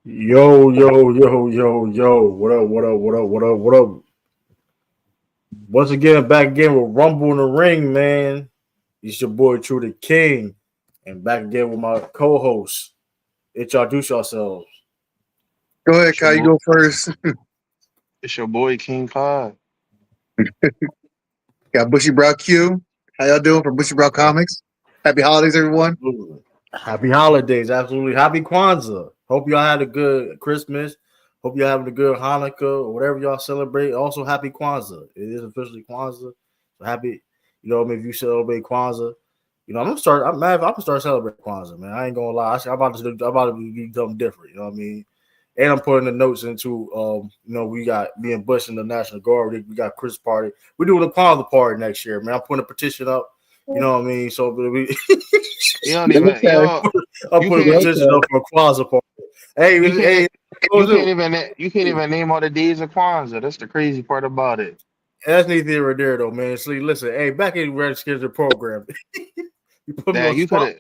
Yo, yo, yo, yo, yo. What up, what up, what up, what up, what up? Once again, back again with Rumble in the Ring, man. It's your boy Tru Da King. And back again with my co-host. Introduce yourselves. Go ahead, It's your Kyle. You boy, go first. it's your boy King Pod. Got Bushy Q. How y'all doing from Bushy Comics? Happy holidays, everyone. Absolutely. Happy holidays, absolutely. Happy Kwanzaa. Hope y'all had a good Christmas. Hope y'all having a good Hanukkah or whatever y'all celebrate. Also, happy Kwanzaa. It is officially Kwanzaa. So happy, if you celebrate Kwanzaa. I'm mad if I'm gonna start celebrating Kwanzaa, man. I ain't gonna lie. I'm about to do something different. You know what I mean? And I'm putting the notes into we got me and Bush in the National Guard. We got Chris party. We're doing a Kwanzaa party next year, man. I'm putting a petition up. You know what I mean? So we You don't even I'll you put a can't petition up for a Kwanzaa party. Hey, you hey, can't you can't even name all the days of Kwanzaa. That's the crazy part about it. that's neither here or there though, man. See, listen, hey, back in Redskins program, you put me on That the spot.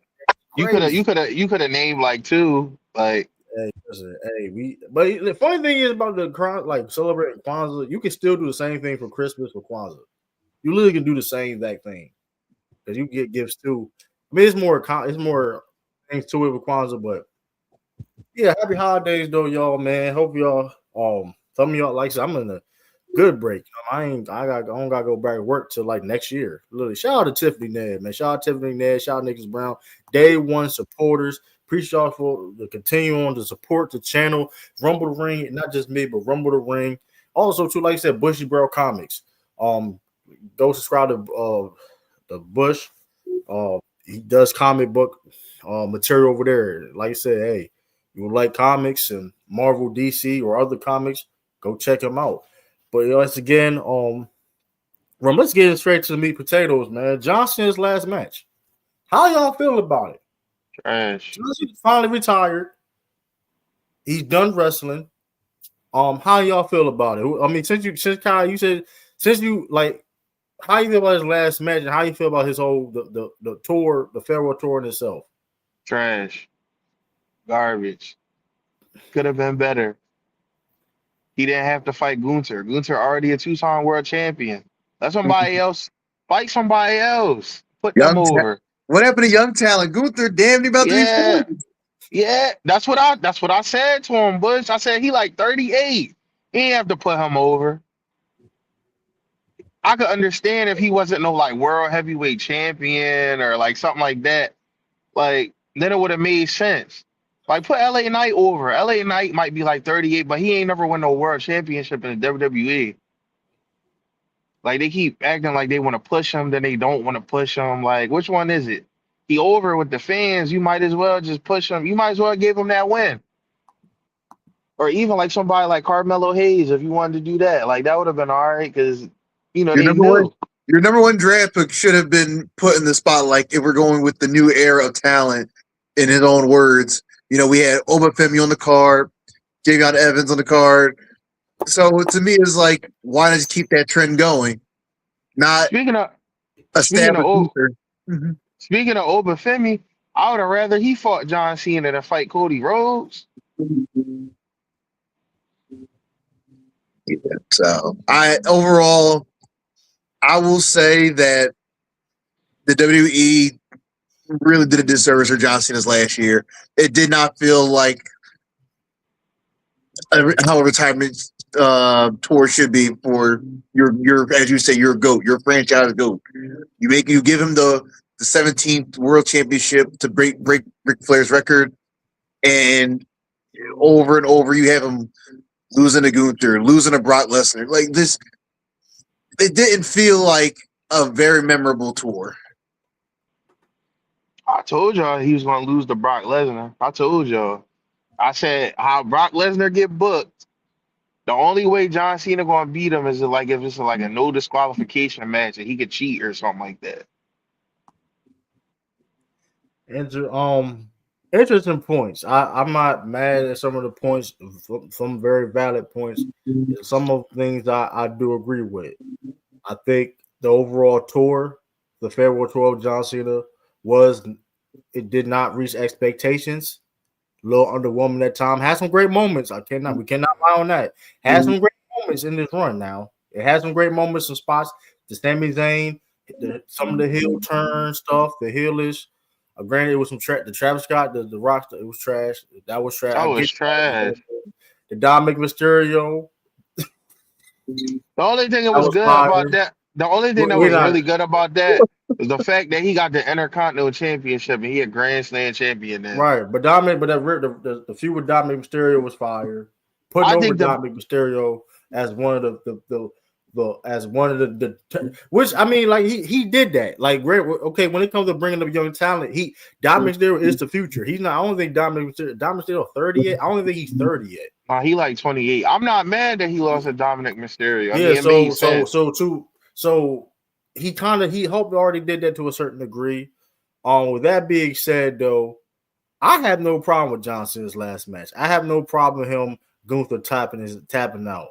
Crazy. you could have named like two. Like Hey, listen, hey, but the funny thing is about like celebrating Kwanzaa, you can still do the same thing for Christmas or Kwanzaa. You literally can do the same exact thing because you get gifts too. I mean, it's more things to it with Kwanzaa, but yeah, happy holidays though, y'all, man. Hope y'all some of y'all like I said, I'm in a good break. I don't gotta go back to work till like next year. Literally. Shout out to Tiffany Ned, man. Shout out to Tiffany Ned, shout out Nicholas Brown. Day one supporters. Appreciate y'all for the continue on to support the channel. Rumble the Ring, not just me, but Rumble the Ring. Also, too, like I said, Bushy Bro Comics. Um, go subscribe to the Bush. He does comic book material over there. Like I said, hey, you like comics and Marvel, DC, or other comics, go check him out. But once again, let's get straight to the meat potatoes, man. John Cena's last match. How y'all feel about it? trash. John Cena finally retired. He's done wrestling. How y'all feel about it? I mean, since Kyle, you said since you like, how you feel about his last match, and how you feel about his whole the tour, the farewell tour in itself? Trash. Garbage. Could have been better. He didn't have to fight Gunther. Gunther already a two-time world champion. Let somebody else fight somebody else. Put them over. What happened to young talent? Gunther, damn, he about to be Yeah. 40. Yeah, that's what I said to him, Bush. I said he like 38. He ain't have to put him over. I could understand if he wasn't no like world heavyweight champion or like something like that. Like then it would have made sense. Like put LA Knight over. LA Knight might be like 38, but he ain't never won no world championship in the WWE. Like they keep acting like they want to push him, then they don't want to push him. Like which one is it? He over with the fans. You might as well just push him. You might as well give him that win. Or even like somebody like Carmelo Hayes, if you wanted to do that, like that would have been all right because Your they number one, knew. your number one draft pick should have been put in the spotlight if we're going with the new era of talent. In his own words, we had Obafemi on the card, Javion Evans on the card. So to me, it's like, why not just keep that trend going? Not Speaking of speaking of establish O- Luther. Mhm. speaking of Obafemi, I would have rather he fought John Cena than fight Cody Rhodes. Yeah, so I overall, I will say that the WWE really did a disservice for John Cena's last year. It did not feel like how a retirement tour should be for your as you say your goat, your franchise goat. You give him the 17th World Championship to break Ric Flair's record, and over you have him losing to Gunther, losing to Brock Lesnar. Like this, it didn't feel like a very memorable tour. I told y'all he was gonna lose to Brock Lesnar. I told y'all. I said how Brock Lesnar get booked. The only way John Cena gonna beat him is like if it's like a no disqualification match and he could cheat or something like that. Inter- um, Interesting points. I'm not mad at some of the points. Some very valid points. Some of the things I do agree with. I think the overall tour, the farewell tour of John Cena, was it did not reach expectations. A little underwhelming at time. Had some great moments. We cannot lie on that. Had some great moments in this run now. It had some great moments and spots. The Sami Zayn, some of the heel turn stuff, the heelish. Granted, it was some the Travis Scott, the Rock, it was trash. That was trash. That I was get trash. the Dominic Mysterio. The only thing that That was was good about fire. that, the only thing that We're was not really good about that was the fact that he got the Intercontinental Championship and he a Grand Slam champion now. right, but Dominic, but the feud with Dominic Mysterio was fire. Putting I over think the Dominic Mysterio as one of the which I mean, like he did that. Like, okay, when it comes to bringing up young talent, Dominic Mysterio is the future. He's not. I don't think Dominic Mysterio 30 yet. I don't think he's 30 yet. he like 28. I'm not mad that he lost to Dominic Mysterio. I Yeah, mean, it made sense. so he hoped already did that to a certain degree. With that being said, though, I have no problem with John Cena's last match. I have no problem with him Gunther tapping out.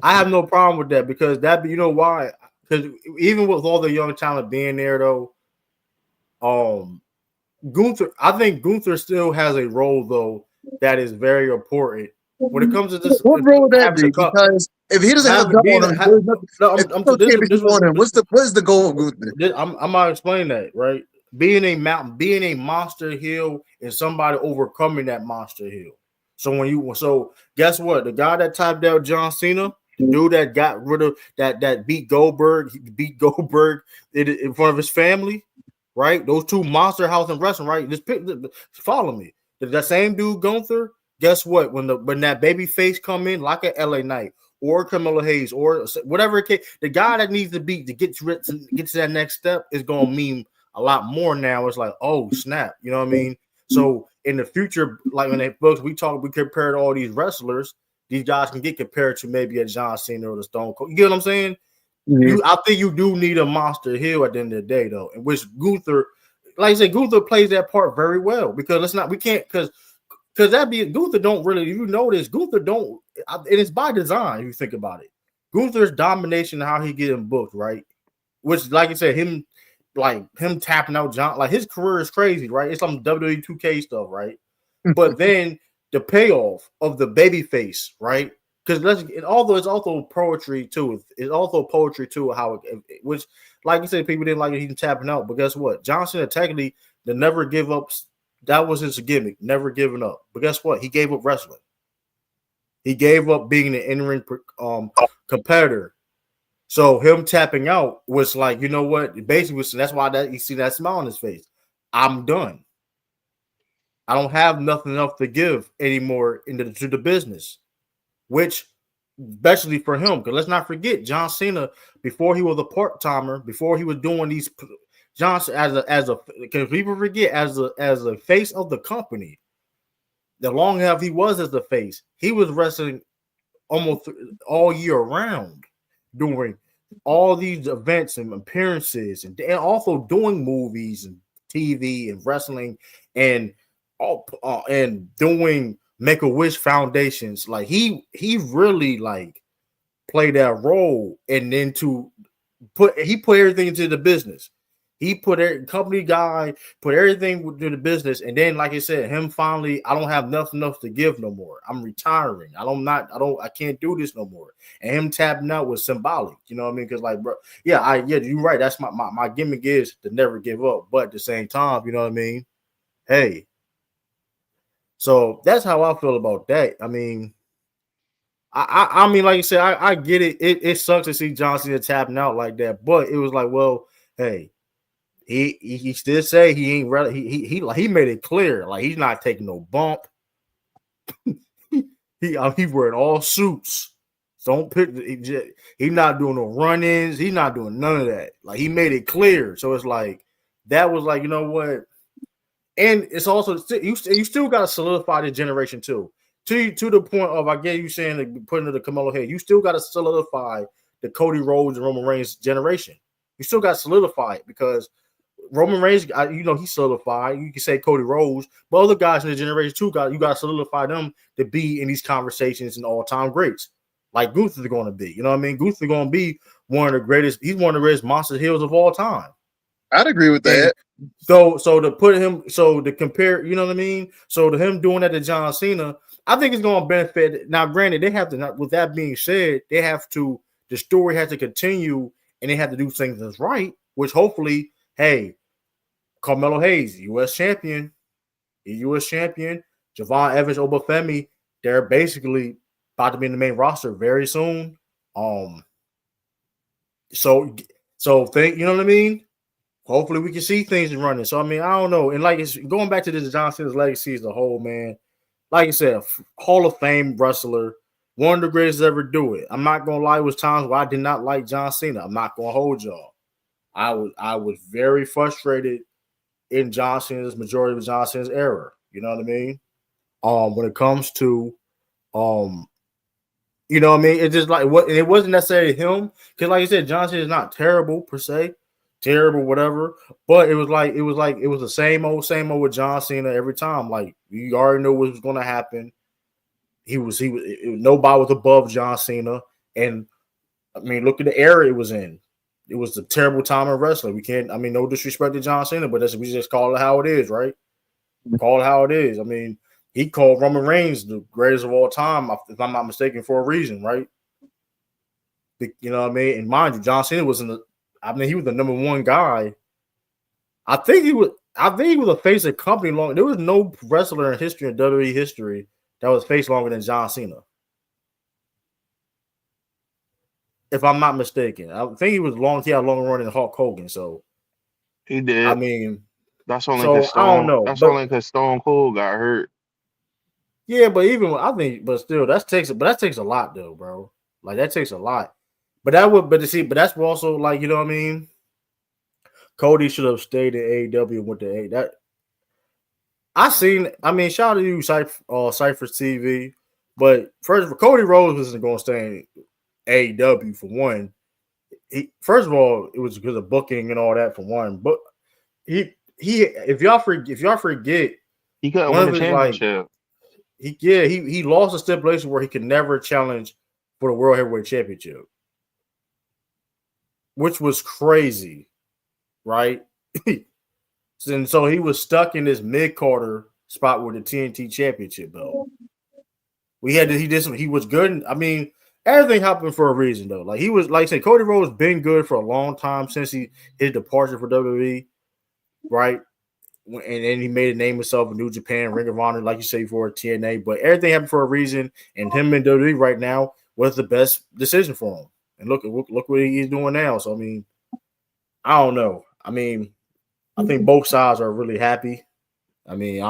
I have no problem with that because you know why? Because even with all the young talent being there, though, Gunther, I think Gunther still has a role though that is very important when it comes to this. What role would that be? Because if he doesn't have a belt on him, there's nothing. If there's no championship on him, what is the goal of Gunther? I'm not explaining that, right? Being a monster heel and somebody overcoming that monster heel. So guess what? The guy that typed out John Cena, the dude that got rid of that beat Goldberg in front of his family, right? Those two monster house and wrestling, right? Just follow me. That same dude Gunther. Guess what? When that baby face come in, like a LA Knight or Carmelo Hayes or whatever it can, the guy that needs to beat to get to that next step is gonna mean a lot more now. It's like, oh snap, you know what I mean? So in the future, like in the books, we compared all these wrestlers. These guys can get compared to maybe a John Cena or the Stone Cold. You get what I'm saying? Mm-hmm. I think you do need a monster heel at the end of the day, though, in which Gunther, like I said, Gunther plays that part very well because because Gunther don't really, you notice Gunther don't, and it's by design if you think about it. Gunther's domination, how he getting booked, right? Which, like I said, him tapping out John, like his career is crazy, right? It's some WWE 2K stuff, right? But then the payoff of the baby face, right? Because although it's also poetry too, how which, like you said, people didn't like it, he's tapping out. But guess what? John Cena technically the never give up. That was his gimmick, never giving up. But guess what? He gave up wrestling. He gave up being an in-ring competitor. So him tapping out was like, you know what? Basically, that's why you see that smile on his face. I'm done. I don't have nothing else to give anymore to the business, which especially for him, because let's not forget John Cena before he was a part-timer, before he was doing these. Johnson because people forget as a face of the company, the long enough he was as the face, he was wrestling almost all year round, doing all these events and appearances, and also doing movies and TV and wrestling and doing Make-A-Wish foundations. Like he really like played that role, and then put everything into the business. He put company guy, put everything into the business, and then, like I said, him finally, I don't have nothing else to give no more. I'm retiring. I can't do this no more. And him tapping out was symbolic. You know what I mean? Because, like, bro, you're right. That's my gimmick is to never give up, but at the same time, you know what I mean? Hey, so that's how I feel about that. I mean, I mean, like you said, I get it. It sucks to see John Cena tapping out like that, but it was like, well, hey. He still say he ain't really he made it clear like he's not taking no bump. he wearing all suits. Don't pick. He's not doing no run-ins. He's not doing none of that. Like he made it clear. So it's like that was like, you know what? And it's also you still got to solidify the generation too. To the point of I get you saying that putting it the Carmelo head. You still got to solidify the Cody Rhodes and Roman Reigns generation. You still got to solidify it because Roman Reigns, he solidified. You can say Cody Rhodes, but other guys in the generation too, you got to solidify them to be in these conversations and all-time greats, like Gunther's going to be. You know what I mean? Gunther's going to be one of the greatest. He's one of the greatest monster heels of all time. I'd agree with that. So to put him, so to compare, you know what I mean? So to him doing that to John Cena, I think it's going to benefit. Now, granted, they have to. Not, with that being said, they have to. The story has to continue, and they have to do things that's right. Which hopefully, hey, Carmelo Hayes, U.S. champion, U.S. champion, Javon Evans, Obafemi, they're basically about to be in the main roster very soon. Um, so think, you know what I mean? Hopefully we can see things running. So I mean, I don't know. And like it's going back to this John Cena's legacy as a whole, man. Like I said, Hall of Fame wrestler, one of the greatest to ever do it. I'm not gonna lie, it was times where I did not like John Cena. I'm not gonna hold y'all. I was very frustrated in John Cena's majority of John Cena's era. You know what I mean? When it comes to um, you know what I mean? It's just like what it wasn't necessarily him, because like I said, John Cena is not terrible per se, terrible, whatever. But it was the same old with John Cena every time. Like you already knew what was gonna happen. Nobody was above John Cena. And I mean, look at the era it was in. It was a terrible time in wrestling. We can't, I mean, no disrespect to John Cena, but we just call it how it is, right? Call it how it is. I mean, he called Roman Reigns the greatest of all time, if I'm not mistaken, for a reason, right? You know what I mean? And mind you, John Cena was he was the number one guy. I think he was a face of company long. There was no wrestler in history, in WWE history, that was face longer than John Cena. If I'm not mistaken. I think he had a longer run than Hulk Hogan. So he did. I mean, that's only so I don't know. That's only because Stone Cold got hurt. Yeah, but but still, that takes a lot though, bro. Like that takes a lot. But that's also like, you know what I mean? Cody should have stayed in AEW and went to A. That shout out to you, Cypher TV. But first of all, Cody Rhodes wasn't going to stay in AEW for one. First of all, it was because of booking and all that for one. But if y'all forget, he couldn't win the championship. He lost a stipulation where he could never challenge for the World Heavyweight Championship, which was crazy, right? And so he was stuck in this mid-carter spot with the TNT Championship belt. He was good. I mean, everything happened for a reason though. Like he was, like I said, Cody Rhodes been good for a long time since his departure for WWE, right? And then he made a name himself in New Japan, Ring of Honor, like you say, for TNA. But everything happened for a reason, and him in WWE right now was the best decision for him. And look what he's doing now. So I mean, I don't know. I mean, I think both sides are really happy. I mean,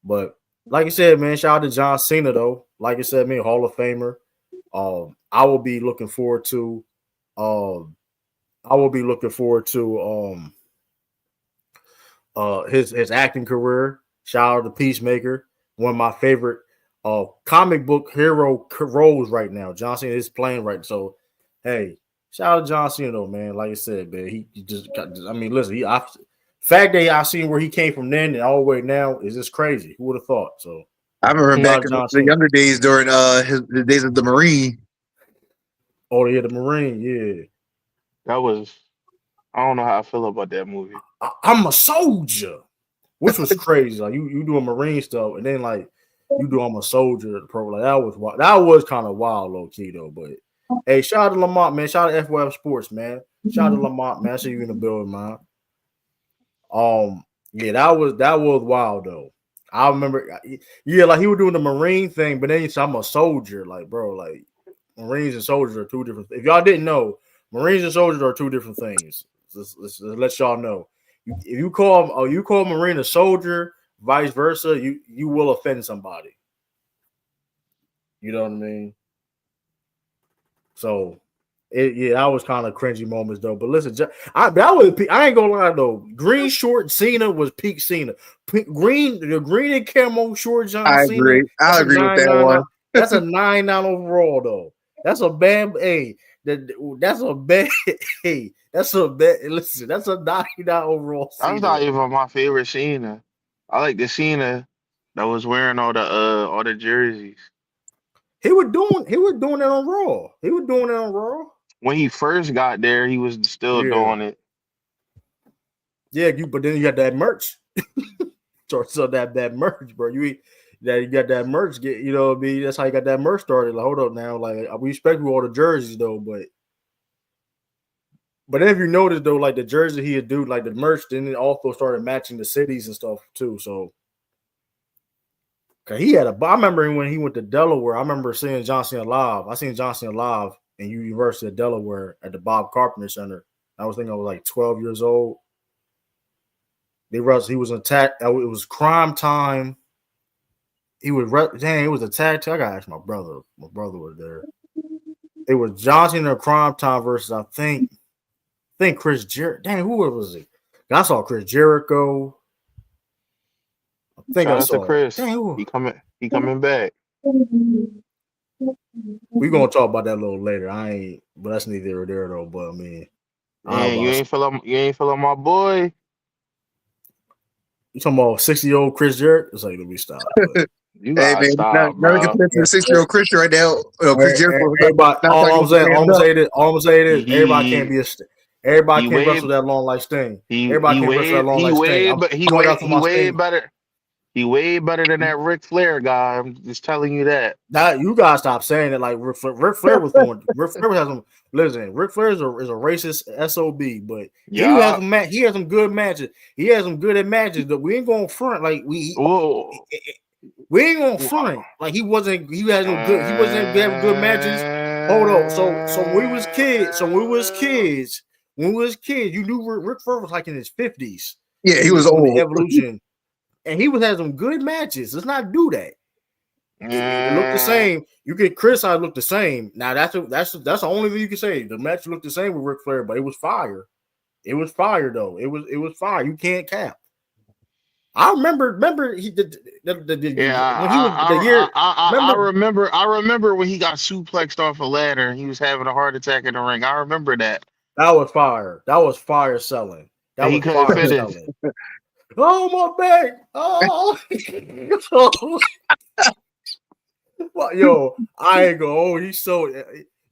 but like I said, man, shout out to John Cena though. Like I said, man, Hall of Famer. I will be looking forward to. His acting career. Shout out to Peacemaker, one of my favorite comic book hero roles right now. John Cena is playing right. So, hey, shout out to John Cena though, man. Like I said, man, he just I mean, listen, fact that I seen where he came from then and all the way now is just crazy. Who would have thought? So I remember back in the younger days during his days of the Marine. Oh yeah, the Marine, yeah. That was, I don't know how I feel about that movie. I'm a soldier, which was crazy. Like you doing Marine stuff, and then like you do I'm a soldier. Pro, like that was kind of wild, low key though. But hey, shout out to Lamont, man. Shout out to FYF Sports, man. Shout out to Lamont, man. I see you in the building, man. Yeah, that was wild though. I remember, yeah, like he was doing the Marine thing, but then he said I'm a soldier. Like, bro, like Marines and soldiers are two different. If y'all didn't know, Marines and soldiers are two different things. Let's let y'all know. If you call Marine a soldier, vice versa, you will offend somebody. You know what I mean? So, that was kind of cringy moments though. But listen, I ain't gonna lie though. Green short Cena was peak Cena. The green and camo short John Cena. I agree. I agree with that one. That's a 9-9 overall though. That's a bad. Hey, that's a bad. Hey, that's a bad. Listen, that's a 9-9 overall. That's not even my favorite Cena. I like the Cena that was wearing all the jerseys. He was doing it on Raw. He was doing it on Raw. When he first got there, he was still doing it. Yeah, but then you got that merch. So that merch, bro. You got that merch. You know what I mean? That's how you got that merch started. Like, hold up now. Like, we respect you all the jerseys though, but then if you notice though, like the jersey he would do, like the merch, then it also started matching the cities and stuff too. So, cause he had I remember when he went to Delaware. I remember seeing John Cena live. I seen John Cena live in University of Delaware at the Bob Carpenter Center. I was like 12 years old. He was attacked. It was Crime Time. It was a tag team. I gotta ask my brother. My brother was there. It was John Cena and Crime Time versus I think Chris Jericho. Dang, who was it? I saw Chris Jericho. I think Shout I out to saw Chris. Dang, who? He coming back. We're gonna talk about that a little later. But that's neither here or there though. But I mean, Man, you ain't feeling my boy. You talking about 60-year-old Chris Jericho? It's like, let me stop. You Hey gotta man, stop, now we bro. compare to the 6-year-old Christian right now. Chris Jericho. Everybody, all I'm saying is, everybody can't He everybody he can't way wrestle that long like Sting. he Everybody he can't wrestle way that long he like Sting. way I'm but he talking way about for he my way Sting. better. He way better than that Ric Flair guy. I'm just telling you that. Now you gotta stop saying it. Like Ric Flair was doing. Ric Flair has some. Listen, Ric Flair is a racist sob, but Yeah. he has some good matches. He has some good at matches. That we ain't going front like we Whoa. ain't going front like he wasn't. He had no good. He wasn't having good matches. Hold on. So when we was kids, you knew Ric Flair was like in his 50s. Yeah, he was when the old. Evolution, and he was having some good matches. Let's not do that. It looked the same. You can criticize look the same. Now that's the only thing you can say. The match looked the same with Ric Flair, but it was fire. It was fire though. It was fire. You can't cap. I remember he did when he was the year. I remember when he got suplexed off a ladder and he was having a heart attack in the ring. I remember that. That was fire. That was fire selling. That And he was couldn't fire finish. selling. Oh my back! Oh, yo, I ain't go. Oh, he's so.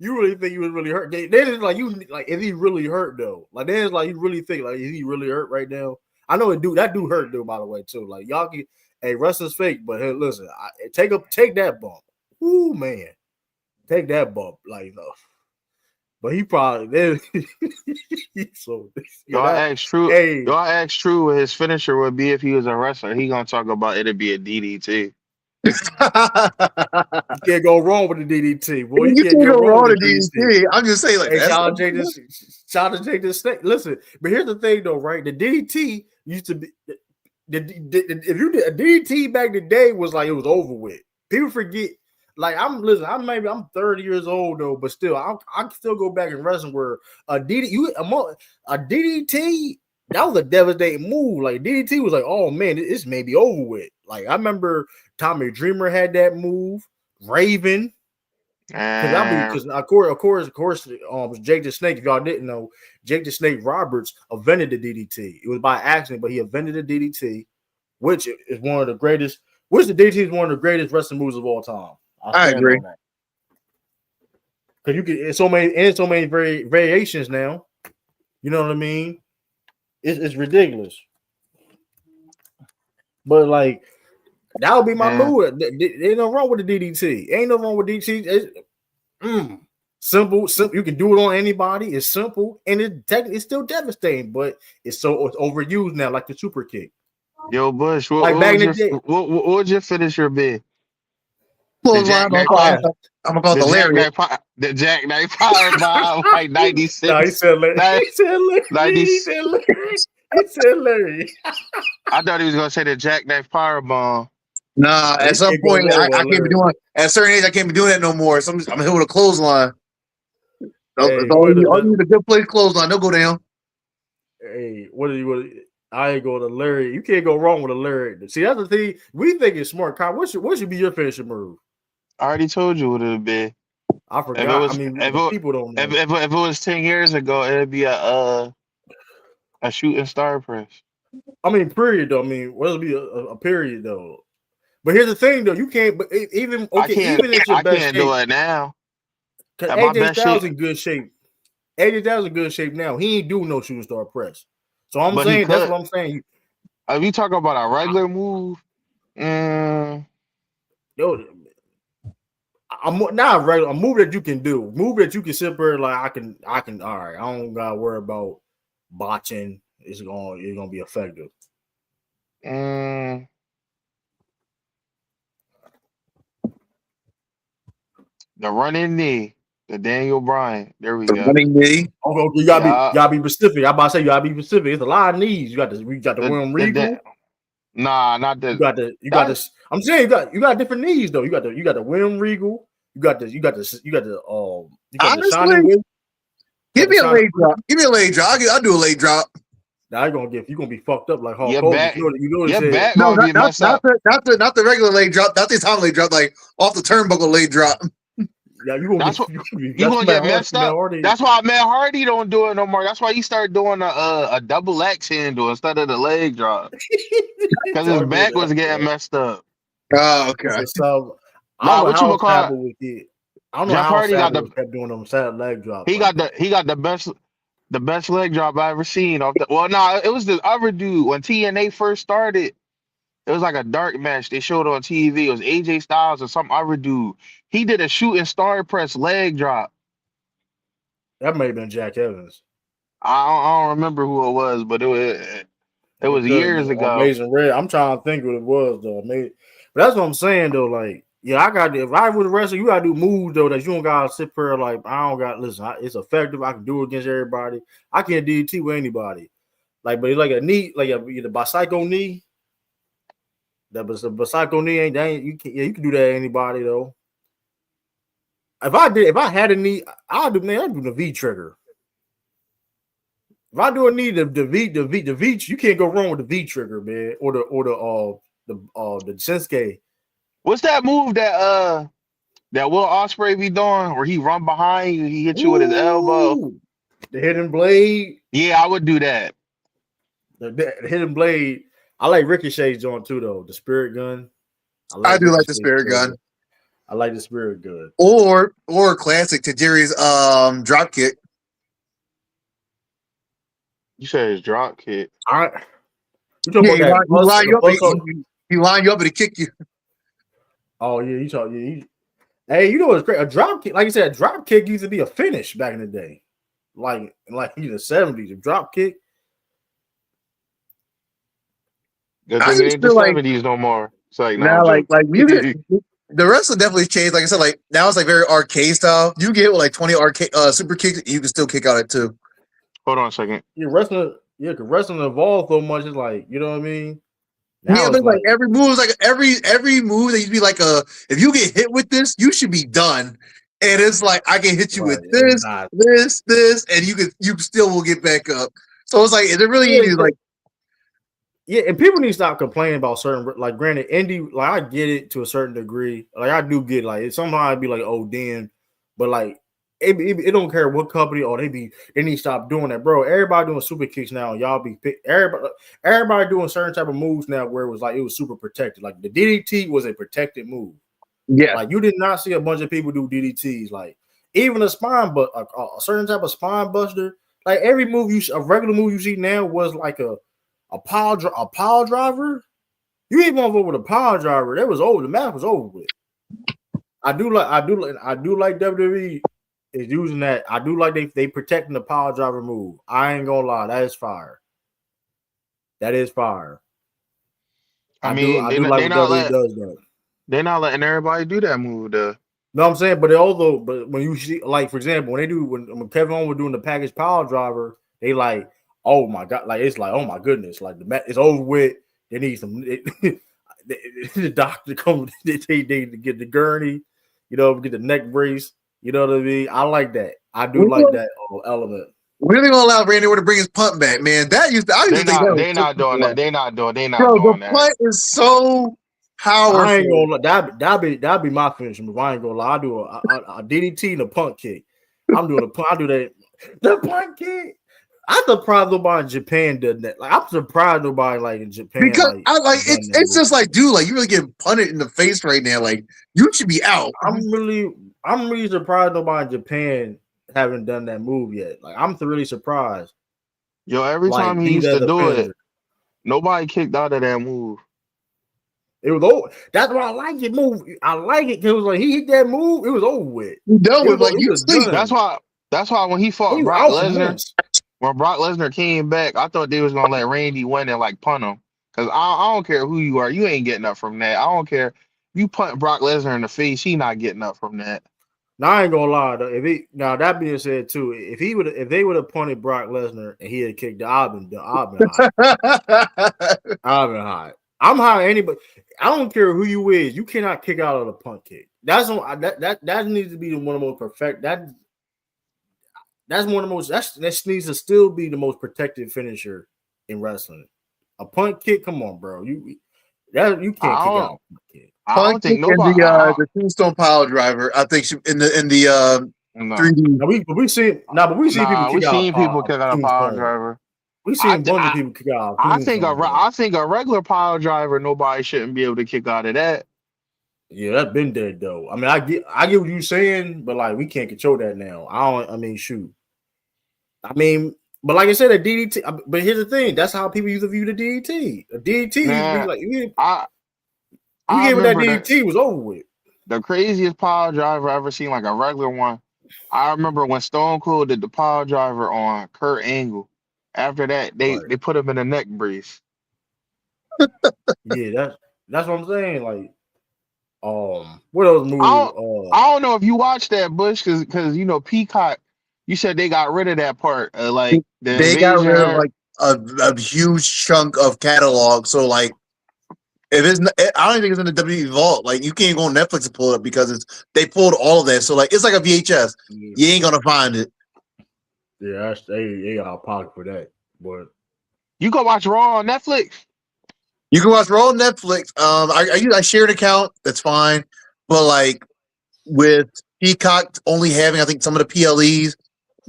You really think he was really hurt? They just like you. Like, is he really hurt though? Like, they just like you really think like is he really hurt right now? I know that dude hurt though. By the way, too. Like y'all can. Hey, wrestling's fake, but hey, listen, take that bump. Ooh man, take that bump. Like no. But he probably so. Y'all asked True what his finisher would be if he was a wrestler. He gonna talk about it'd be a DDT. You can't go wrong with the DDT, boy. You can't go wrong with the DDT. I'm just saying, like, hey, shout out to Jake the Snake. Listen, but here's the thing, though, right? The DDT used to be if you did a DDT back in the day was like it was over with. People forget. Like I'm 30 years old though, but still, I can still go back and wrestling where a DDT that was a devastating move. Like DDT was like, oh man, this may be over with. Like I remember Tommy Dreamer had that move, Raven. Because of course, Jake the Snake. If y'all didn't know, Jake the Snake Roberts invented the DDT. It was by accident, but he invented the DDT, which is one of the greatest. Which the DDT is one of the greatest wrestling moves of all time. I agree. Because you can, it's so many variations now. You know what I mean? It's ridiculous. But like that would be my move. Ain't no wrong with the DDT. Ain't no wrong with DDT. Simple. You can do it on anybody. It's simple and it's still devastating, but it's overused now, like the super kick. Yo, Bush, what would your finisher be? I'm gonna call it the Larry. The Jackknife Powerbomb, like 96. No, he said Larry. He said Larry. I thought he was gonna say the Jackknife Powerbomb. Nah, at some point I can't be doing. At a certain age, I can't be doing that no more. So I'm here with a clothesline. All you need a good place clothesline. Don't go down. Hey, I ain't going to Larry. You can't go wrong with a Larry. See, that's the thing. We think it's smart. Kyle, what should be your finishing move? I already told you what it would be. I forgot. People don't know. If it was 10 years ago, it'd be a shooting star press. I mean, period though. I mean, what'll be a period though? But here's the thing though. You can't. But even if your best shape, do it now. Because AJ Styles in good shape. AJ Styles in good shape now. He ain't doing no shooting star press. So I'm But he saying that's could. what I'm saying. If you talk about a regular move, mm, Yo, I'm not regular. A move that you can do, move that you can sit there like I can. All right, I don't gotta worry about botching. It's gonna be effective. mm, the running knee, the Daniel Bryan. There we The go. running knee. Okay, Yeah, you gotta be specific. I about to say you gotta be specific. It's a lot of needs. You got the William the Regal. nah, not the You got that. this. I'm saying you got different needs though. You got the William Regal. You got the Shining Honestly, Wizard. You got give the me a Shining leg Wizard. drop. Give me a leg drop. I'll do a leg drop. Now you're gonna be fucked up like Hulk Your Hogan. back, You know what he your said. back No, gonna be messed up. not the regular leg drop. Not the time leg drop. Like off the turnbuckle leg drop. Yeah, you gonna That's get what you that's gonna Matt get Hardy. messed Matt up. Hardy. That's why Matt Hardy don't do it no more. That's why he started doing a double X handle instead of the leg drop because his back was getting messed up. Oh, okay. So I don't Nah, know what you how gonna call it? Sabu was it. I don't know Jeff how Hardy got Sabu the was kept doing them sad leg drops he like got that. the best leg drop I ever seen. Off the well, nah, it was the other dude when TNA first started. It was like a dark match they showed on TV. It was AJ Styles or some other dude. He did a shooting star press leg drop. That may have been Jack Evans. I don't remember who it was, but it It was could have years been ago. Amazing Red. I'm trying to think what it was though. Maybe, but that's what I'm saying though. Like, yeah, I got if I was a wrestler, you gotta do moves though that you don't gotta sit there like I don't got. Listen, it's effective. I can do it against everybody. I can't DDT with anybody. Like, but it's like a knee, like the bicycle knee. That was the bicycle knee ain't you can you can do that to anybody though. If I had a knee, I'd do the V trigger. If I do a knee, the V, you can't go wrong with the V trigger, man, or the Shinsuke. What's that move that Will Ospreay be doing where he run behind you, he hit you with his elbow? Ooh, the hidden blade, Yeah, I would do that. the hidden blade. I like Ricochet's joint too, though. The spirit gun. I I like do like the Ricochet's spirit spirit gun. gun. I like the spirit gun. Or classic Tajiri's drop kick. You said his drop kick. I you talking Yeah, about that he line you up. bus? He line you up and he kick you. Oh yeah, you talk. Yeah, hey, you know what's great? A drop kick, like you said, a drop kick used to be a finish back in the day, like in the 70s. A drop kick. Good I thing it just ain't the feel like 70s no more. It's like, no, I'm now, joking. like music, the wrestling definitely changed. Like I said, like now it's like very arcade style. You get with like 20 arcade super kicks, you can still kick out at two. Hold on a second. Cause wrestling evolved so much. It's like you know what I mean. Yeah, Now but it's it's like like every move is like every move that used to be like if you get hit with this, you should be done. And it's like I can hit you with right, it's this, not. and you still will get back up. So it's like is it really Yeah, easy? Like yeah, and people need to stop complaining about certain. Like, granted, indie, like I get it to a certain degree. Like I do get like it. Sometimes I'd be like, oh damn, but like it don't care what company or they need to stop doing that, bro. Everybody doing super kicks now. Y'all be everybody doing certain type of moves now where it was like it was super protected. Like the DDT was a protected move. yeah, Like you did not see a bunch of people do DDTs. Like even a spine, but a certain type of spine buster. Like every move a regular move you see now was like a power driver. You ain't gonna go with a power driver. That was over. The match was over with. I do like WWE is using that. I do like they protecting the power driver move. I ain't gonna lie, that is fire. That is fire. I I mean, do like what WWE does though. they not letting everybody do that move though. No, I'm saying, but when you see, like for example, when Kevin Owens was doing the package power driver, they like, oh my god, like it's like, oh my goodness, like it's over with. They need some the doctor come, they get the gurney, get the neck brace. You know what I mean? I like that. I do like that element. we're really gonna allow Randy Orton to bring his punt back, man. I used to think that was They so not doing that. They not bro. The doing that. punt is so I ain't powerful. gonna lie. That'd be my finishing move. I ain't gonna lie. I do a DDT and a punt kick. I'm doing a punt. I do that. The punt kick. I'm surprised nobody in Japan did that. Like I'm surprised nobody like in Japan Because like I like done that it's move. just like, dude, like you really getting punted in the face right now. Like you should be out. I'm really surprised nobody in Japan haven't done that move yet. Like I'm really surprised. Yo, every Like time he use used that to as a do it, finisher. nobody kicked out of that move. It was over. That's why I like it move. I like it because it was like he hit that move. It was over with. You done It with was like it you was sleep. done. That's why when he fought He was Brock out for Lesnar, months. when Brock Lesnar came back, I thought they was gonna let Randy win and like punt him. Cause I don't care who you are, you ain't getting up from that. I don't care. You punt Brock Lesnar in the face, he not getting up from that. Now I ain't gonna lie though. Now that being said too, if they would have punted Brock Lesnar and he had kicked the I've been hot. I've been hot. I'm hot anybody. I don't care who you is. You cannot kick out of the punt kick. That needs to be one of the most perfect. That's one of the most. That needs to still be the most protected finisher in wrestling. A punt kick. Come on, bro. You can't I kick don't out a punt kick. I Punt don't kick think and nobody the tombstone pile driver. I think in the no. 3D. But we see people Nah, we kick out seen people a kick out a power tombstone. driver. We I, seen a bunch of I people kick out a I think tombstone, bro. I think a regular power driver, nobody shouldn't be able to kick out of that. Yeah, that's been dead though. I mean, I get what you're saying, but like we can't control that now. I mean, shoot. I mean, but like I said, a DDT. But here's the thing: that's how people used to view the DDT. A DDT used to be Man, like I you I gave it that remember DDT was over with. the craziest power driver I ever seen, like a regular one. I remember when Stone Cold did the power driver on Kurt Angle. After that, Right. they put him in a neck brace. Yeah, that's what I'm saying. Like, what else I move? don't I don't know if you watched that Bush because you know Peacock. You said they got rid of that part, like the They got invasion. rid of like a huge chunk of catalog. So like, if it's not, I don't think it's in the WWE vault. Like you can't go on Netflix and pull it up because they pulled all of that. So like, it's like a VHS. Yeah, You ain't gonna find it. they got a pocket for that. But You go watch Raw on Netflix. You can watch Raw on Netflix. I share an account. That's fine. But like with Peacock only having, I think some of the PLEs,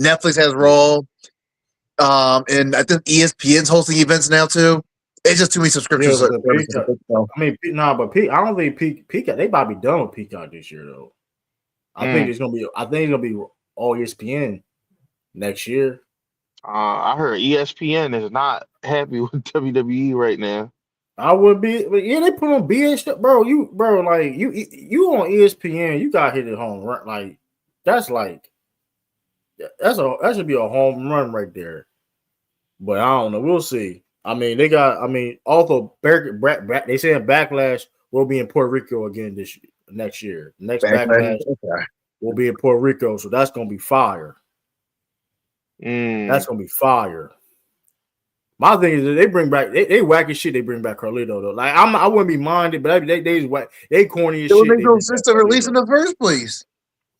Netflix has yeah, Raw. And I think ESPN's hosting events now too. It's just too many yeah. subscriptions. But the Peacock, I mean, I don't think Peacock. They about to be done with Peacock this year though. I think Mm. it's gonna be. I think it's gonna be all ESPN next year. I heard ESPN is not happy with WWE right now. I would be, but yeah, they put on BS stuff, bro. Like you on ESPN, you got hit at home run. Like that's like that should be a home run right there. But I don't know. We'll see. I mean, also they saying Backlash will be in Puerto Rico again next year. Next Backlash. Backlash will be in Puerto Rico, so that's gonna be fire. Mm. That's gonna be fire. My thing is that they bring back they wacky shit. They bring back Carlito though. Like I wouldn't be minded, but they whack. They corny as It would shit. make They no bring back sense to release in Carlito. the first place.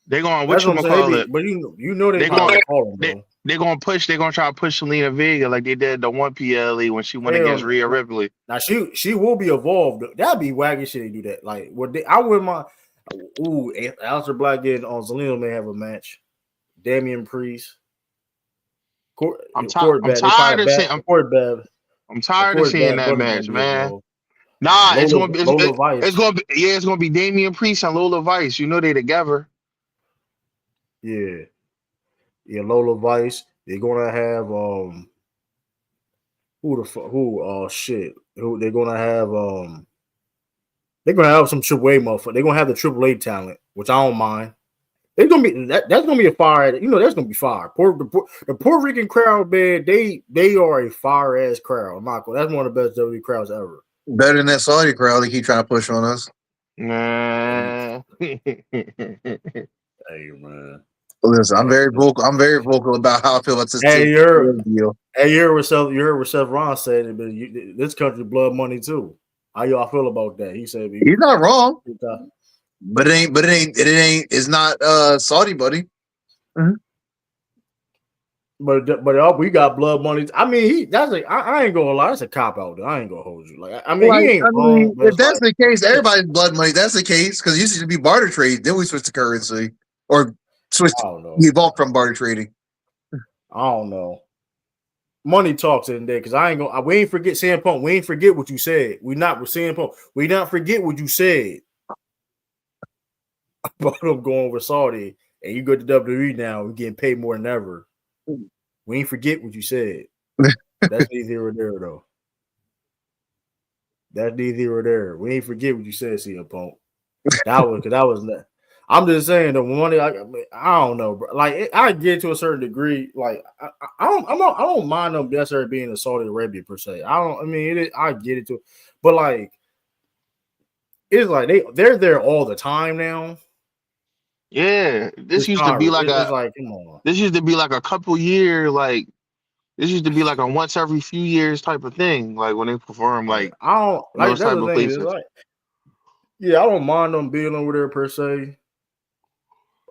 They going That's what what you I'm gonna saying. call it? But you know they They probably going gonna call him they though. they gonna try to push Selena Vega like they did the one PLE when she went Hell against no. Rhea Ripley. Now she will be evolved. That'd be wacky shit. They do that. Like I wouldn't mind. Ooh, Aleister Black and Zelina may have a match. Damian Priest, Corey I'm Bad. They tired probably of bad. seeing I'm tired of Corey seeing Bad that brother gonna match, be man. involved. Nah, Lola it's Vice. gonna be yeah, it's gonna be Damian Priest and Lola Vice. You know they together. Yeah, yeah. Lola Vice. They're gonna have who the fuck who shit who they're gonna have some Triple A motherfucker. They're gonna have the Triple A talent, which I don't mind. It's gonna be that's gonna be a fire. You know that's gonna be fire. The Puerto Rican crowd, man, they are a fire ass crowd. Michael, that's one of the best WWE crowds ever. Better than that Saudi crowd they keep trying to push on us. Nah. Hey man, Listen, I'm hey, very vocal. I'm very vocal about how I feel about this hey, deal. you heard what Seth Ron said, but this country blood money too. How y'all feel about that? He said, He's not wrong, but it's not Saudi, buddy. Mm-hmm. but we got blood money. I mean, I ain't gonna lie, that's a cop out. I ain't gonna hold you. Like, I mean, he Like, ain't I wrong, mean, but if it's that's like, the case, everybody's blood money. That's the case because it used to be barter trade. Then we switched to currency or switched, I don't know. we evolved from barter trading. I don't know. Money talks in there because I ain't gonna. We ain't forget CM Punk. We ain't forget what you said. We not with CM Punk. We not forget what you said about him going over Saudi, and you go to WWE now. We getting paid more than ever. We ain't forget what you said. That's neither here or there, though. That's neither here or there. We ain't forget what you said, CM Punk. That was. I'm just saying the money. I don't know, bro. Like I get to a certain degree. Like I don't mind them necessarily being in Saudi Arabia per se. I don't. I mean, I get it too, but like it's like they're there all the time now. Yeah, It's like come on. this used to be like a couple year like this used to be like a once every few years type of thing. Like when they perform like I don't in like those that's type the of thing. Is places. like yeah, I don't mind them being over there per se.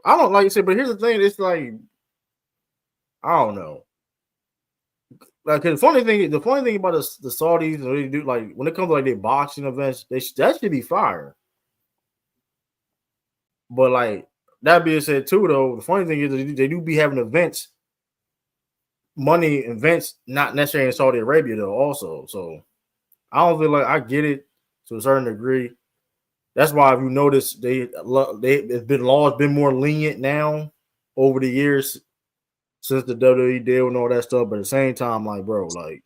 I don't like I said, but here's the thing. It's like I don't know. Like the funny thing about the Saudis, they do like when it comes to like their boxing events, that should be fire. But like that being said, too, though, the funny thing is they do be having events, money events, not necessarily in Saudi Arabia though. Also, so I don't feel like I get it to a certain degree. That's why if you notice it's been laws been more lenient now over the years since the WWE deal and all that stuff. But at the same time, like bro, like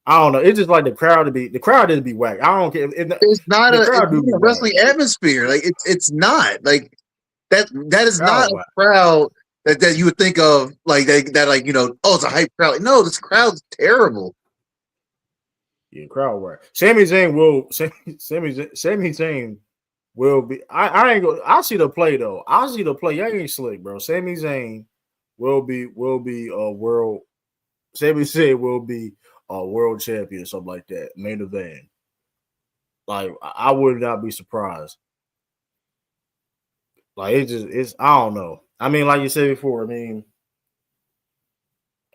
I don't know. It's just like the crowd didn't be whack. I don't care if It's not the a crowd do be whack. wrestling atmosphere. Like it's not like that. That is not a Whack. crowd that you would think of like that like oh, it's a hype crowd. No, this crowd's terrible. Yeah, crowd whack. Sami Zayn will be. I ain't go. I see the play though. I see the play. Y'all ain't slick, bro. Sami Zayn will be a world. Sami Zayn will be a world champion or something like that. Main event. Like I would not be surprised. Like it's I don't know. I mean, like you said before. I mean,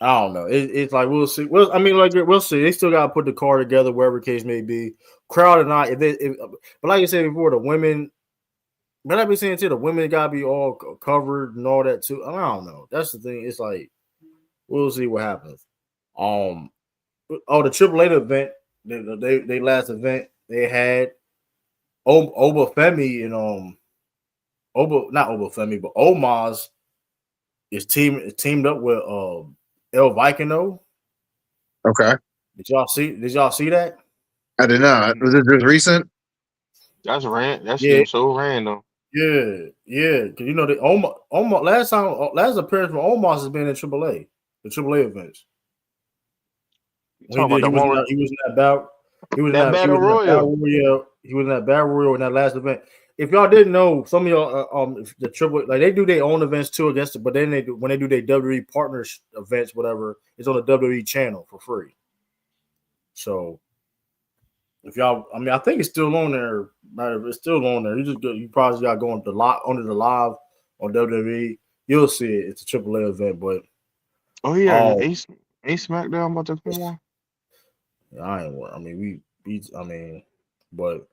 I don't know. It's like we'll see. Well, I mean, like we'll see. They still got to put the card together, wherever the case may be. Crowd or not. But like you said before, the women. But I be saying too, the women got to be all covered and all that too. I don't know. That's the thing. It's like we'll see what happens. The Triple A event, they last event they had Obafemi and not Obafemi, but Omos is teamed up with El Vicino. Okay, Did y'all see that? I did not. Was it just recent? That's that Yeah, seems so random. yeah. Because the Omos last appearance from Omos has been in AAA, the AAA events. You When talking about the one with he was in that bout. He was in that that battle royal? He was in that battle royal in that last event. If y'all didn't know, some of y'all the triple like they do their own events too against it, but then when they do their WWE partners events, whatever, it's on the WWE channel for free. So if y'all, I mean, I think it's still on there. It's still on there. You probably got going under the live on WWE. You'll see it. It's a AAA event, but Oh yeah, Ace SmackDown about to come on. I ain't. I mean, I mean, but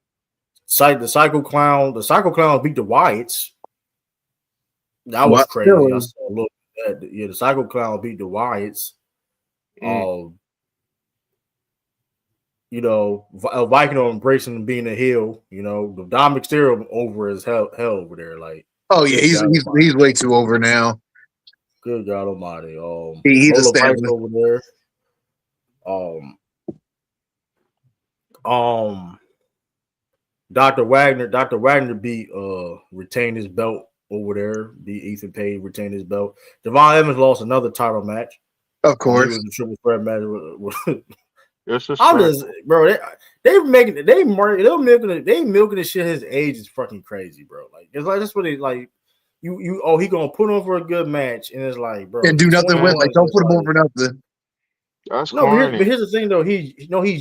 the Psycho Clown beat the Wyatts. That was What? crazy. I saw a look at that. Yeah, the Psycho Clown beat the Wyatts. Viking embracing being a heel. The Dom Mysterio over as hell over there. Like, Oh yeah, he's way too over now. Good God Almighty. He's Lola Vice established. over there. Dr. Wagner beat retained his belt over there. Beat Ethan Page, retained his belt. Devon Evans lost another title match. Of course. It was a triple threat match. I'm just, bro. They're milking the shit. His age is fucking crazy, bro. Like it's like that's what they like. He gonna put on for a good match, and it's like, bro, and do nothing with like don't put him over nothing. That's no. But here's the thing though. He's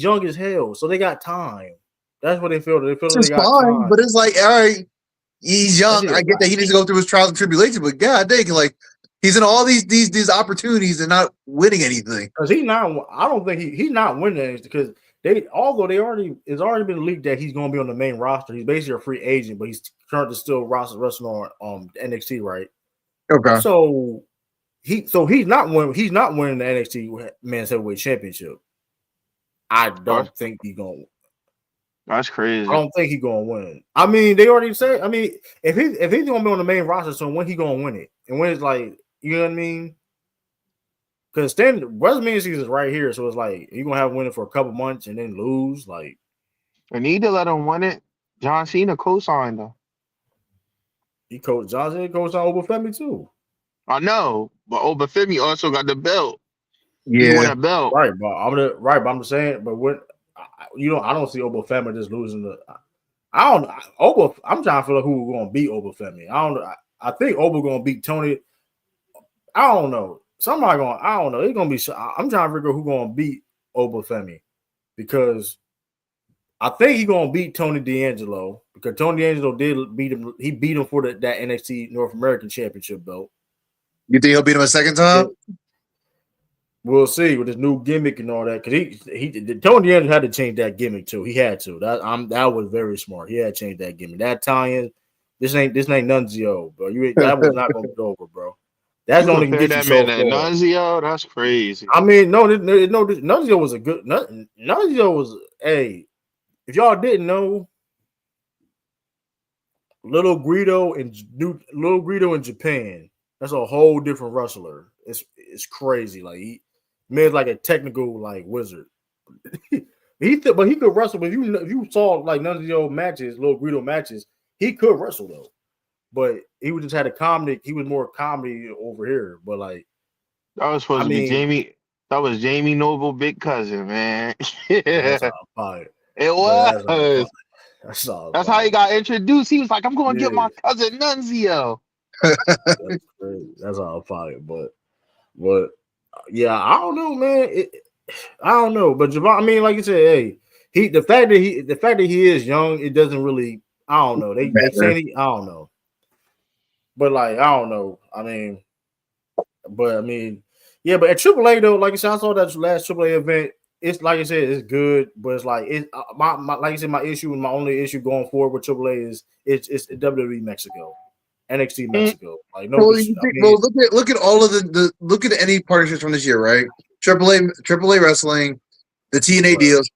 young as hell, so they got time. That's what they feel. They feel they got fine, time. but it's like, all right, he's young. I get that he needs to go through his trials and tribulations, but god dang, like he's in all these opportunities and not winning anything. Because I don't think he's not winning anything because it's already been leaked that he's going to be on the main roster. He's basically a free agent, but he's currently still wrestling on NXT, right? Okay. So he's not winning the NXT Men's Heavyweight Championship. I don't think he's going to. That's crazy. I don't think he's going to win. I mean, they already say. I mean, if he's going to be on the main roster, so when he going to win it? And when it's like, you know what I mean? because WrestleMania season is right here, so it's like you're gonna have winning for a couple months and then lose. Like I need to let him win it. John Cena co-signed though. John Cena coached on Obafemi too. I know, but Obafemi also got the belt. He won Yeah. a belt. Right, but I'm just saying, but what I don't see Obafemi just losing the. I don't. I'm trying to feel like who gonna beat Obafemi. I don't. I think Oba gonna beat Tony. I don't know. Somebody going. I don't know. It's gonna be. I'm trying to figure out who gonna beat Obafemi because I think he's gonna beat Tony D'Angelo because Tony D'Angelo did beat him. He beat him for that NXT North American Championship belt. You think he'll beat him a second time? We'll see with his new gimmick and all that. Because Tony D'Angelo had to change that gimmick too. He had to. That was very smart. He had to change that gimmick. That Italian, this ain't Nunzio, bro. That was not gonna go over, bro. That's You only can compare get you that man so to far. Nunzio? That's crazy. I mean, no, Nunzio was a good. Nunzio was a. If y'all didn't know, Little Guido in Japan. That's a whole different wrestler. It's crazy. Like he made like a technical like wizard. But he could wrestle. But if you saw like none of the old matches, Little Guido matches, he could wrestle though. But he would just had a comedy. He was more comedy over here. But like That was supposed to be Jamie. That was Jamie Noble big cousin, man. that's Yeah, all fire. it That's all was. fire. That's all That's how fire. he got introduced. He was like, "I'm going to get Yeah. my cousin Nunzio." That's crazy. That's all fire. But yeah, I don't know, man. I don't know, but Javon. I mean, like you said, hey, the fact that he is young, it doesn't really. I don't know. They saying I don't know, but like I don't know. I mean, yeah. But at AAA though, like I said, I saw that last AAA event. It's like I said, it's good, but it's like it's my like I said, my only issue going forward with AAA is it's WWE Mexico. NXT Mexico. Like no, Look at all of the look at any partnerships from this year, right? AAA Wrestling, the TNA deals.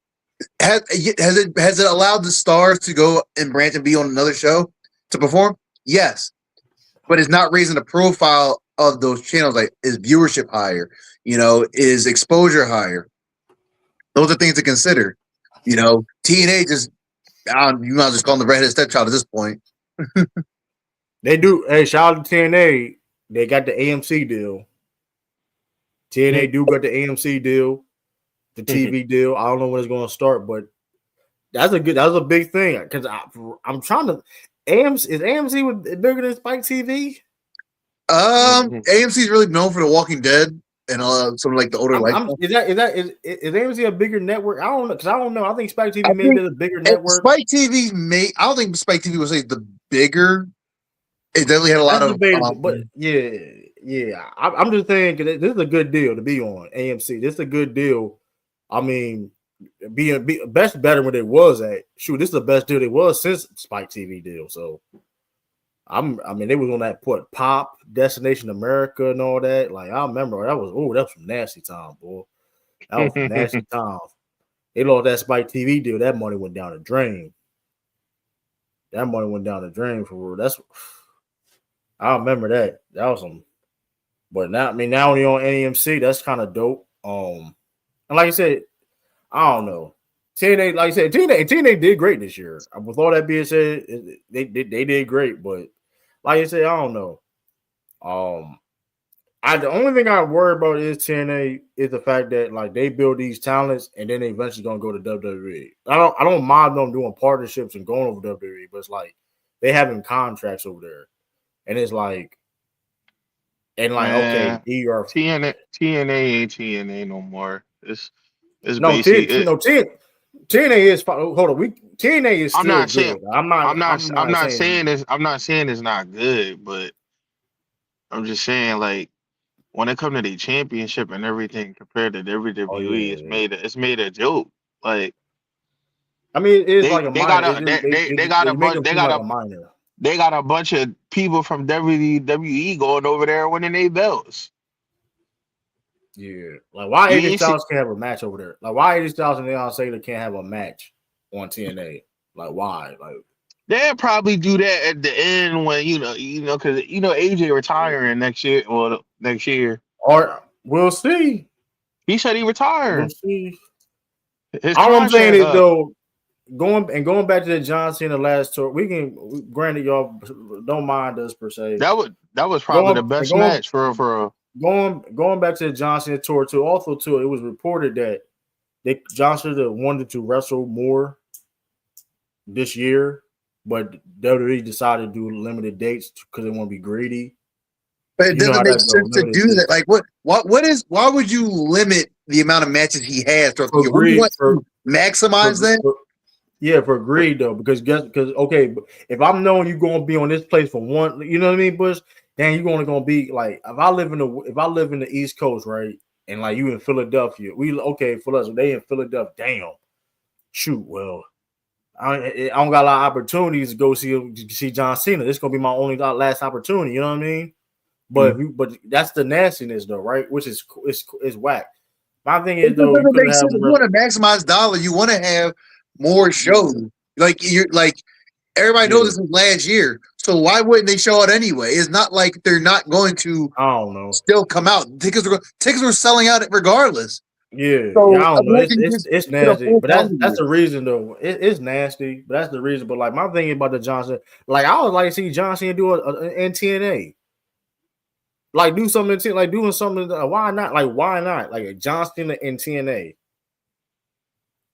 Has it allowed the stars to go and branch and be on another show to perform? Yes, but it's not raising the profile of those channels. Like, is viewership higher? Is exposure higher? Those are things to consider. TNA just you might just call them the redheaded stepchild at this point. They do. Hey, shout out to TNA. They got the AMC deal. TNA do got the AMC deal, the TV deal. I don't know when it's going to start, but that's a big thing because I'm trying to. AMC bigger than Spike TV? AMC is really known for The Walking Dead and some like the older life. Is AMC a bigger network? I don't know because I don't know. I think Spike TV may be a bigger network. Spike TV I don't think Spike TV was like the bigger. It definitely had a lot of, but yeah. I'm just saying because this is a good deal to be on AMC. This is a good deal. I mean, being best better when it was at. Shoot, this is the best deal it was since Spike TV deal. So, I mean, they was on that Pop Destination America and all that. Like I remember that was some nasty time, boy. That was some nasty time. They lost that Spike TV deal. That money went down the drain. That money went down the drain for real. I remember that. That was some, but now when you're on AMC, that's kind of dope. And like I said, I don't know. TNA, like I said, TNA did great this year. With all that being said, they did great. But like I said, I don't know. The only thing I worry about is TNA is the fact that like they build these talents and then they eventually gonna go to WWE. I don't mind them doing partnerships and going over WWE, but it's like they having contracts over there. And it's like, okay, TNA ain't TNA no more. It's no basically TNA is hold on. TNA is still good. I'm not saying it's not good, but I'm just saying like when it comes to the championship and everything compared to WWE, it's made a joke. Like I mean, it is they like a minor. They got a bunch of people from WWE going over there winning their belts. Yeah, like why AJ Styles can't have a match over there? Like why AJ Styles and Leon Sager can't have a match on TNA? Like why? Like they'll probably do that at the end when because AJ retiring next year. Well, next year. Or We'll see. He said he We'll retired. see. His All I'm saying contract is up. though, going back to the John Cena last tour, granted y'all don't mind us per se. That was probably the best match for going back to the John Cena tour too. Also too, it was reported that John Cena wanted to wrestle more this year, but WWE decided to do limited dates because they want to be greedy. But it You know doesn't how make that goes. sense to do that. Like, why would you limit the amount of matches he has throughout the year? Would you want to maximize that? For greed though, because okay, if I'm knowing you're gonna be on this place for one, you know what I mean, Bush, then you're only gonna be like if I live in the East Coast, right, and like you in Philadelphia, for us, they in Philadelphia, damn, shoot, well, I don't got a lot of opportunities to go see John Cena. This is gonna be my only last opportunity, you know what I mean? But but that's the nastiness though, right? Which is whack. My thing is though, you doesn't could make have sense. If you want to maximize dollar, you want to have more shows. Like everybody knows this is last year, so why wouldn't they show it anyway? It's not like they're not going to. I don't know. Still come out. Tickets were selling out regardless. Yeah, So I don't know. It's nasty, but that's the reason though. It's nasty, but that's the reason. But like my thing about the Johnson, like I would like to see Johnson do in TNA. Like do something doing something. Why not? Like why not? Like a Johnson in TNA.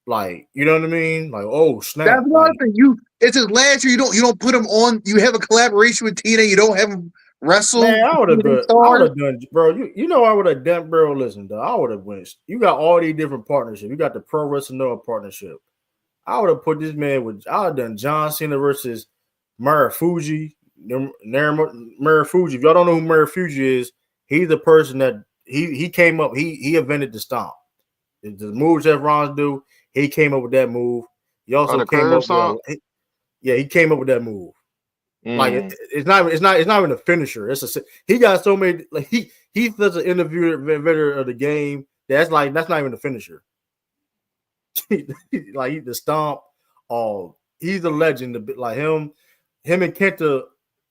Like you know what I mean? Like oh snap! That's one thing. It's his last year. You don't put him on. You have a collaboration with TNA. You don't have him wrestle. Man, I would have done, bro. You know I would have done, bro. Listen, though, I would have went. You got all these different partnerships. You got the Pro Wrestling Noah partnership. I would have put this man with. I would have done John Cena versus Marufuji. Marufuji. If y'all don't know who Marufuji is, he's the person that he came up. He invented the stomp. The moves that Ron do. He came up with that move. He also came up with. He came up with that move. Like it's not even a finisher. He got so many like he's such an innovator of the game. That's not even a finisher. Like the stomp. He's a legend. Like him and Kenta.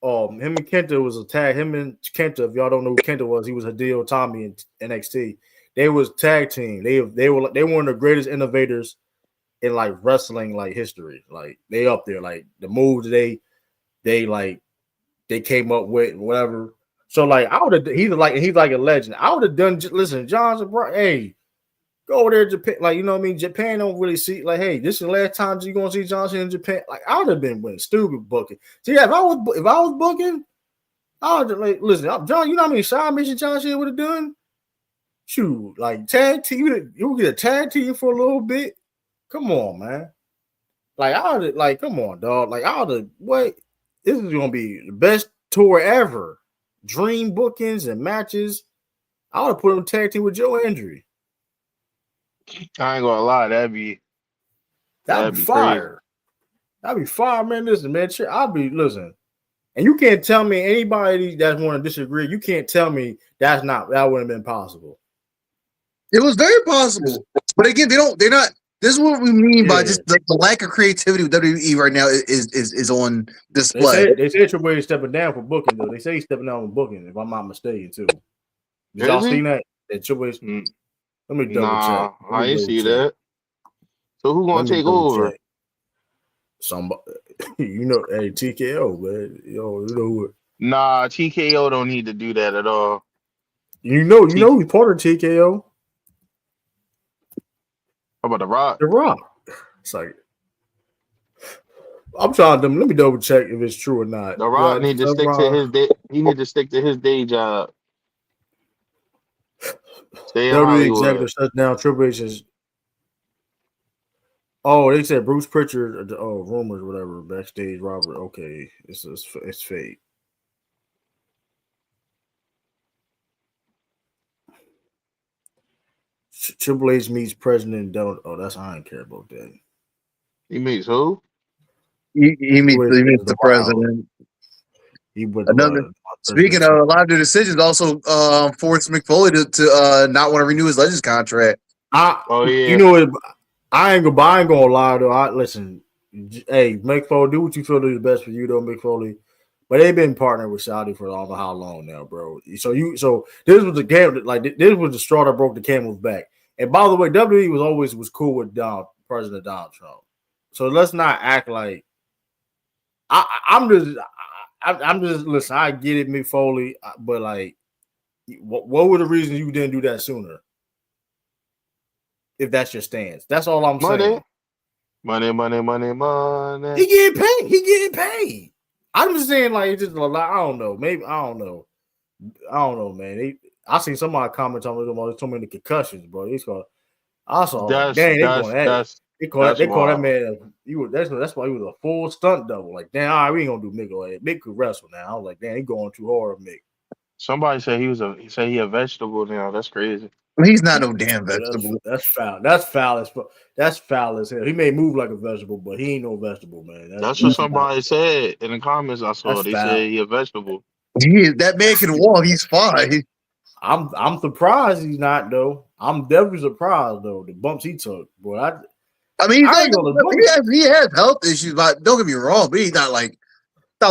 Him and Kenta was a tag. Him and Kenta. If y'all don't know who Kenta was, he was Hideo Tommy in NXT. They was tag team. They were one of the greatest innovators in like wrestling like history. Like they up there. Like the moves they came up with whatever. So like I would have he's like a legend. I would have done listen, Johnson, bro. Hey, go over there to Japan. Like you know what I mean? Japan don't really see like, hey, this is the last time you're gonna see Johnson in Japan. Like I would have been winning stupid booking. See, if I was booking, I would like listen, John. You know how many side missions Johnson would have done? Shoot, like tag team, you would get a tag team for a little bit. Come on, man. Like I would like, come on, dog. Like I would have what. This is gonna be the best tour ever. Dream bookings and matches. I would have put him tag team with Joe Hendry. I ain't gonna lie, that'd be fire. Crazy. That'd be fire, man. Listen, man. Listen. And you can't tell me anybody that want to disagree. You can't tell me that wouldn't have been possible. It was very possible, but again, they're not. This is what we mean by just the lack of creativity with WWE right now is on display. They say Triple H is stepping down for booking, though. They say he's stepping down for booking, if I'm not mistaken, too. Did y'all seen that? That Triple H? Let me double check. I didn't see that. So who gonna take over? Somebody, you know, hey, TKO, man. You know who? Nah, TKO don't need to do that at all. You know, he's part of TKO. How about The Rock? The Rock. It's like I'm trying to. Let me double check if it's true or not. The Rock need to stick to his day. He need to stick to his day job. Stay in Hollywood. Executive shuts down Triple H's. Oh, they said Bruce Pritchard. Oh, rumors, whatever. Backstage, Robert. Okay, it's fake. Triple H meets President Donald. Oh, I don't care about that. He meets who? He meets the president. He was speaking of a lot of the decisions, also forced McFoley to not want to renew his Legends contract. You know, I ain't gonna lie though. Listen, hey, McFoley, do what you feel is best for you though, McFoley. But they've been partnering with Saudi for I don't know how long now, bro. So this was the game, like this was the straw that broke the camel's back. And by the way, WWE was cool with President Donald Trump. So let's not act like I'm just listen. I get it, Mick Foley, but like, what were the reasons you didn't do that sooner? If that's your stance, that's all I'm saying. Money. He getting paid. He getting paid. I'm just saying, like, it's just a lot. I don't know. Maybe I don't know, man. I seen somebody comment on them. There's so many concussions, bro. He's called. I saw, like, dang, they going at it. They call that man. That's why he was a full stunt double. Like, damn, all right, we ain't gonna do Mick like that. Mick could wrestle now. I was like, damn, he going too hard, Mick. Somebody said he said he a vegetable now. That's crazy. He's not no damn vegetable. That's foul. That's foul as hell. He may move like a vegetable, but he ain't no vegetable, man. That's what somebody said in the comments I saw. They said he a vegetable. That man can walk. He's fine. I'm surprised he's not though. I'm definitely surprised though. The bumps he took, boy. I mean, he has health issues, but don't get me wrong. But he's not like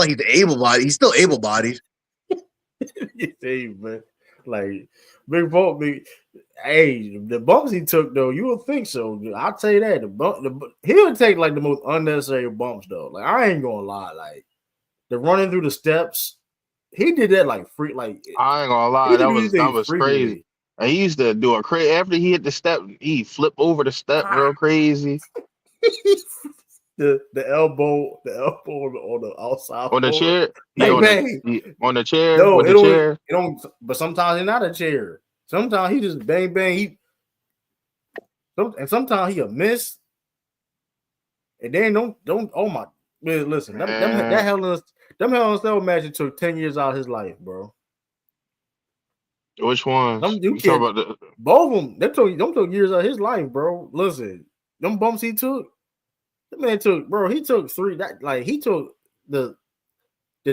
he's able-bodied. He's still able-bodied. Hey, man. Like big bump, hey, the bumps he took though, you would think so. I'll tell you that. He'll take like the most unnecessary bumps though. Like I ain't gonna lie, like the running through the steps, he did that like free. Like I ain't gonna lie, that was crazy. And he used to do a crazy after he hit the step, he flipped over the step real crazy. the elbow on the outside on the chair. On the chair. No, with it the chair. It don't. But sometimes it's not a chair. Sometimes he just bang. And sometimes he a miss. And then don't. Oh my. Man, listen, them Hell in a Cell matches took 10 years out of his life, bro. Which ones? Both of them. Them took years out of his life, bro. Listen, them bumps he took. The man took, bro. He took three. He took the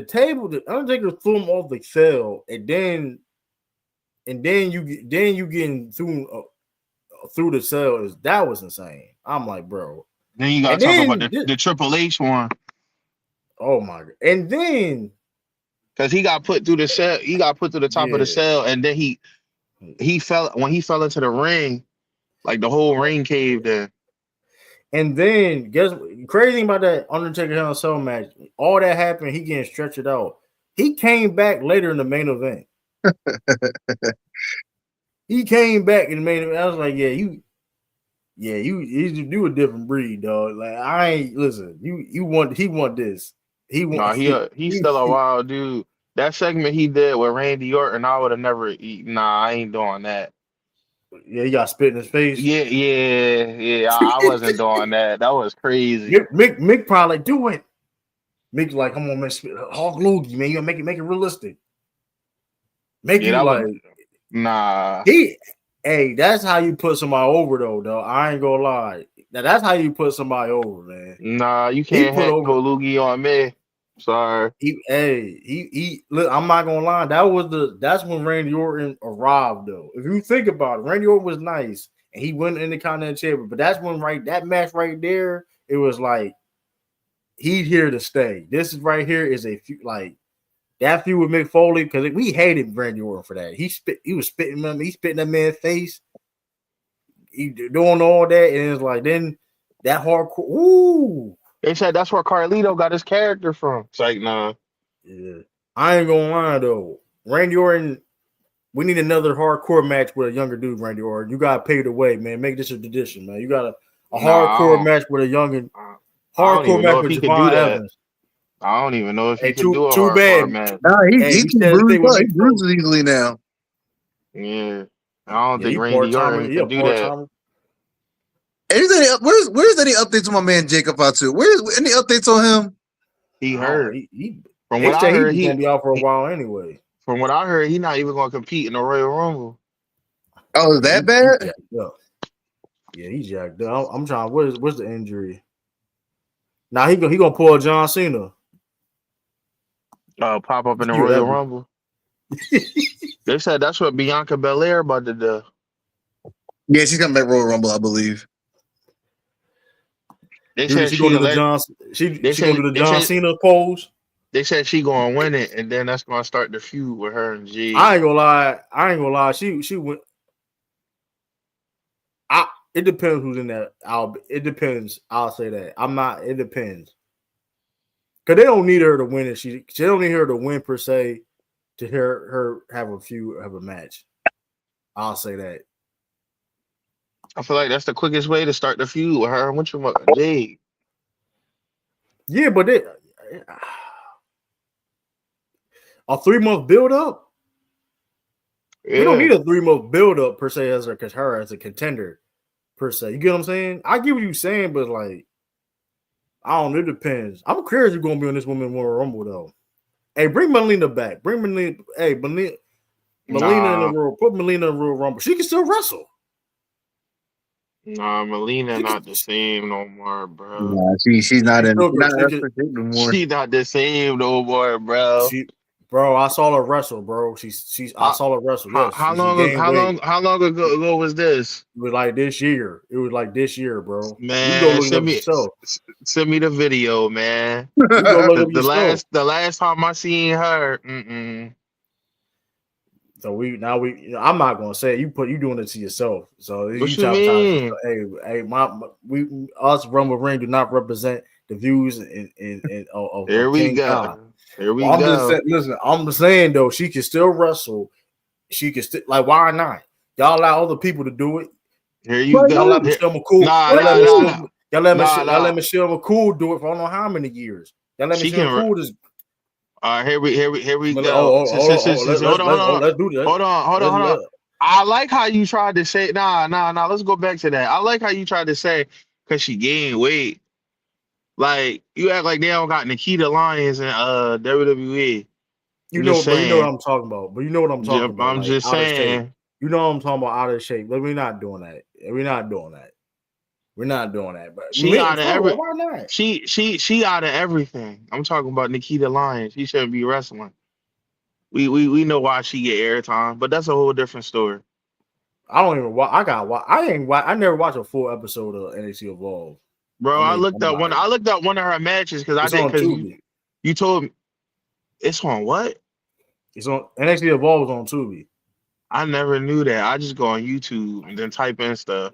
table. The Undertaker threw him off the cell, and then you getting through the cell. That was insane. I'm like, bro. Then you got to talk about the Triple H one. Oh my god! And then because he got put through the cell, he got put through the top of the cell, and then he fell into the ring, like the whole ring caved in. And then guess crazy about that Undertaker Hell in a Cell match. All that happened, he getting stretched out. He came back later in the main event. He came back in the main event. I was like, you a different breed, dog. Like I ain't listen. He want this. He's still a wild dude. That segment he did with Randy Orton, I would have never. I ain't doing that. Yeah, he got spit in his face. Yeah. I wasn't doing that. That was crazy. Mick probably like, do it. Mick's like, come on, man, Hulk Loogie, man. You gotta make it realistic. Nah. Hey, that's how you put somebody over, though. I ain't gonna lie. Now that's how you put somebody over, man. Nah, you can't put over Loogie on me. Sorry. Look, I'm not gonna lie. That's when Randy Orton arrived, though. If you think about it, Randy Orton was nice and he went in the Continental Champion, but that's when that match right there, it was like he's here to stay. This is right here is that feud with Mick Foley, because we hated Randy Orton for that. He was spitting that man's face. He doing all that, and it's like then that hardcore. Ooh. They said that's where Carlito got his character from. It's like, nah. Yeah. I ain't gonna lie though. Randy Orton, we need another hardcore match with a younger dude, Randy Orton. You gotta pay the way, man. Make this a tradition, man. You got a hardcore match with a younger hardcore match with Javon Evans. I don't even know if he can do a hardcore match. Nah, he can bruise easily now. Yeah. I don't think Randy Orton can do that. Where's any updates on my man Jacob Fatu? Where's any updates on him? He hurt. From what I heard, he's gonna be out for a while anyway. From what I heard, he's not even gonna compete in the Royal Rumble. Oh, is that bad? Yeah, he's jacked up. I'm trying. What's the injury? Now he gonna pull a John Cena. Pop up in the Royal Rumble. They said that's what Bianca Belair about to do. Yeah, she's gonna make Royal Rumble, I believe. They said she going to the John Cena pose. They said she gonna win it, and then that's gonna start the feud with her and I Jade. ain't gonna lie. She went. It depends who's in that. It depends. I'll say that. I'm not. It depends. Cause they don't need her to win it. She don't need her to win per se to hear her have a feud, have a match. I'll say that. I feel like that's the quickest way to start the feud with her and what you Jade. Yeah, but a 3-month build up. We don't Yeah, need a 3-month build up per se as her as a contender per se. You get what I'm saying? I get what you're saying, but like I don't know. It depends. I'm curious who's gonna be on this Women's Royal Rumble though. Hey, bring Melina back. Bring Melina. Hey, Melina in the nah, Royal. Put Melina in the Royal Rumble. She can still wrestle. nah. Melina She can. not the same no more, bro. Nah, she's She not can in. still She's go. not in wrestling shape no more. She not the same no more, bro. She, bro. I saw her wrestle, bro. She's. I How saw her wrestle. how Yes, how she long gained weight. how long ago was this? It was like this year. It was like this year, bro. You can go Man, look it up yourself. send me the video, man. You can go look The, up the yourself. last time I seen her, mm-mm. So I'm not gonna say it. You doing it to yourself. So What you you try to mean? hey we us Rumble Ring do not represent the views Here of we King Khan. go. Here we Well, I'm just go. saying, listen, I'm just saying though, she can still wrestle. She can still like why not? Y'all allow other people to do it. Here you But go. Y'all let Here, Michelle McCool. nah, Y'all let nah, nah, nah, Michelle. Y'all let nah. Michelle McCool do it for I don't know how many years. Y'all let She Michelle can. McCool just. Here we But go. let's do that. Hold on. I like how you tried to say. Nah. Let's go back to that. I like how you tried to say because she gained weight. Like you act like they don't got Nikita Lyons and WWE. I'm just But you know what saying. I'm talking about. But you know what I'm talking about, I'm like just out of shape. saying. You know what I'm talking about, out of shape. But we're not doing that. We're not doing that. We're not doing that. But She out of every. why not? She out of everything. I'm talking about Nikita Lyons. She shouldn't be wrestling. We know why she get airtime, but that's a whole different story. I don't even watch. I never watched a full episode of NXT Evolve. Bro, I mean, I'm like, I looked up one of her matches because I it's did on because Tubi. you told me it's on what? It's on NXT Evolve is on Tubi. I never knew that. I just go on YouTube and then type in stuff.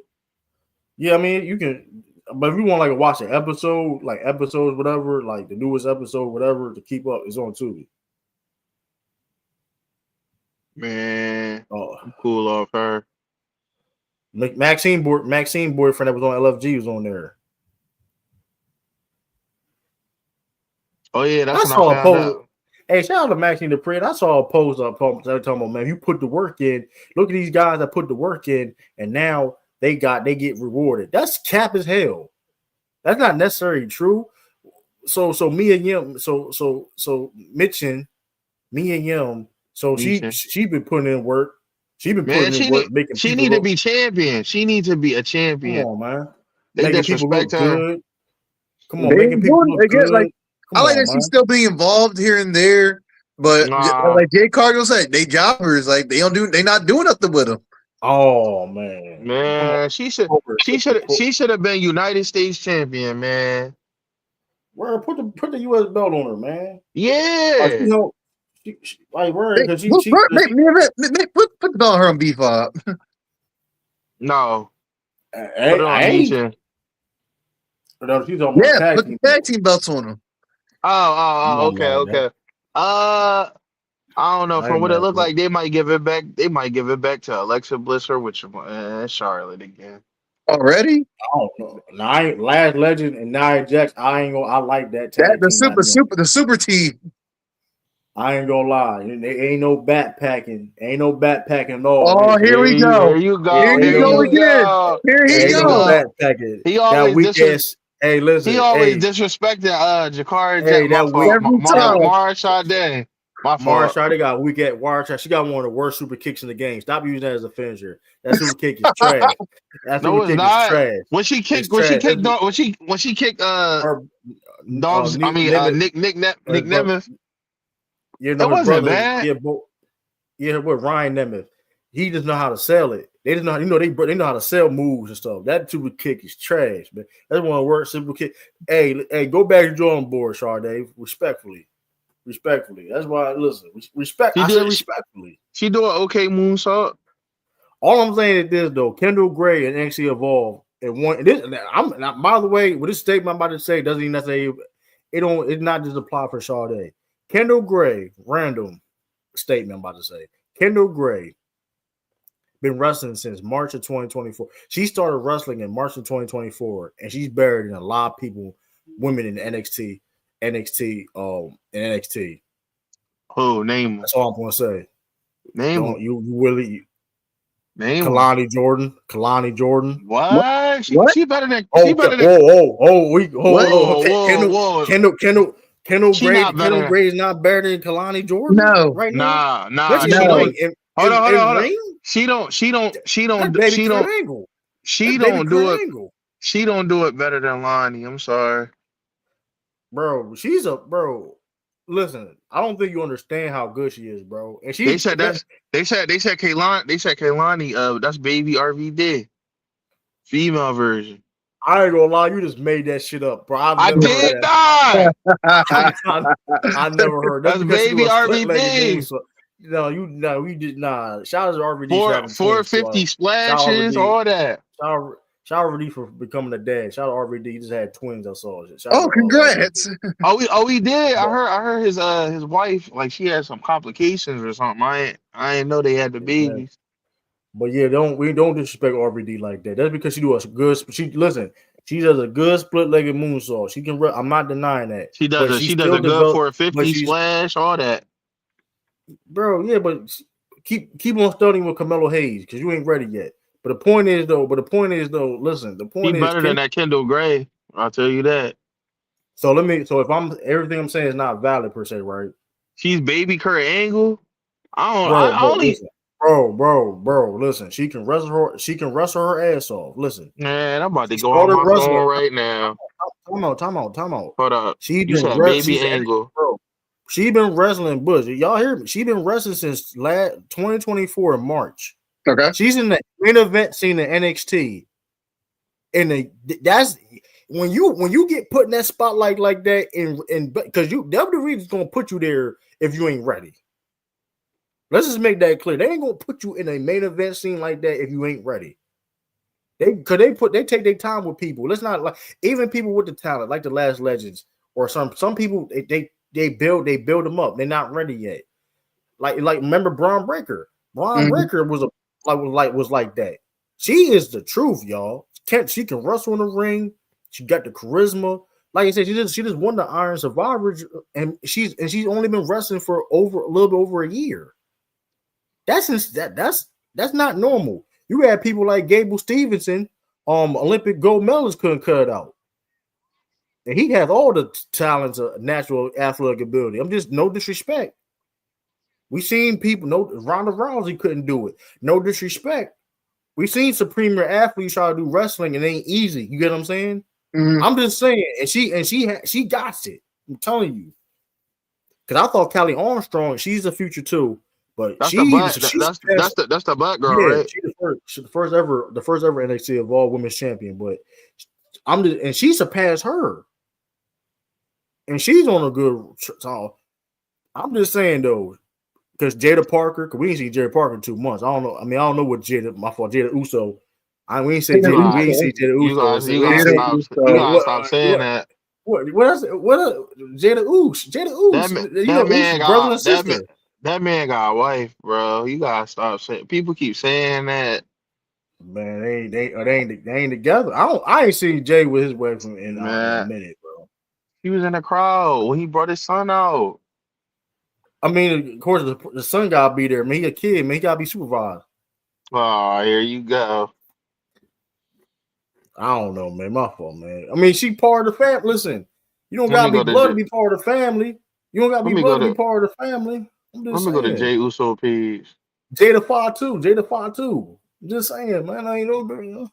Yeah, I mean, you can, but if you want like to watch an episode, like episodes, whatever, like the newest episode, whatever, to keep up, it's on Tubi. Man, Oh, I'm cool off her. Maxine boyfriend that was on LFG was on there. Oh yeah, that's I when I saw a found post. out. Hey, shout out to Maxine Dupree. I saw a post up talking about, man, you put the work in. Look at these guys that put the work in, and now they get rewarded. That's cap as hell. That's not necessarily true. So me and Yim, so Mitchin, me and Yim, so Meeching. she been putting in work. She been Man, putting in work, making she people need to look. be champion. She needs to be a Come champion. on, man, They making people disrespect look her. good. Come on, they making ain't people doing. look I guess like good. I Come like on, that she's man. still being involved here and there. But Nah, like Jay Cargill said, they jobbers. Like they not doing nothing with them. Oh man, come on. man, she should have been United States champion, man. Where put the U.S. belt on her, man. Like Yeah. like where They, because put the ball on her on B-Fob. No. Put it I on ain't. Meeching. No, she's talking about Yeah, tag put the team tag belt. team belts on them. Oh, I'm not okay, mad at that. okay. I don't know. I From ain't what it mad at looked that. like, they might give it back. They might give it back to Alexa Bliss or which Charlotte again. Already? I don't know. Last Legend and Nia Jax. I like that That tag team dynamic. the super team. I ain't gonna lie. There ain't no backpacking. Ain't no backpacking at all in Oh, this here we shit. Here go. you It go. Here you ain't Here go no you again. go. Here Here he ain't you no go. go. backpacking. He That always weak ass. Hey, he listen. always Hey, disrespecting Jakari Jack. hey, My that weak. fault. Every time. Mara Sade. My fault. Marshawn, they got weak at Marshawn. She got one of the worst super kicks in the game. Stop using that as a finisher. That super kick is trash. That No, super it's kick is not. trash. It's When she trash. kicked when she kicked Her Dom's I mean Nemeth, Nick his brother, Nemeth. you know It his wasn't brother. bad. With Ryan Nemeth. He just know how to sell it. They just know, they know how to sell moves and stuff. That super kick is trash, man. That's one of the worst super kick. Hey, go back to drawing board, Sade, respectfully. Respectfully. That's why. Listen, respect. She I said did. respectfully. She do an okay moonsault. All I'm saying is this though: Kendall Gray and NXT Evolve. And one. This. By the way, with this statement I'm about to say doesn't even necessarily. It don't. It's not just apply for Sade. Kendall Gray. Random statement I'm about to say. Kendall Gray. Been wrestling since March of 2024. She started wrestling in March of 2024, and she's buried in a lot of women in NXT, and NXT. Oh, name them. That's all I'm gonna say. Name Don't them. you really Name them. Kalani Jordan. What? What? She better than. Oh, She better than. What? Kendall She not better than. Gray is not better than Kalani Jordan No. right now. Nah. Listen, She No. don't. Hold on. ring? She don't. That's baby Kurt Angle. She That's don't baby do Kurt it. Angle. She don't do it better than Lonnie. I'm sorry. Bro, she's a bro. Listen, I don't think you understand how good she is, bro. And They said Kaylani. That's baby RVD, female version. I ain't gonna lie, you just made that shit up, bro. I've I never heard did that. not. I never heard that's That's because she baby do a split-legged RVD. moonsault. No, you did not. Shout out to RVD for having 450 twins. splashes, all that. Shout out RVD for becoming a dad. Shout out RVD, he just had twins. I saw it. Oh, congrats. We did. I heard his wife, like, she had some complications or something. I didn't know they had the babies. But yeah, don't disrespect RVD like that. That's because she do a good. She does a good split-legged moonsault. She can. I'm not denying that. She does a good 450 splash, all that. Bro, yeah, but keep on studying with Carmelo Hayes because you ain't ready yet. But the point is though, listen, the point is better than that Kendall Gray. I'll tell you that. So if everything I'm saying is not valid per se, right? She's baby Kurt Angle. Bro, listen, she can wrestle her ass off. Listen. Man, I'm about to go on my phone right now. Time out. Hold up. You said baby Angle. Bro, she been wrestling Bush. Y'all hear me? She been wrestling since 2024 in March. Okay. She's in the main event scene in NXT. And that's when you get put in that spotlight like that, in because WWE is gonna put you there if you ain't ready. Let's just make that clear. They ain't gonna put you in a main event scene like that if you ain't ready. They take their time with people. Let's not like even people with the talent, like the Last Legends, or some people they build them up. They're not ready yet. Like remember Braun Breaker? Breaker was like that. She is the truth, y'all. She can wrestle in the ring. She got the charisma. Like I said, she just won the Iron Survivor, and she's only been wrestling for a little bit over a year. That's not normal. You had people like Gable Stevenson, Olympic gold medalist couldn't cut it out. And he has all the talents of natural athletic ability. I'm just no disrespect. We seen people, Ronda Rousey couldn't do it. No disrespect. We seen supreme athletes try to do wrestling and it ain't easy. You get what I'm saying? Mm-hmm. I'm just saying, and she got it. I'm telling you. Because I thought Kelly Armstrong, she's the future too. But that's the black girl, right? She's the first ever NXT of all women's champion. But and she surpassed her, and she's on a good. So I'm just saying though, because Jada Parker, because we ain't seen Jada Parker in 2 months. I don't know. I mean, I don't know what Jada Uso. We ain't see Jada Uso. You gotta stop saying that. What else? Jada Uso? That man got a wife, bro. You gotta stop saying. People keep saying that. Man, they ain't together. I ain't seen Jay with his wife in a minute, bro. He was in the crowd when he brought his son out. I mean, of course, the son gotta be there. Man, he a kid. Man, he gotta be supervised. Oh, here you go. I don't know, man. My fault, man. I mean, she part of the family. Listen, you don't gotta be blood to be part of the family. You don't gotta be blood to be part of the family. Let me go to Jay Uso page. Jada 5'2". I'm just saying, man. I ain't know.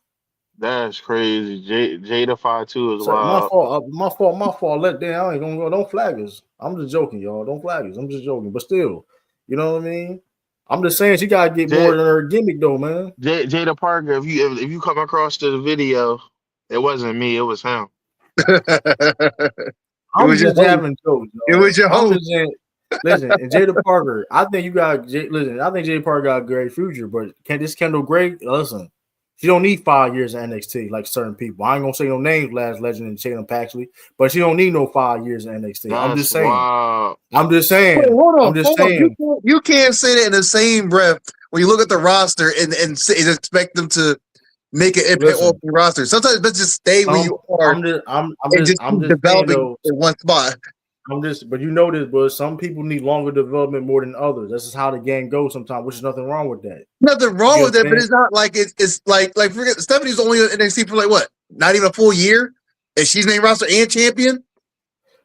That's crazy. Jada 5'2" is wild. My fault. Let down. I ain't gonna go. Don't flag us. I'm just joking, y'all. Don't flag us. I'm just joking. But still, you know what I mean? I'm just saying she gotta get more than her gimmick, though, man. Jada Parker. If you come across the video, it wasn't me. It was him. I'm just having jokes. It was your host. Listen, and Jada Parker, I think you got. Listen, I think Jada Parker got a great future, but can this Kendall Gray? Listen, she don't need 5 years in NXT like certain people. I ain't gonna say no names, Last Legend and Tatum Paxley, but she don't need no 5 years in NXT. I'm just That's saying. wild. I'm just Wait, saying. hold on, I'm just hold on. saying. You can't say that in the same breath when you look at the roster and expect them to make an impact on Listen, the roster. Sometimes let's just stay where you are and just I'm keep just saying developing though. in one spot. But you know this, but some people need longer development more than others. This is how the game goes sometimes, which is nothing wrong with that. Nothing You wrong get with what that, I'm but saying? it's not like it's like forget Stephanie's only in NXT for like what? Not even a full year, and she's main roster and champion.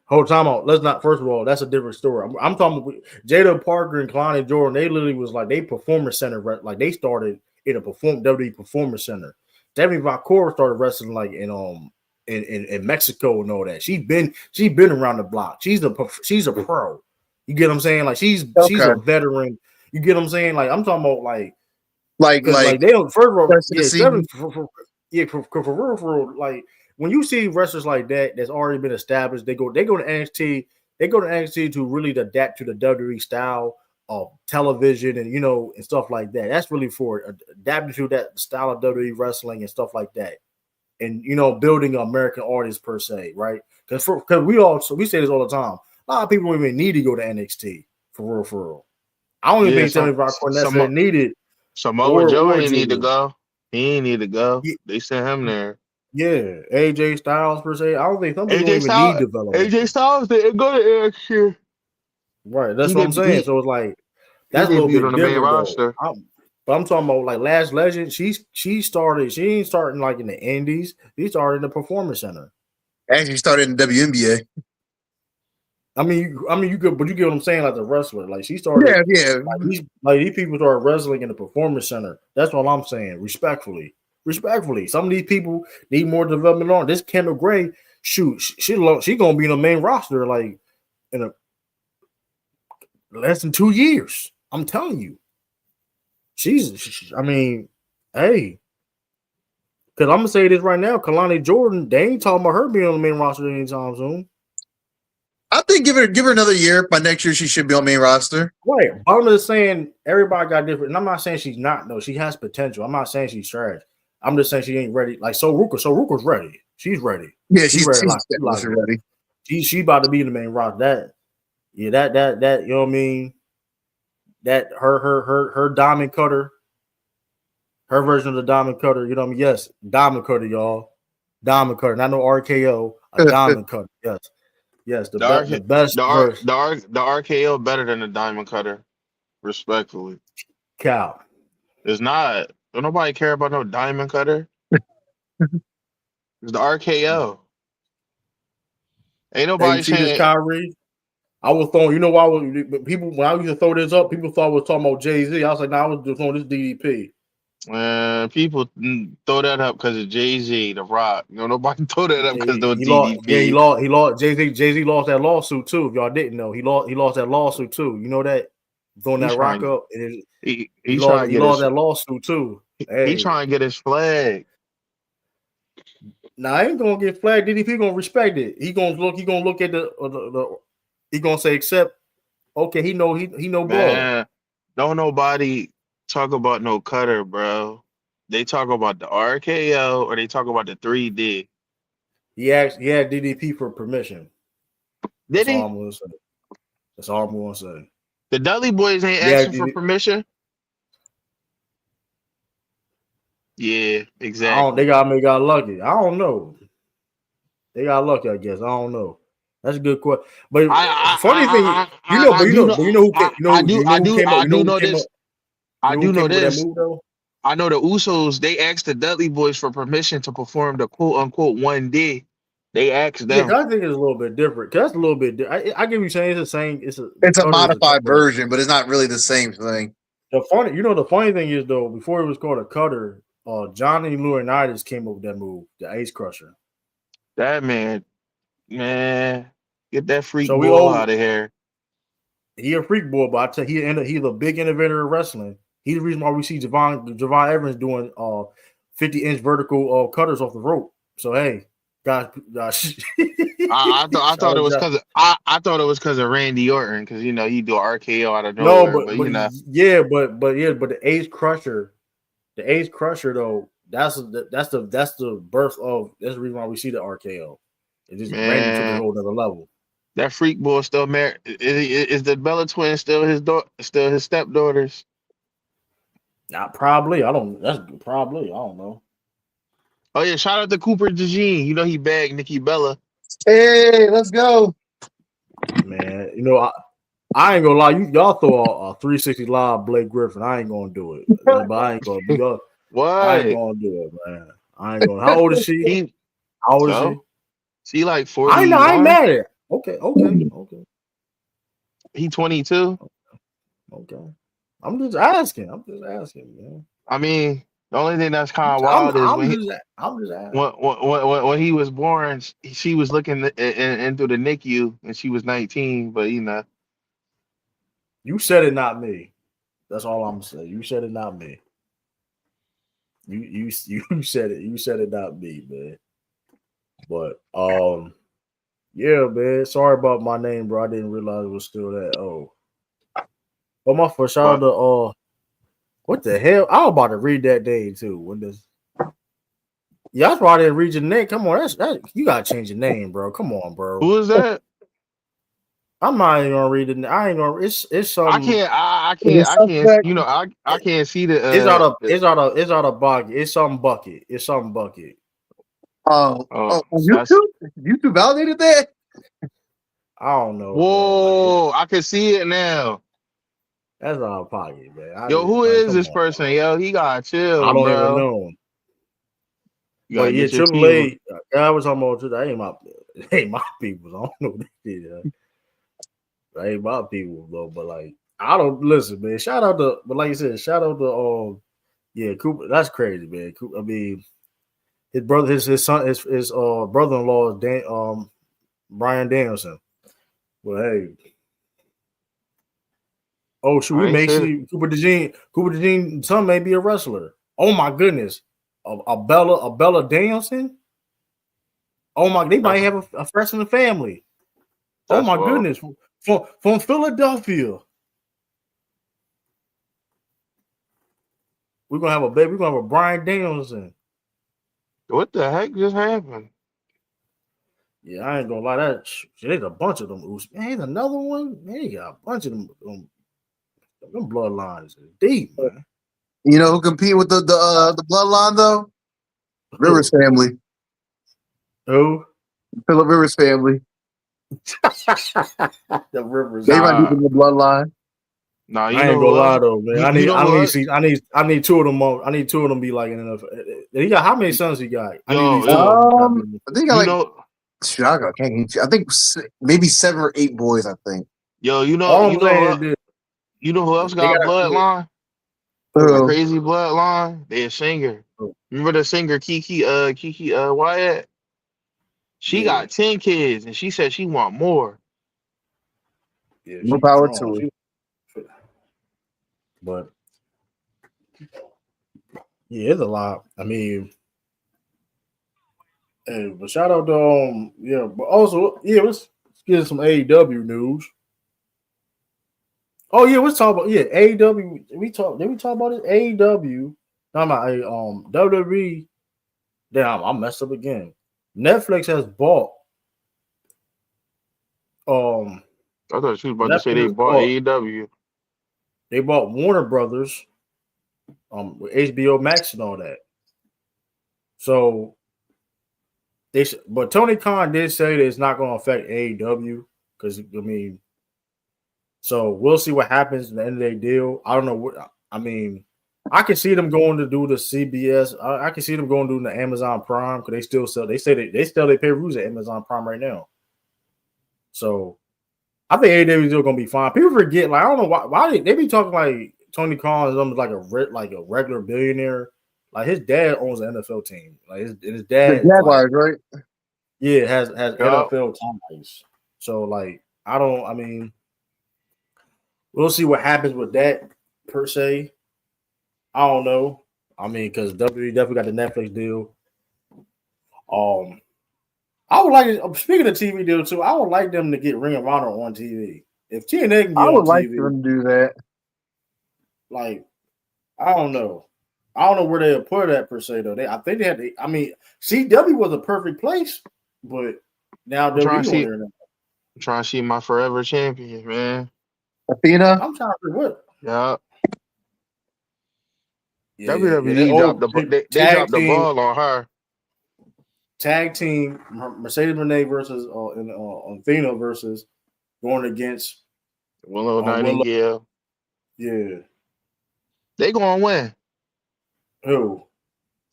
Hold time out. Let's not. First of all, that's a different story. I'm talking about Jada Parker and Kalani Jordan. They literally was like they performance center. Like they started in a WWE performance center. Debbie Vacor started wrestling like in Mexico and all that. She's been around the block. She's a pro. You get what I'm saying? Like she's Okay, a veteran. You get what I'm saying? Like I'm talking about like like because like like they don't first of all rest of the yeah Stephanie season. for real like when you see wrestlers like that that's already been established they go to NXT to really adapt to the WWE style of television and and stuff like that. That's really for adapting to that style of WWE wrestling and stuff like that, and building an American audience per se, right? Because we say this all the time. A lot of people don't even need to go to NXT for real, for real. I don't even Yeah, think Stephanie Brock some necessarily needed Samoa Joe or ain't need to Jada. go. He ain't need to go. They sent him there. Yeah, AJ Styles per se. I don't think some people don't AJ even need Styles, development. AJ Styles didn't go to NXT. Right, that's He what I'm did. saying. So it's like He that's a little debuted bit on the main different though. roster. But I'm talking about like Last Legend. She started. She ain't starting like in the Indies. She started in the Performance Center. Actually, started in WNBA. You could, but you get what I'm saying. Like the wrestler, like she started. Yeah. These people started wrestling in the Performance Center. That's what I'm saying. Respectfully, some of these people need more development on. This Kendall Gray, shoot, she gonna be in the main roster like in a less than 2 years. I'm telling you, hey, because I'm gonna say this right now, Kalani Jordan, they ain't talking about her being on the main roster anytime soon. I think give her another year. By next year, she should be on main roster. Right. I'm just saying everybody got different. And I'm not saying she's not, no, she has potential. I'm not saying she's trash. I'm just saying she ain't ready. Like Ruka's ready. She's ready. Yeah, She's ready. Like, ready. she about to be in the main roster. That you know what I mean? That her diamond cutter, her version of the diamond cutter, you know what I mean? Yes, diamond cutter, y'all. Diamond cutter, not no RKO, a diamond cutter. Yes, the best verse. The RKO better than the Diamond Cutter, respectfully. Cow. It's not. Don't nobody care about no Diamond Cutter. It's the RKO. Ain't Hey, you nobody see this, saying. Kyrie? I was throwing, you know why people when I used to throw this up, people thought I was talking about Jay-Z. I was like, I was just throwing this DDP. People throw that up because of Jay-Z, The Rock. Nobody throw that up because of He lost. Yeah, DDP. he lost. Jay-Z lost that lawsuit too. If y'all didn't know, he lost that lawsuit too. You know that throwing He's that rock trying. up, He trying to he get lost his. that lawsuit too. He Hey, trying to get his flag. now I ain't gonna get flagged. DDP gonna respect it. He gonna look at the he gonna say accept. Okay, he know ball. Man, don't nobody talk about no cutter, bro. They talk about the RKO or they talk about the 3D. He had DDP for permission. Did That's all he? I'm gonna say. That's all I'm gonna say. The Dudley boys ain't Yeah, asking for permission. Yeah, I don't. They exactly. got lucky. I don't know. They got lucky, I guess. I don't know. That's a good question. But funny thing, I do know. who came, I do who know came up, this. I do know with that this. move though. I know the Usos. They asked the Dudley boys for permission to perform the quote unquote 1D. They asked Yeah, them. cause I think it's a little bit different. Cause that's a little bit. I get what you're saying. It's the same. The It's a cutter is a modified cutter. version, but it's not really the same thing. The funny thing is though, before it was called a cutter, Johnny Laurinaitis came up with that move, the Ace Crusher. That man, get that freak So we bull owe out of here. he a freak boy, but I tell you, he's a big innovator of wrestling. He's the reason why we see Javon Evans doing 50-inch vertical cutters off the rope. So hey, gosh. I thought it was because I thought it was because of Randy Orton because he do RKO out of No, nowhere, but the Ace Crusher though, that's the birth of that's the reason why we see the RKO. It just Randy took it a man, whole other level. that freak boy still married. Is the Bella twin still still his stepdaughters? Not probably. I don't. That's probably. I don't know. Oh yeah, shout out to Cooper DeJean. He bagged Nikki Bella. Hey, let's go. Man, I ain't gonna lie. Y'all throw a 360 live Blake Griffin. I ain't gonna do it. But I ain't gonna. I ain't What? gonna do it, man. I ain't gonna. How old is she? He How old is she? so she like I know. I ain't 41. mad at it. Okay. He 22. Okay. I'm just asking, man. I mean, the only thing that's kind of wild is I'm just asking. when he was born, she was looking into the NICU and she was 19. But You said it, not me. That's all I'm saying. You said it, not me. You said it. You said it, not me, man. But yeah, man. Sorry about my name, bro. I didn't realize it was still that. Oh, but my first shout out but to what the hell? I was about to read that day too. When this, yeah, that's why I didn't read your name. Come on, that you gotta change your name, bro. Come on, bro. who is that? I'm not even gonna read it. I ain't gonna. It's I some. can't. I The can't. I can't. suspect. I can't see the. It's out of bucket. It's some bucket. It's some bucket. Oh, Oh, on so that's. YouTube? YouTube validated that? I don't know, bro. Like Whoa! I can see it now. that's out of pocket, man. I Yo, just who like is come this on, person? bro. Yo, he gotta I chill, don't even bro. know him. You But gotta yeah, get your Triple team. A. I was talking about that. Ain't my people. I don't know what they did. That ain't my people though. But like, I don't listen, man. Shout out to, but like you said, shout out to yeah, Cooper. That's crazy, man. I mean, his brother, his son, his brother-in-law is Brian Danielson. Well, hey, oh shoot, we I ain't may said see Cooper DeJean son may be a wrestler. Oh my goodness, a Bella Danielson. Oh my, they might that's have a fresh in the family. Oh that's my well. goodness, from Philadelphia. We're gonna have a baby. We're gonna have a Brian Danielson. What the heck just happened? Yeah, I ain't gonna lie. There's a bunch of them. Man, there's another one. Man, you got a bunch of them. Them bloodlines is deep, man. You know who compete with the bloodline though? Rivers Who? family. Who? Philip Rivers family. The Rivers. They might be Nah, in the bloodline. nah. You I know ain't gonna who else? lie though, man. You know who else? I need two of them. I need two of them be like in NFL. He got how many sons he got? I need Yo, these two yo. of them. I think I You like know, Chicago. I think maybe 7 or 8 boys. I think. yo. You know, All you I'm know, saying who- is this. you know who else They got got bloodline? A Who? crazy bloodline. They a singer. Remember the singer Kiki Wyatt? She yeah, got 10 kids, and she said she want more. yeah, More she's power strong. to her. But yeah, it's a lot. I mean, hey, but shout out to yeah, but also yeah, let's get some AEW news. Oh yeah, let's talk about AEW. Did we talk about it? AEW. No, I'm about WWE. Damn, I messed up again. Netflix has bought um I thought she was about to say Netflix they has bought bought AEW. they bought Warner Brothers with HBO Max and all that. So but Tony Khan did say that it's not going to affect AEW because I mean, so we'll see what happens at the end of their deal. I don't know what I mean. I can see them going to do the CBS. I can see them going to do the Amazon Prime because they still sell. They say they still they pay reviews at Amazon Prime right now. So I think AEW is still going to be fine. People forget, like I don't know why they be talking like Tony Khan is almost like a regular billionaire. Like his dad owns an NFL team. Like his The dad is like Jaguars, right? yeah has Yup. NFL ties. So like I mean we'll see what happens with that per se. I don't know. I mean, because WWE definitely got the Netflix deal. Um, I would like. Speaking of TV deal too, I would like them to get Ring of Honor on TV. If TNA can get I would on like TV, them to do that. like I don't know. I don't know where they'll put it at per se though. I think they had to. I mean, CW was a perfect place, but now I'm trying to WWE on see. there now. I'm trying to see my forever champion, man. Athena. I'm trying to think what. Yeah. Yeah, They, WWE dropped they tag dropped the team, ball on her. tag team. Mercedes Renee versus Athena versus going against Willow Willow. Nightingale. Yeah, They gonna win. who?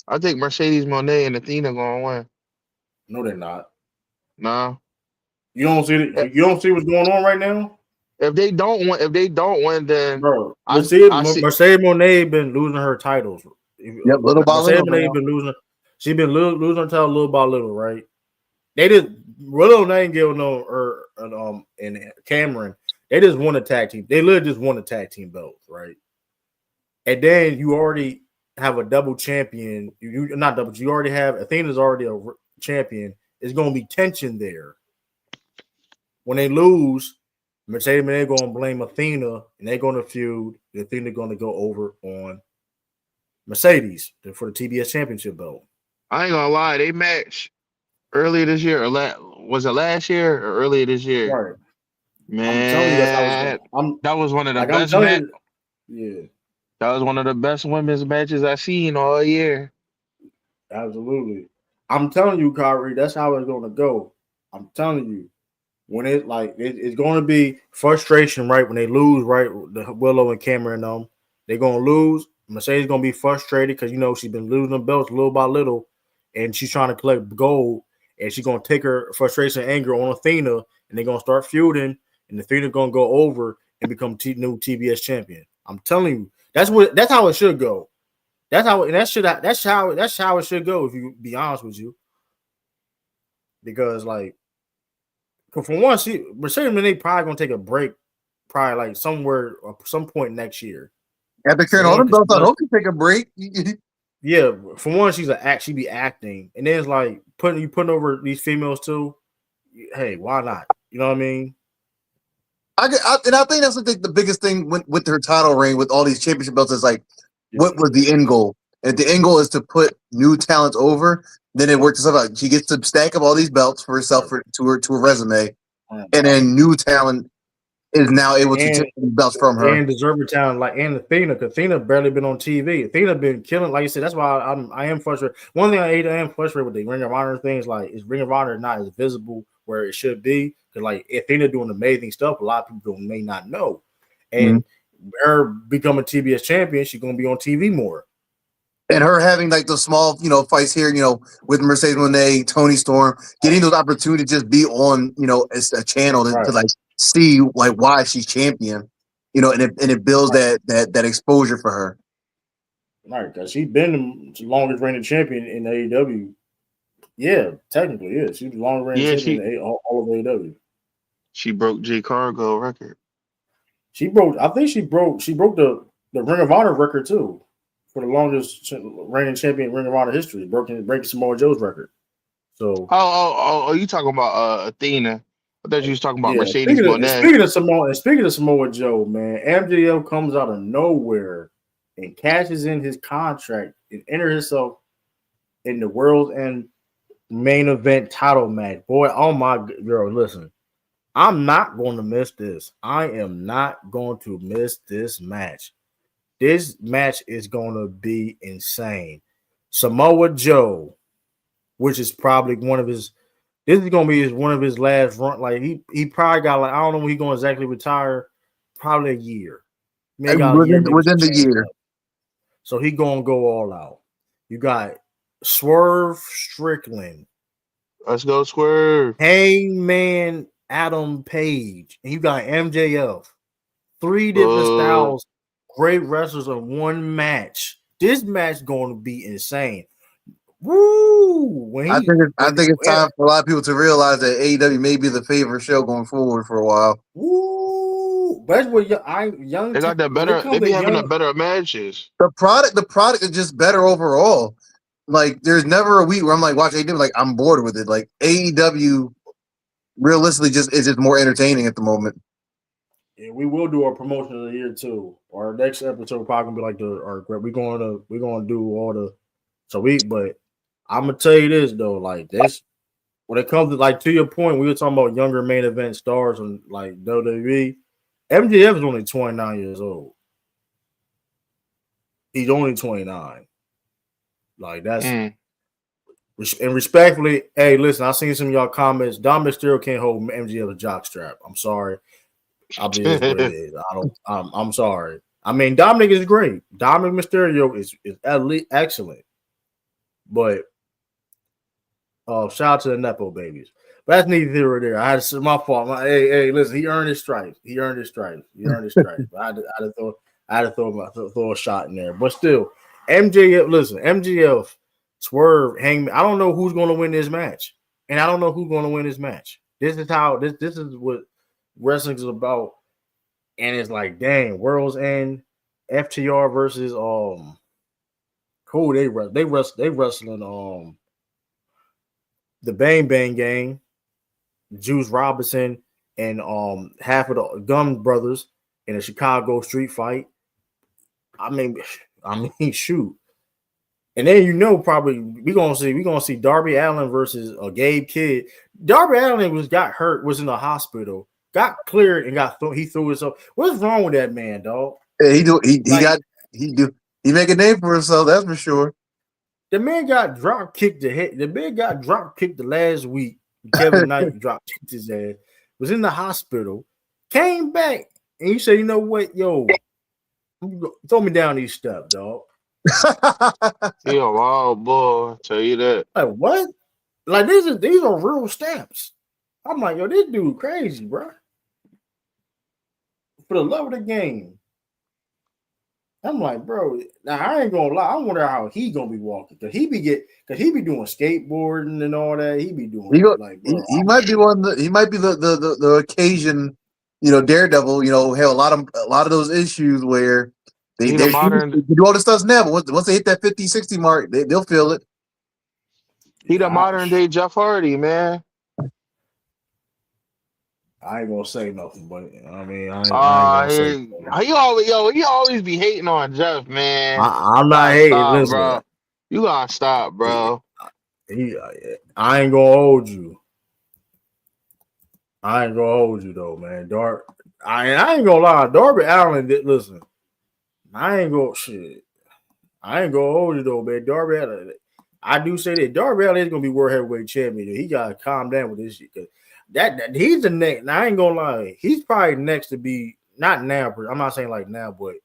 I think Mercedes Monet and Athena gonna win. No, they're not. Nah. You don't see it. You don't see what's going on right now, If they don't win, then bro. I see. Mercedes Monet been losing her titles. Yep, little by Mercedes little, Monet man. been losing. She been losing her title little by little, right? They just Willow Nightingale and Cameron. They just won a tag team. They literally just won a tag team belt, right? And then you already have a double champion. You not double. You already have Athena's already a champion. It's going to be tension there. When they lose, Mercedes Moné going to blame Athena, and they're going to feud. Athena going to go over on Mercedes for the TBS Championship belt. I ain't gonna lie. They matched earlier this year, or was it last year or earlier this year? Right. Man, I'm telling you, that's how it's going. that was one of the I'm best telling you, yeah. That was one of the best women's matches I've seen all year. Absolutely. I'm telling you, Kyrie, that's how it's going to go. I'm telling you. When it's going to be frustration, right? When they lose, right? The Willow and Cameron, they're going to lose. Mercedes going to be frustrated because, she's been losing them belts little by little, and she's trying to collect gold, and she's going to take her frustration and anger on Athena, and they're going to start feuding, and Athena's going to go over and become new TBS champion. I'm telling you, that's how it should go. That's how it should go. If you be honest with you, because for one, Mercedes Moné probably gonna take a break, probably some point next year. After carrying all the belts, I hope you take a break. Yeah, for one, she be acting, and then it's putting over these females too. Hey, why not? You know what I mean? I think that's the biggest thing with her title reign with all these championship belts is what was the end goal? And if the end goal is to put new talents over, then it works itself out. She gets to stack up all these belts for herself to her resume, and then new talent is now able to take the belts from her and deserving talent and Athena. Because Athena barely been on TV. Athena been killing, like you said. That's why I am frustrated. One thing I am frustrated with the Ring of Honor things, is Ring of Honor not as visible where it should be. Because Athena doing amazing stuff, a lot of people may not know, and her becoming TBS champion, she's gonna be on TV more. And her having the small, fights here, with Mercedes Moné, Tony Storm, getting those opportunities to just be on, as a channel to see why she's champion, and it builds that exposure for her. Right, because she's been the longest reigning champion in AEW. Yeah, technically, yeah, she's the longest reigning champion in all of AEW. She broke J Cargo record. I think she broke the Ring of Honor record too. For the longest reigning champion in Ring of Honor history, breaking Samoa Joe's record. So, you talking about Athena? I thought you was talking about Mercedes Moné. Speaking of Samoa Joe, man, MJF comes out of nowhere and cashes in his contract and enters himself in the World's End main event title match. Boy, oh my girl, listen, I'm not going to miss this. I am not going to miss this match. This match is going to be insane. Samoa Joe, which is probably this is going to be one of his last run. He probably got I don't know when he's going to exactly retire. Probably a year. Within the year. So he going to go all out. You got Swerve Strickland. Let's go Swerve. Hangman Adam Page. And you got MJF. 3 different styles. Great wrestlers in one match. This match going to be insane. Woo! I think it's time for a lot of people to realize that AEW may be the favorite show going forward for a while. Woo! That's what young. They got that better. They be having better matches. The product is just better overall. like there's never a week where I'm like watching AEW like I'm bored with it. Like AEW realistically is just more entertaining at the moment. Yeah, we will do our promotion of the year too. Our next episode probably gonna be like we're gonna do all the but I'm gonna tell you this though, like this when it comes to like to your point, we were talking about younger main event stars and like WWE. MJF is only 29 years old. He's only 29. Like that's Mm. and respectfully, hey, listen, I seen some of y'all comments. Dom Mysterio can't hold MJF's jockstrap. I'm sorry. I'll be is what it is. I'm sorry. I mean, Dominic is great. Dominic Mysterio is at least excellent. But shout out to the Nepo babies. But that's neither here or there. My fault. Hey, listen, he earned his stripes. He earned his stripes. But I had to throw a shot in there. But still, MJF, listen, MJF, Swerve, Hangman. I don't know who's going to win this match. And I don't know who's going to win this match. This is what wrestling is about. And it's like, dang, Worlds End, FTR versus they wrestling the Bang Bang Gang, Juice Robinson, and half of the Gun Brothers in a Chicago street fight. I mean, shoot. And then probably we're gonna see Darby Allin versus a Gabe Kidd. Darby Allin was in the hospital, got cleared, and he threw himself. What's wrong with that man, dog? Yeah, he make a name for himself, that's for sure. The man got drop kicked the man got drop kicked the last week. Kevin Knight drop kicked his ass. Was in the hospital, came back, and he said, "You know what, yo, throw me down these steps, dog." He a wild boy, tell you that. Like what? Like these are real steps. I'm like, yo, this dude crazy, bro. For the love of the game. I'm like, bro. Now I ain't gonna lie. I wonder how he gonna be walking because he be doing skateboarding and all that. He be doing he might be the occasion, Daredevil. Have a lot of those issues where they do all the stuff now, but once they hit that 50, 60 mark, they'll feel it. He the modern day Jeff Hardy, man. I ain't gonna say nothing, but I mean, he always be hating on Jeff, man. I'm not hating, listen, bro. You gotta stop, bro. I ain't gonna hold you. I ain't gonna hold you though, man. I ain't gonna lie. Darby Allin did listen. I ain't gonna hold you though, man. Darby Allin. I do say that Darby Allin is gonna be world heavyweight champion. He gotta calm down with this shit because that he's the next. Now, I ain't gonna lie. He's probably next to be not now. But I'm not saying like now, but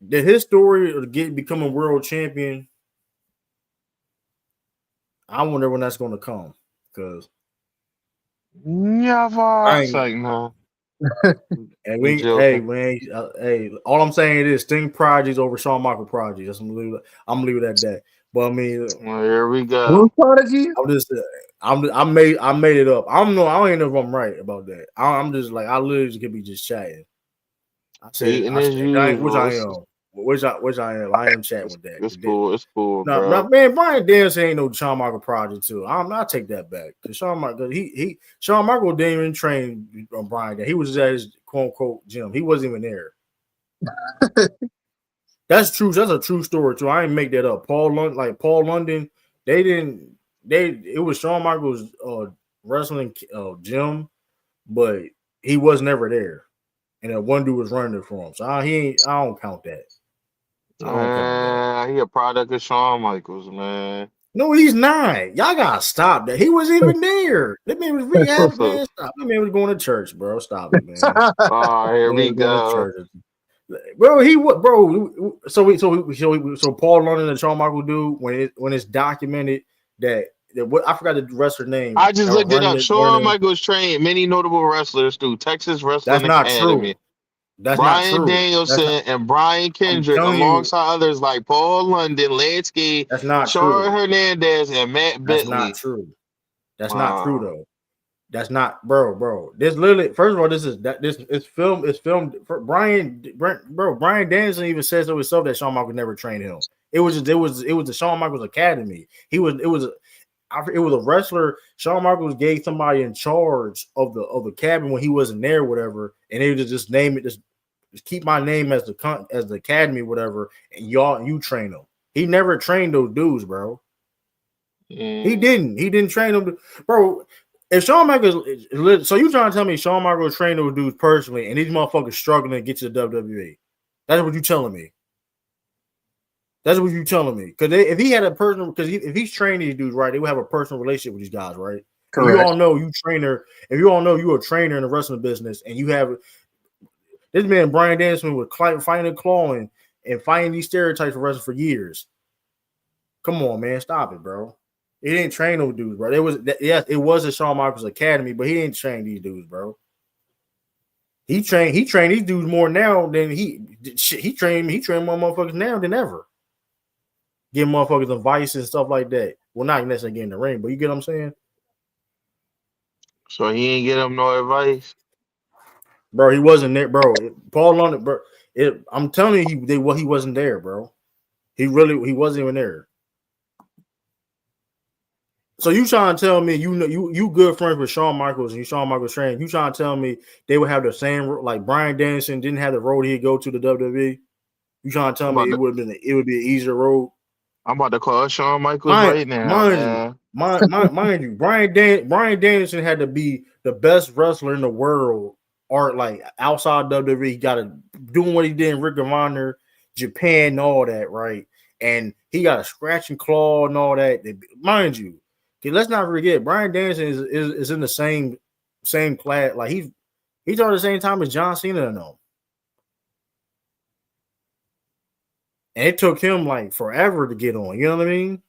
his story of becoming world champion. I wonder when that's gonna come because no. And all I'm saying is Sting Prodigy's over Shawn Michael Prodigy. I'm gonna leave it at that. But I mean, here we go. Prodigy? I made it up. I don't even know if I'm right about that. I'm just like I literally just could be just chatting. Which I am. I am chatting with that. It's cool. No, bro. Man, Brian Danielson ain't no Shawn Michael Prodigy too. I'll take that back because Shawn Michael didn't even train on Brian. He was at his quote unquote gym. He wasn't even there. That's true. That's a true story too. I didn't make that up. Paul London, it was Shawn Michaels' wrestling gym, but he was never there. And that one dude was running it for him. So I don't count that. He a product of Shawn Michaels, man. No, he's not. Y'all gotta stop that. He wasn't even there. That man was rehab, man. Stop. That man was going to church, bro. Stop it, man. Here we go. Bro, So Paul London and Shawn Michaels do when it's documented that I forgot the wrestler name. I just looked it up. Shawn Michaels trained many notable wrestlers through Texas Wrestling Academy. True. That's Brian not true. Danielson and Brian Kendrick, alongside others like Paul London, Lance Gate, Shawn Hernandez, and Matt Bentley. That's not true. That's not true though. That's not, bro. This literally, first of all, it's filmed. It's filmed. Brian Danielson even says to himself that Shawn Michaels never trained him. It was the Shawn Michaels Academy. It was a wrestler. Shawn Michaels gave somebody in charge of the cabin when he wasn't there, whatever, and they would just name it. Just keep my name as the academy, whatever, and you train them. He never trained those dudes, bro. He didn't train them, bro. If Shawn Michaels, so you trying to tell me Shawn Michaels trained those dudes personally, and these motherfuckers struggling to get to the WWE? That's what you telling me. That's what you telling me. Because if he had a personal, if he's training these dudes right, they would have a personal relationship with these guys, right? Correct. You all know you trainer. If you all know you're a trainer in the wrestling business, and you have this man Bryan Danielson was fighting and clawing and fighting these stereotypes for wrestling for years. Come on, man, stop it, bro. He didn't train those dudes, bro. It was a Shawn Michaels Academy, but he didn't train these dudes, bro. He trained these dudes more now than he trained more motherfuckers now than ever. Give motherfuckers advice and stuff like that. Well, not necessarily get in the ring, but you get what I'm saying? So he ain't get him no advice. Bro, he wasn't there, bro. Paul London, bro. I'm telling you, he wasn't there, bro. He wasn't even there. So you trying to tell me you good friends with Shawn Michaels and you Shawn Michaels trained? You trying to tell me they would have the same, like Bryan Danielson didn't have the road he'd go to the WWE? You trying to tell me it would be an easier road? I'm about to call Shawn Michaels right now, man. Mind you, Bryan Danielson had to be the best wrestler in the world, or like outside WWE. He got to doing what he did in Ring of Honor, Japan, and all that, right? And he got a scratch and claw and all that. Mind you. Okay, let's not forget, Bryan Danielson is in the same class. Like he's on the same time as John Cena and them. And it took him like forever to get on. You know what I mean?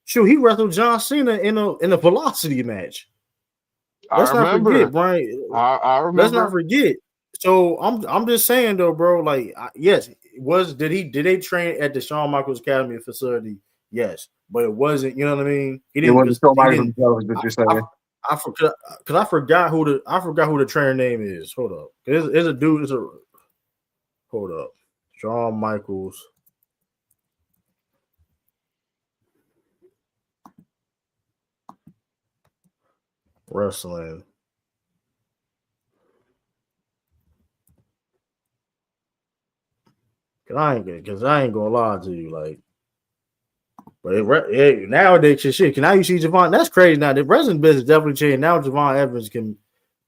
Shoot, he wrestled John Cena in a velocity match. Let's not forget, Brian. I remember. Let's not forget. So I'm just saying though, bro. Like, yes, did they train at the Shawn Michaels Academy facility? Yes. But it wasn't, you know what I mean? He didn't. It wasn't that you're saying. I forgot who the trainer name is. Hold up, it's a dude. Hold up, Shawn Michaels wrestling. Cause I ain't gonna lie to you, like. But nowadays, shit. Can now you see Javon? That's crazy. Now the wrestling business definitely changed. Now Javon Evans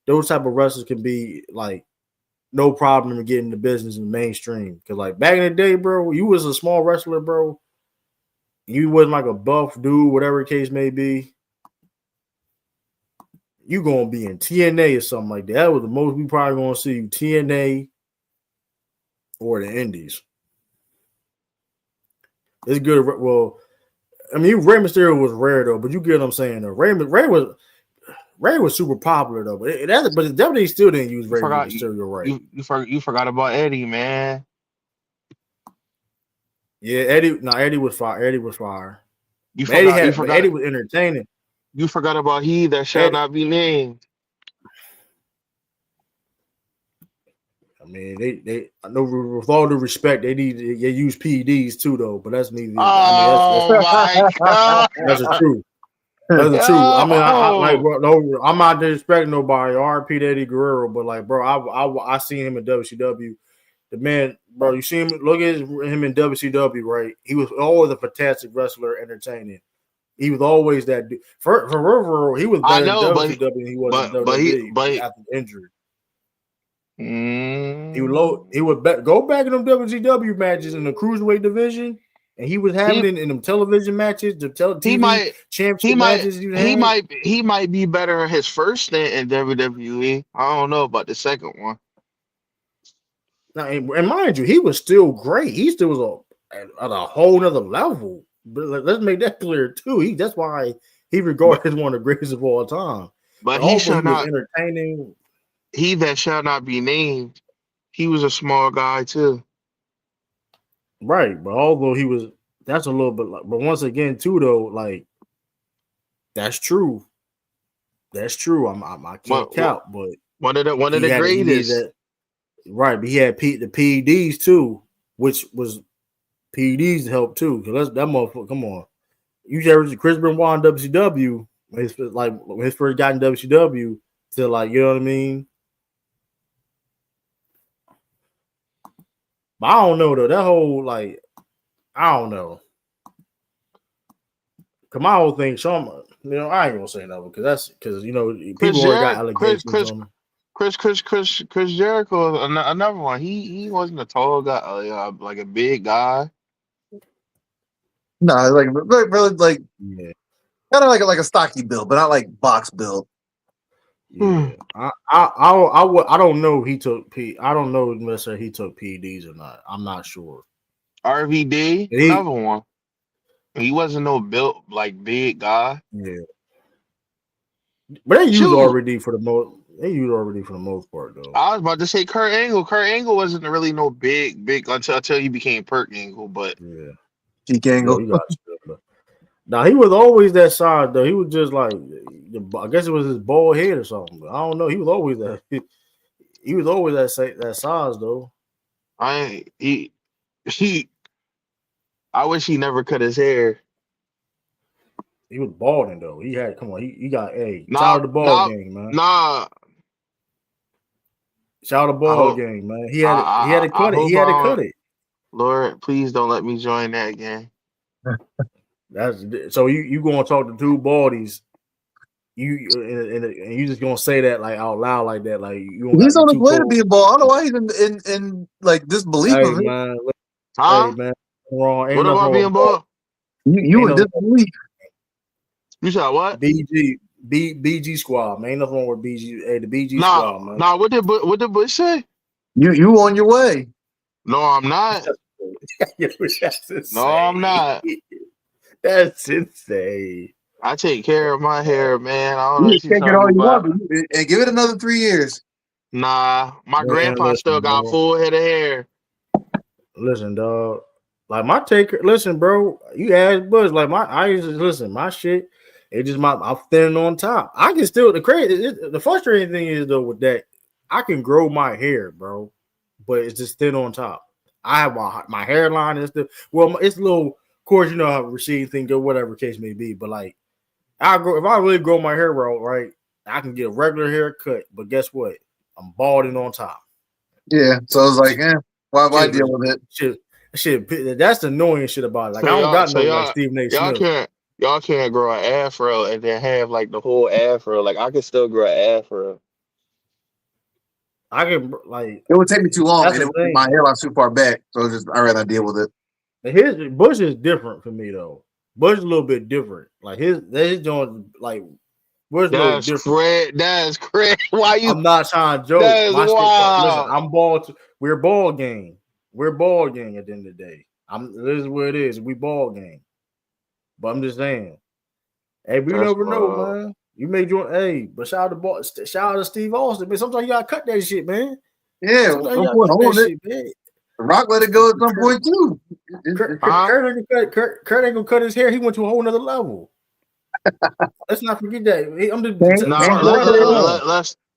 those type of wrestlers can be like no problem in getting the business in the mainstream. Because like back in the day, bro, you was a small wrestler, bro. You wasn't like a buff dude, whatever the case may be. You gonna be in TNA or something like that. That was the most we probably gonna see you, TNA or the Indies. It's good. Well, I mean, Rey Mysterio was rare though, but you get what I'm saying though. Rey was super popular though, but the WWE still didn't use Rey Mysterio right. You forgot about Eddie, man. Yeah, Eddie was fire. Eddie was fire. Eddie was entertaining. You forgot about he that shall not be named. I mean, they I know with all due respect, they use PEDs too though, but that's neither. My God, that's the truth. That's the truth. I mean, I'm not disrespecting nobody. RP Eddie Guerrero, but like, bro, I seen him in WCW. The man, bro, you see him. Look at him in WCW, right? He was always a fantastic wrestler, entertaining. He was always that dude. For real, he was better in WCW than he was in WWE after injury. He would go back in them WCW matches in the cruiserweight division, and he was having it in them television matches, championship matches. He might be better in his first stint in WWE. I don't know about the second one. Now, and mind you, he was still great. He still was at a whole nother level. But let's make that clear too. That's why he regarded as one of the greatest of all time. But he shall not entertaining. He that shall not be named. He was a small guy too. Right, but although that's a little bit. But once again, too, though, like that's true. That's true. I can't count, but one of the greatest. Right, but he had the PEDs too, which was PEDs help too. Cause that motherfucker. Come on, you ever Chris Benoit in WCW? When his first got in WCW to like, you know what I mean? But I don't know though. That whole like, I don't know. Cause my whole thing, I ain't gonna say nothing because people already got allegations on him. Chris Jericho, another one. He wasn't a tall guy, like a big guy. No, like really like Yeah. kind of like a stocky build, but not like box build. Yeah, I don't know. I don't know necessarily he took PEDs or not. I'm not sure. RVD, another one. He wasn't no built like big guy. Yeah, but they use RVD for the most. They use RVD for the most part though. I was about to say Kurt Angle. Kurt Angle wasn't really no big until he became Perk Angle. But yeah, Peak Angle. Now he was always that size though. He was just like, I guess it was his bald head or something. But I don't know. He was always that. He was always that size though. I wish he never cut his hair. He was balding though. He got shout out the ball game, man. Shout out the ball game, man. He had to cut it. He had to cut it. Lord, please don't let me join that game. That's so you gonna talk to two baldies. And you just gonna say that like out loud like that, like he's on his way to be a ball. I don't know why he's in like disbelief of it. Man, huh? Hey man, wrong. What about being ball? You in disbelief? You said what? BG squad, man. Ain't nothing wrong with BG. Hey, the BG squad, man. Nah, what did Bush say? You on your way? No, I'm not. No, I'm not. That's insane. I take care of my hair, man. I don't know you take it all you want, and give it another 3 years. Nah, my grandpa still got full head of hair. Listen, dog. Like my listen, bro. You ask Bush, like my shit. It just I'm thin on top. I can still the frustrating thing is though with that, I can grow my hair, bro, but it's just thin on top. I have my hairline is still it's a little. Of course, you know how receding thing go, whatever case may be, but like if I really grow my hair right, I can get a regular haircut. But guess what? I'm balding on top. Yeah, so I was like, why deal with it? Shit, that's the annoying shit about it. Like I don't got no like Stephen A. Smith. Y'all can't grow an afro and then have like the whole afro. Like I can still grow an afro. I can like it would take me too long, and my hairline's too far back, so I'd rather deal with it. Bush is different for me though. Bush is a little bit different. Like his joint like Bush a little different. That's crazy. Why you? I'm not trying to joke. Listen, I'm ball. We're ball game. We're ball game at the end of the day. This is what it is. We ball game. But I'm just saying. Hey, we never know, man. You made your but shout out to Steve Austin, man. Sometimes you gotta cut that shit, man. Yeah, The Rock let it go at some point too. Kurt ain't gonna cut his hair. He went to a whole nother level. Let's not forget that.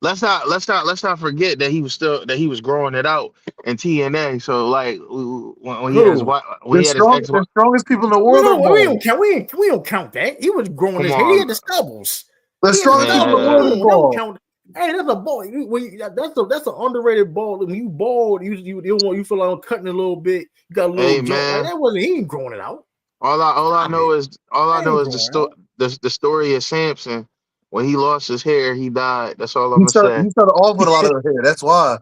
Let's not forget that he was growing it out in TNA. So like when he had his the strongest people in the world. We don't count that. He was growing his hair. He had the stubbles. The strongest people in the world. Don't count. Hey, that's a ball. That's an underrated ball. When you bald, you feel like cutting a little bit. You got a little jump. Like, he ain't growing it out. All I know is the story of Samson. When he lost his hair, he died. That's all I'm gonna say. He started off with a lot of hair. That's why.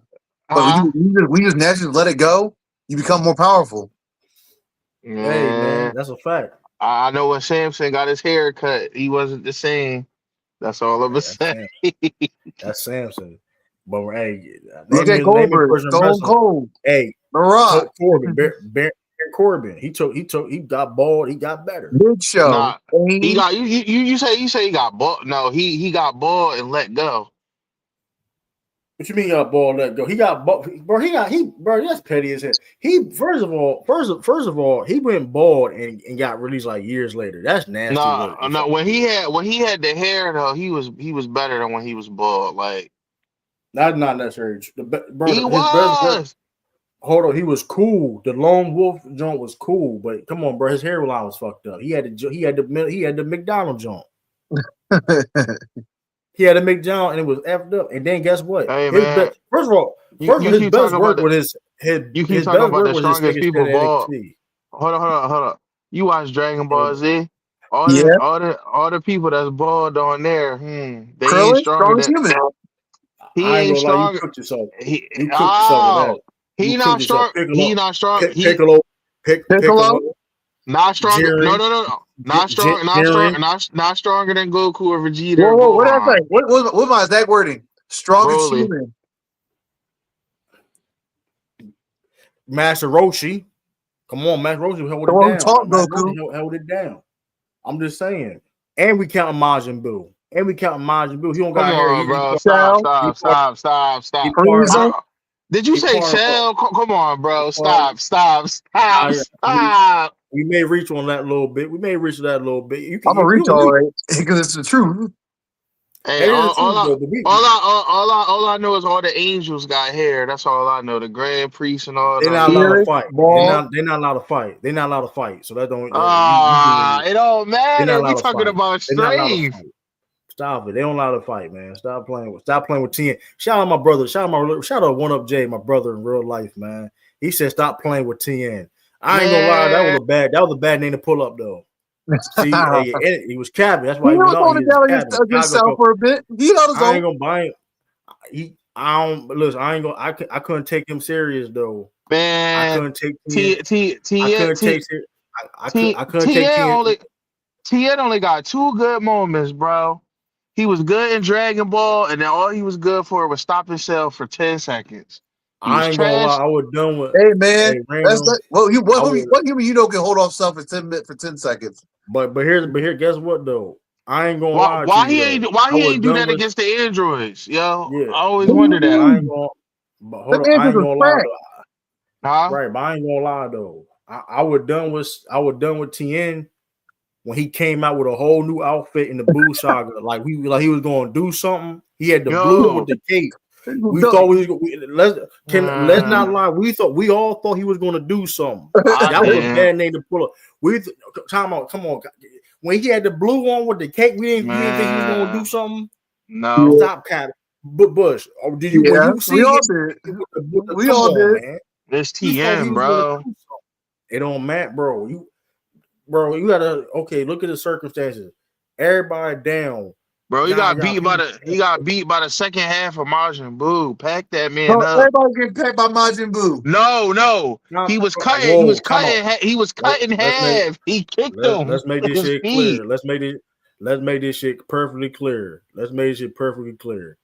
But we just naturally let it go. You become more powerful. Hey man, that's a fact. I know when Samson got his hair cut, he wasn't the same. That's all I'm gonna say. That's Samson. But hey, DJ Goldberg, Stone Cold. Hey, The Rock, Corbin. He got bald. He got better. Big Show. Nah, he got you say he got bald. No, he got bald and let go. What you mean he got bald, let go? He got bald, bro. That's petty as hell. He first of all, he went bald and got released like years later. That's nasty. No. When he had the hair though, he was better than when he was bald. Like that's not necessarily true. He was. hold on, he was cool. The lone wolf joint was cool, but come on, bro, his hairline was fucked up. He had the McDonald joint. He had a McDonald and it was effed up. And then guess what? Hey His man, best, first of all, you his keep best talking about work the with his you keep his talking best about work the was his strongest second stint people in ball. NXT. Hold on. You watch Dragon Ball And Z? Yeah, All the people that's bald on there, they ain't Krillin, stronger strongest than human. he I ain't ain't gonna lie, you strong. cooked yourself. He You cooked yourself with that. oh You he cooked not yourself. strong. He not strong. He Piccolo, Piccolo. Piccolo, not stronger. Jiren, No. Not strong. Jiren, Not stronger than Goku or Vegeta or Whoa, what did I say? Gohan. What my exact wording? Strongest Broly. human. Master Roshi. Come on, Master Roshi held The it one who down. taught Master Goku. Roshi held it down. I'm just saying. And we counting Majin Buu. He don't Come got hair. on, bro. Shao, He Stop. part of Frieza. Did you he say part of Shell? Come on, he bro. part I, Stop. we may reach on that a little bit. We may reach that a little bit. You can I'm gonna reach you all right because it's the truth. Hey, it is the truth though, but all I know is all the angels got hair. That's all I know. The grand priests and all they're that. not allowed to Spirit, fight. ball. They're not allowed to fight. They're not allowed to fight. So that don't It don't they're not matter. We allowed to talking fight. about They're not allowed to strength. fight. Stop it. They don't allow to fight, man. Stop playing with TN. Shout out my brother. Shout out One Up J, my brother in real life, man. He said stop playing with TN. I ain't gonna lie, Man, that was a bad name to pull up though. See, he was capping. That's He why he went was out. on He the was down capping. against South for a bit. He held his I own. ain't gonna buy him. I don't listen. I ain't gonna. I couldn't take him serious though. I man. couldn't take TN. T T I T couldn't take T it. T I couldn't take TN TN. only got two good moments, bro. He was good in Dragon Ball, and then all he was good for was stop himself for 10 seconds. He was I ain't gonna lie. trash. I was done with. Hey man, Hey, that's random. not, well. I would. What human you know can hold off self for 10 seconds? But here, guess what though? I ain't gonna lie to you though. Why I he was ain't do done that with against the androids? Yo, yeah. I always What do you wonder But that. I ain't mean? gonna. But hold Them on, I answers ain't are gonna lie crack. though. Huh? Right, but I ain't gonna lie though. I was done with TN when he came out with a whole new outfit in the Boo Saga. Like he was gonna do something. He had the blue with Yo. the cape. We No, thought let's not Mm, lie. We all thought he was gonna do something. I That was a didn't. bad name to pull up. Come on. When he had the blue on with the cake, we didn't think he was gonna do Man. something. No. yeah, Stop, Cat. But Bush, or did you when yeah, you we see all him did. We come all on, did. man. It's You thought he TN, was gonna do bro. something. It don't matter, bro. You gotta look at the circumstances. Everybody down. Bro, People he got beat by the second half of Majin Buu. Pack that man So up. everybody getting pecked by Majin Buu. No. now, He was whoa, time out. cut in Let's make half. He kicked him let's make with this his shit feet. clear. Let's make this shit perfectly clear. Let's make this shit perfectly clear.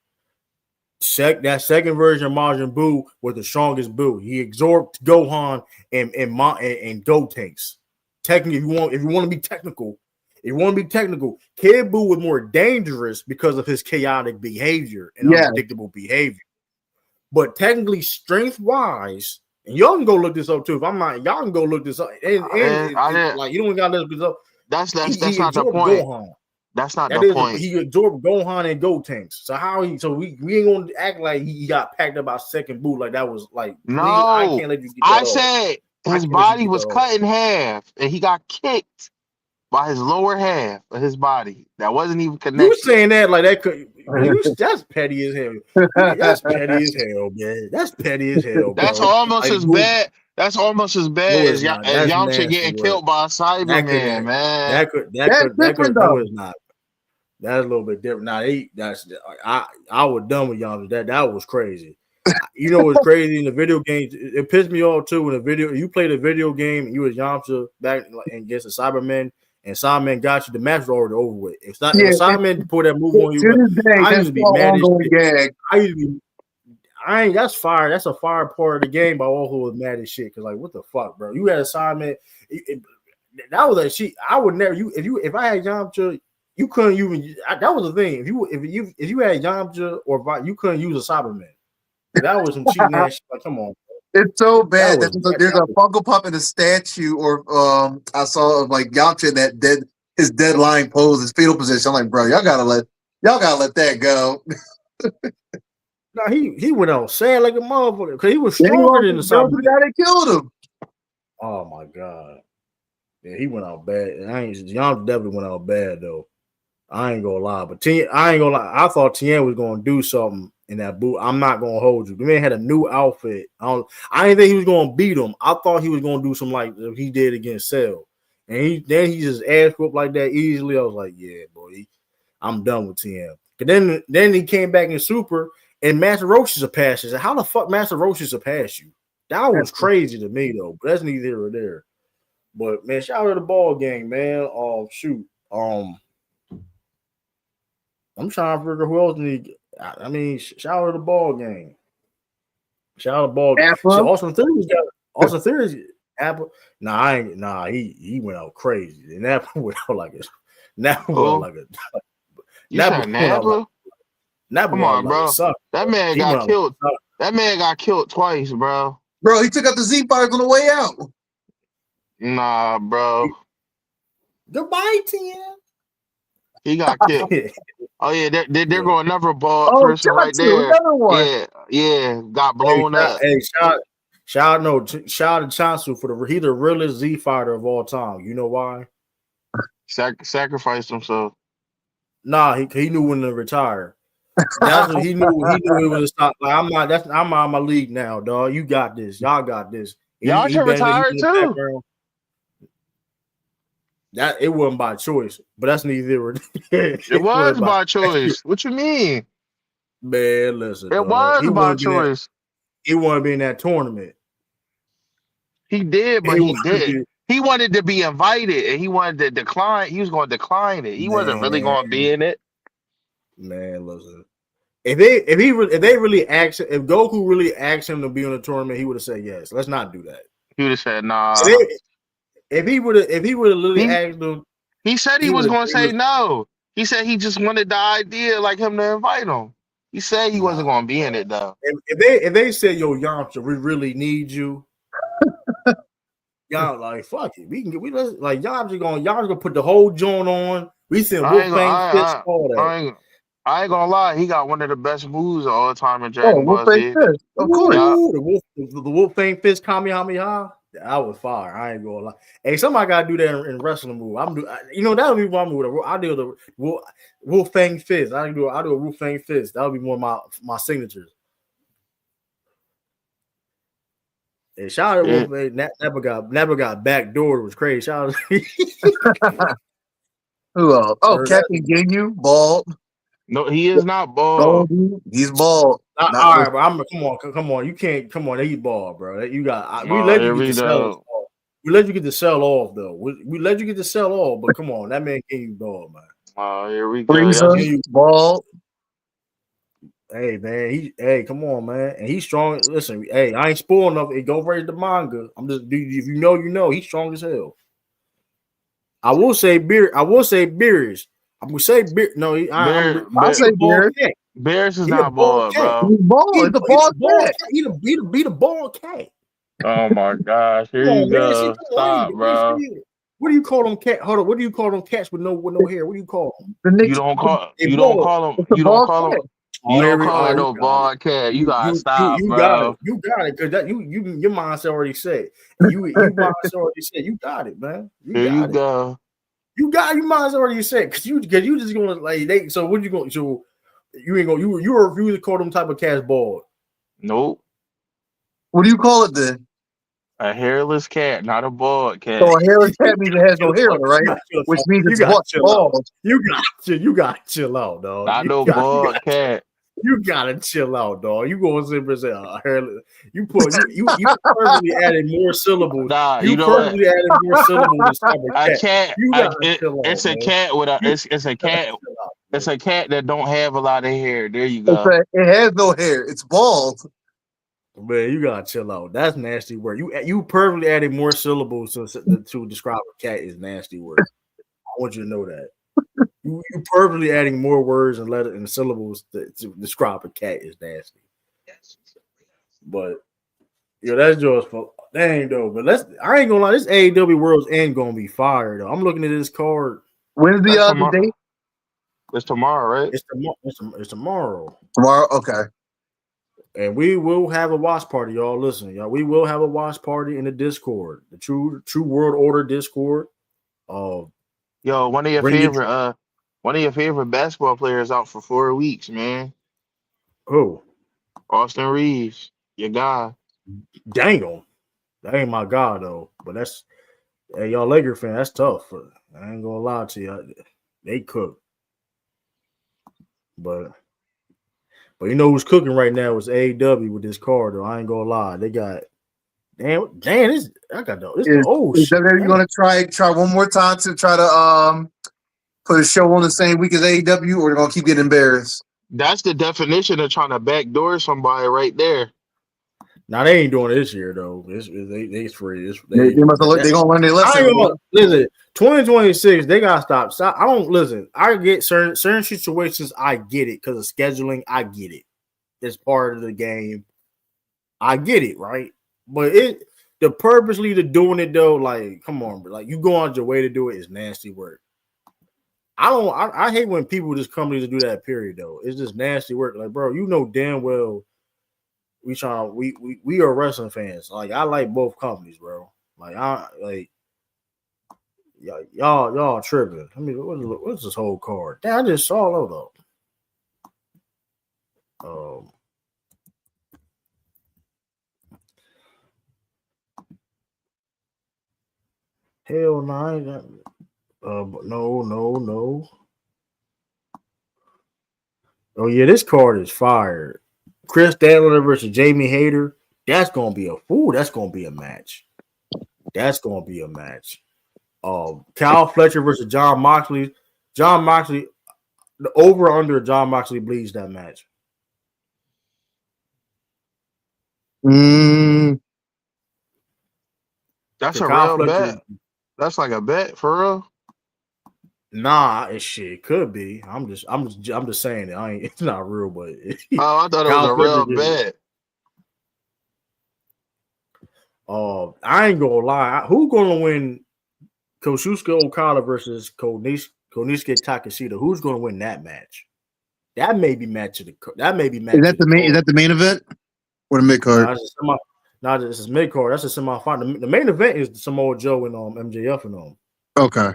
That second version of Majin Buu was the strongest Buu. He absorbed Gohan and Gotenks. Technically, if you want to be technical, Kid Buu was more dangerous because of his chaotic behavior and Yeah, unpredictable behavior. But technically, strength wise, and y'all can go look this up too. If I'm not, y'all can go look this up. I didn't. Like you don't got to look this up. That's He not the absorbed point. Gohan. That's not That the is point. he absorbed Gohan and Gotenks. So we ain't gonna act like he got packed up by second boot like that was like please I No, can't let you get I that off. said I his can't let you body get that was off. cut in half, and he got kicked by his lower half of his body that wasn't even You connected. saying that like that could that's petty as hell. That's petty as hell, man. That's petty as hell, That's bro. almost Like the as boot, bad. That's almost as no, bad it's not. As That's Yamcha nasty getting work. killed by a That could Cyberman, man. that's different no, though. it's not. That's a little bit different. Now I was done with y'all. That was crazy. You know what's crazy in the video games? It pissed me off too. When the video you played a video game, you was Yamcha back and against a Cyberman, and Cyberman got you. The match was already over with. If a Yeah, Cyberman put that move on to you, this day, I that's used to be still an mad as ongoing shit. gag. I used to be. I ain't. That's fire. That's a fire part of the game. But I also was mad as shit because like, what the fuck, bro? You had a Cyberman. That was a shit. I would never. If I had Yamcha. You couldn't even. That was the thing. If you had Yamcha or you couldn't use a Cyberman. That was some cheating ass shit. Like, come on. It's so That bad was that there's a Funko Pop in a statue, or I saw of like Yamcha in that his deadline pose, his fetal position. I'm like, bro, y'all gotta let that go. Nah, he went out sad like a motherfucker because he was Then he stronger lost than the the belt to Cyber. the guy that killed him. Oh my god, yeah, he went out bad. Young definitely went out bad though. I ain't gonna lie, but I ain't gonna lie. I thought Tien was gonna do something in that boot. I'm not gonna hold you. The man had a new outfit. I didn't think he was gonna beat him. I thought he was gonna do something like he did against Cell, and he just ass whooped like that easily. I was like, yeah, boy, I'm done with Tien. But then he came back in Super, and Master Roach is a pass. I said, how the fuck Master Roach is a pass you? That was crazy to me though. But that's neither here or there. But man, shout out to the ball gang, man. Oh shoot. I'm trying to figure who else need. I mean, shout out to the ball game. Shout out to ball. So Austin Theory's got Austin Theory's Apple. Nah, I ain't. Nah, he went out crazy, and Apple went out like a. Napa went out like a. You said Napa? Napa Come on, like bro. a sucker. That man got killed. That man got killed twice, bro. Bro, he took out the Z fighters on the way out. Nah, bro. Goodbye, Tien. He got killed. Oh yeah, they're going another ball person Chancellor, right there. another one. Yeah, got blown up. Shout out to Chancellor for he the realest Z fighter of all time. You know why? Sacrificed himself. Nah, he knew when to retire. That's what he knew. He knew it was a stop. Like, I'm out of my league now, dog. You got this. Y'all got this. Y'all should retire too. That it wasn't by choice, but that's neither. It was by choice. What you mean? Man, listen. It was by choice. He wanted to be in that tournament. He did, but he didn't. He wanted to be invited, and he wanted to decline. He was going to decline it. He wasn't really going to be in it. Man, listen. If Goku really asked him to be in the tournament, he would have said yes. Let's not do that. He would have said nah. If he would have literally asked him, he said he was going to say no. He said he just wanted the idea, like him to invite him. He said he wasn't going to be in it though. If they said, "Yo, Yamcha, we really need you," y'all like fuck it. Yamcha gonna put the whole joint on. We send Wolfgang Fist all that. I ain't gonna lie, he got one of the best moves of all time in Dragon Ball Z. Of course. The Wolfgang Fist Kamehameha. That was fire. I ain't gonna lie. Hey, somebody gotta do that in wrestling move. That'll be one move. I do the Wolfgang Fist. I do a Wolfgang Fist. That'll be one of my signatures. And shout out to Wolfgang. Never got backdoored. It was crazy. Shout out. Who else? Oh, Captain Ginyu, bald. No, he is not bald. He's bald. All right, bro. Come on. You can't. Come on, he's bald, bro. You got. We let you get to sell. We let you get to sell off though. We let you get to sell off, but come on, that man can't bald, man. Oh, here we go. Bald. Hey man, come on, man. And he's strong. Listen, hey, I ain't spoiling enough. Go read the manga. I'm just if you know, he's strong as hell. I will say Beers. I'm gonna say Beers. No, I say Beers. Bears is not bald, bro. He's bald. He's a bald cat. He the bald cat. Oh my gosh! Here you go. Stop, bro. What do you call them cat? Hold on. What do you call them cats with no hair? What do you call them? You don't call them no bald cat. You gotta stop, bro. You got it, because your mindset already said. You mindset already said. You got it, man. Here you go. You got your mindset already said because you just gonna like they. So what you going? So you ain't gonna you refuse to call them type of cats bald? Nope. What do you call it then? A hairless cat, not a bald cat. So a hairless cat means it has no hair on it, right? Which means it's bald. You got to chill out, dog. Not no bald cat. You gotta chill out, dog. You going to say hairless? You purposely added more syllables. Nah, you purposely added more syllables. A cat. It's a cat with a. It's a cat. It's a cat that don't have a lot of hair. There you go. It has no hair. It's bald. Man, you gotta chill out. That's nasty word. You purposely added more syllables to describe a cat is nasty word. I want you to know that. You purposely adding more words and letters and syllables to describe a cat is nasty. But that's yours for dang though. But I ain't gonna lie, this AEW Worlds End gonna be fire though. I'm looking at this card. When's the date? It's tomorrow, right? It's tomorrow. Tomorrow, okay. And we will have a watch party, y'all. Listen, y'all. We will have a watch party in the Discord, the True World Order Discord. Yo, Bring it. one of your favorite basketball players out for 4 weeks, man. Who? Austin Reeves, your guy. Dang on. That ain't my god though. But that's hey, y'all Laker fan. That's tough. I ain't gonna lie to you. They cook. But you know who's cooking right now is AEW with this card though. I ain't gonna lie. They got damn. This I got the this the old Is shit. WWE going to try one more time to try to put a show on the same week as AEW, or they're going to keep getting embarrassed? That's the definition of trying to backdoor somebody right there. Now they ain't doing it this year though. They free. They're going to learn their lesson. Listen, 2026, they gotta stop. I don't listen. I get certain situations. I get it because of scheduling. I get it. It's part of the game. I get it, right? But the purposely to doing it though, like, come on, bro. Like you go on your way to do it is nasty work. I hate when people just come to do that. Period though. It's just nasty work. Like, bro, you know damn well. We are wrestling fans. Like I like both companies, bro. Y'all tripping. I mean, what's this whole card? Damn, I just saw it though. Hell no, no. Oh yeah, this card is fired. Chris Statler versus Jamie Hayter. That's gonna be That's gonna be a match. Kyle Fletcher versus John Moxley. John Moxley, the over under John Moxley bleeds that match. That's a real bet. That's like a bet for real. Nah, it could be. I'm just saying it. It's not real, but I thought it was a real bet. I ain't gonna lie. Who's gonna win Kosuke Okada versus Konosuke Takeshita? Who's gonna win that match? That may be match of the. That may be match. Is that the main event or the mid card? This is mid card. That's a semifinal. The main event is Samoa Joe and MJF and them. Okay.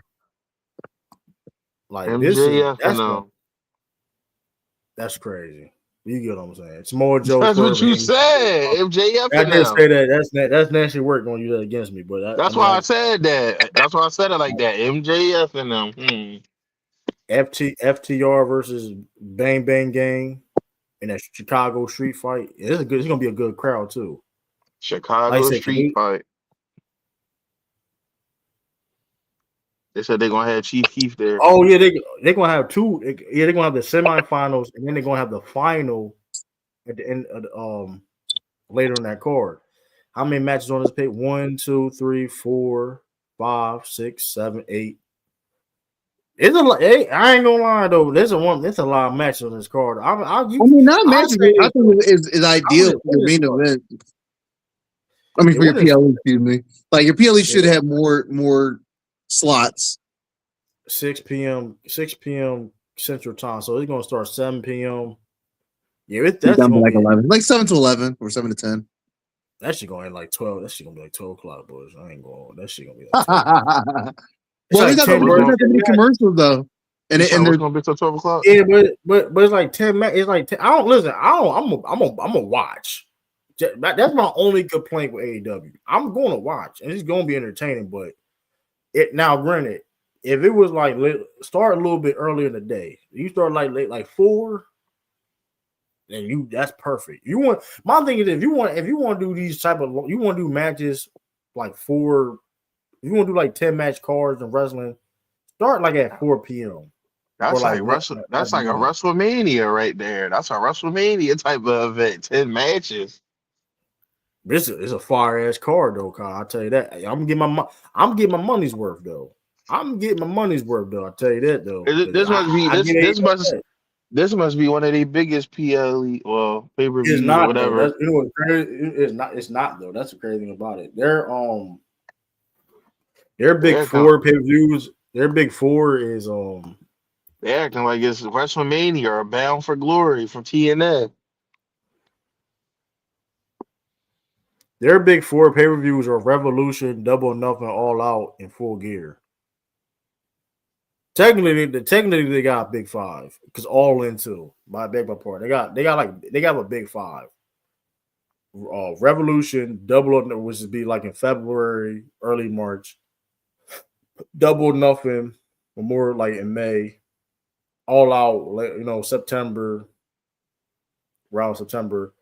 Like MJF that's crazy. You get what I'm saying? Samoa Joe. That's what you said. MJF. I did say that. That's nasty work on you against me, but that's why I said that. That's why I said it like that. MJF and them. FTR versus Bang Bang Gang in that Chicago street fight. It's gonna be a good crowd too. Chicago street fight. They said they're gonna have Chief Keef there. Oh yeah, they're gonna have two. Yeah, they're gonna have the semifinals and then they're gonna have the final at the end of later on that card. How many matches on this page? 1, 2, 3, 4, 5, 6, 7, 8. It's a lot. I ain't gonna lie though. There's a lot of matches on this card. Not matches. I think is ideal for the main event. I mean, for your PLE, excuse me. Like your PLE should have more slots. 6 p.m. Central Time. So it's gonna start 7 p.m. Yeah, that's like 11, like 7 to 11 or 7 to 10. That shit going like 12. That shit gonna be like 12 o'clock, boys. I ain't going. That shit gonna be like 12. Well, these are the commercials though, and it's gonna be till 12 o'clock. Yeah, but it's like 10. It's like 10. I don't listen. I'm gonna watch. That's my only complaint with AEW. I'm going to watch, and it's going to be entertaining. But now, granted, if it was like start a little bit earlier in the day, you start like 4, then that's perfect. My thing is if you want to do these type of you want to do matches like 4, you want to do like 10 match cards and wrestling, start like at 4 p.m. That's like Wrestle. That's like a WrestleMania right there. That's a WrestleMania type of event. 10 matches. It's a fire ass card though, Kyle. I'll tell you that. I'm getting my money's worth though. I'll tell you that though. This must be one of the biggest PLE or pay-per-views or whatever. It's not though. That's the crazy thing about it. Their big four pay-per-views. Their big four is they're acting like it's WrestleMania or Bound for Glory from TNA. Their big four pay-per-views are Revolution, Double or Nothing, All Out, and Full Gear. Technically they got big five because All In too. My beg my part. They got a big five. Revolution, Double or Nothing, which would be like in February, early March. Double or Nothing, or more like in May. All Out, September, around September.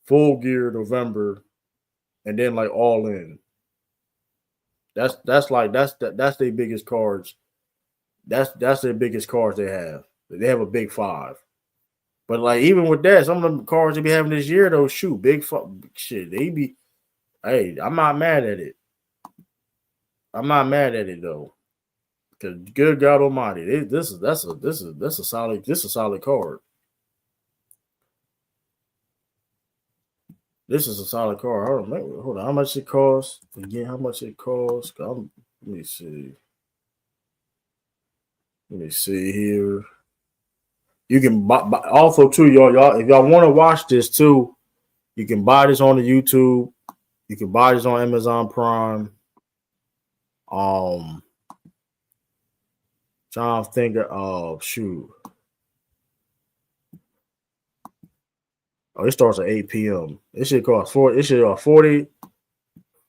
Full Gear, November, and then like All In. That's their biggest cards. That's their biggest cards they have. They have a big five. But like even with that, some of them cards they be having this year though, shoot, shit. They be hey, I'm not mad at it. I'm not mad at it though. Cause good God Almighty, that's a solid card. This is a solid card. Hold on. How much it costs? Again, how much it costs? Let me see. Let me see here. You can buy also too, y'all. If y'all want to watch this too, you can buy this on the YouTube. You can buy this on Amazon Prime. Trying to think of shoot. Oh, it starts at 8 p.m. It should cost 40. It should cost 40.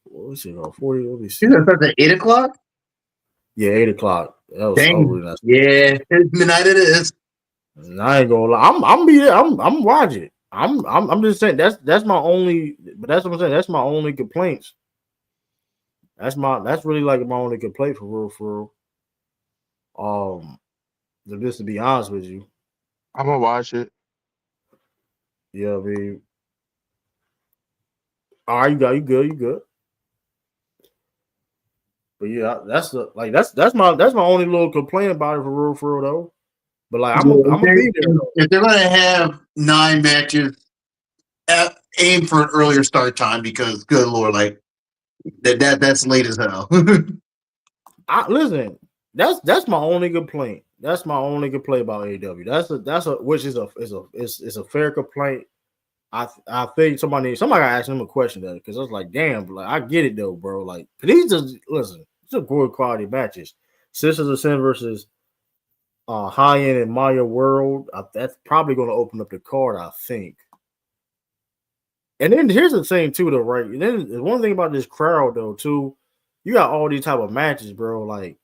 What should cost 40? Let me see. You gonna start at 8:00? Yeah, 8:00. That was Dang. really nice. Yeah, midnight it is. I ain't gonna lie. I'm be there. I'm watching. I'm just saying that's my only. But that's what I'm saying. That's my only complaints. That's really like my only complaint for real. Just to be honest with you. I'm gonna watch it. Yeah, I mean. All right, you good. But yeah, that's my only little complaint about it for real though. But like I'm gonna be there though. If they're gonna have 9 matches, aim for an earlier start time because good lord, like that's late as hell. Listen, that's my only complaint. That's my only complaint about AEW. Which is a fair complaint. I think somebody gotta ask him a question though, because I was like, damn, like I get it though, bro. Like these these are good quality matches. Sisters of Sin versus High End and Maya World. That's probably gonna open up the card, I think. And then here's the thing too, though, right? And then one thing about this crowd though, too, you got all these type of matches, bro. Like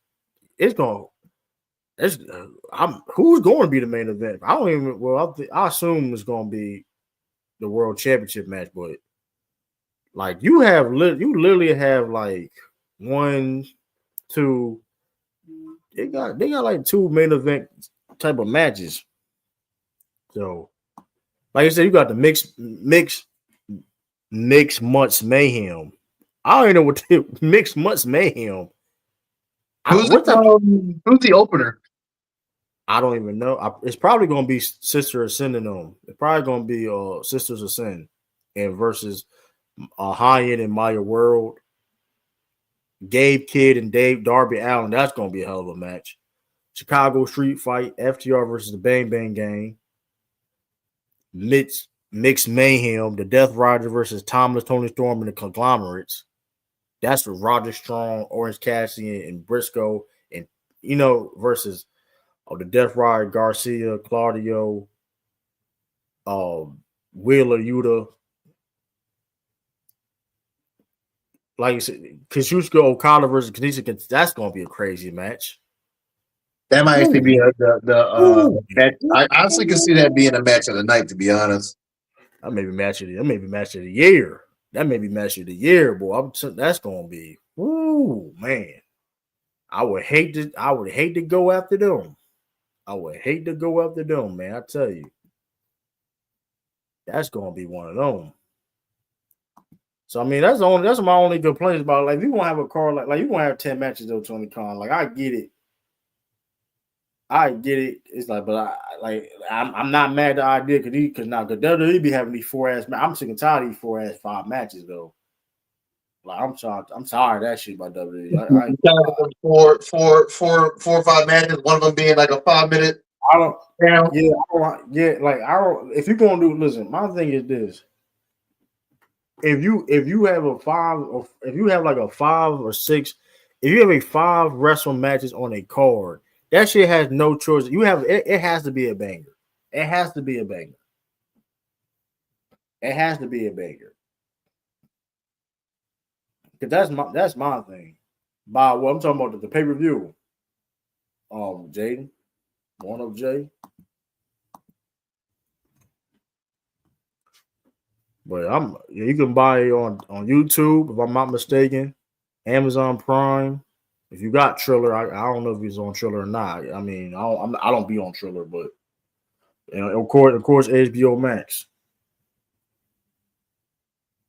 who's going to be the main event? I don't even. Well, I assume it's going to be the World Championship match, but like you literally have like 1, 2. They got like 2 main event type of matches. So, like I said, you got the mixed months mayhem. I don't even know what the mixed months mayhem. Who's the opener? I don't even know. It's probably going to be Sister of Sin and them. It's probably going to be Sisters of Sin and versus High End and Maya World. Gabe Kidd and Darby Allin. That's going to be a hell of a match. Chicago Street Fight. FTR versus the Bang Bang Gang. Mixed Mayhem. The Death Rider versus Thomas, Tony Storm, and the Conglomerates. That's with Roger Strong, Orange Cassidy, and Briscoe, and versus the Death Rider, Garcia, Claudio, Wheeler, Yuta. Like you said, Kazuchika Okada versus Kanisha. That's gonna be a crazy match. That might actually be match. I honestly could see that being a match of the night, to be honest. That may be match of the year. That may be match of the year, boy. That's gonna be, ooh, man. I would hate to go after them. I would hate to go after them, man. I tell you, that's gonna be one of them. So I mean, that's my only complaint about it. Like, if you want to have a card like you want to have 10 matches though, Tony Khan. Like, I get it. It's like, but I'm not mad at the idea because WWE be having these 4-ass. I'm sick and tired of these 4-ass 5 matches though. Like, I'm tired of that shit by WWE. Four or 5 matches. One of them being like a 5-minute. I don't. Yeah, I don't. Like, I don't. If you're gonna listen, my thing is this. if you have a five, or if you have like a 5 or 6, if you have a 5 wrestling matches on a card, that shit has no choice. You have it has to be a banger. It has to be a banger. It has to be a banger. Cause that's my thing. By what I'm talking about the pay per view. Jaden, one of Jay. But you can buy it on YouTube if I'm not mistaken, Amazon Prime. If you got Triller, I don't know if he's on Triller or not. I mean, I don't be on Triller, but of course, HBO Max.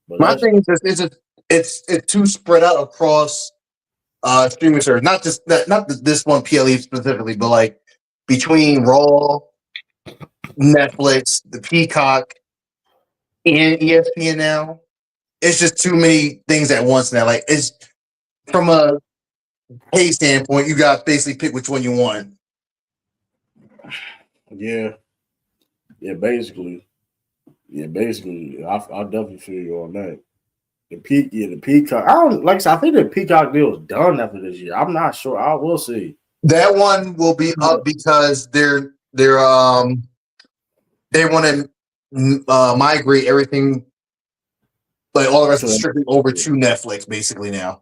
But My thing is it's too spread out across streaming service. Not this one PLE specifically, but like between Raw, Netflix, the Peacock, and ESPN now. It's just too many things at once now. Like it's from a pay standpoint, you got to basically pick which one you want. Yeah, basically. Yeah, basically. I definitely feel you on that. The Peacock. I don't like. I think the Peacock deal is done after this year. I'm not sure. I will see. That one will be up because they want to migrate everything, like all the rest is strictly over to Netflix basically now.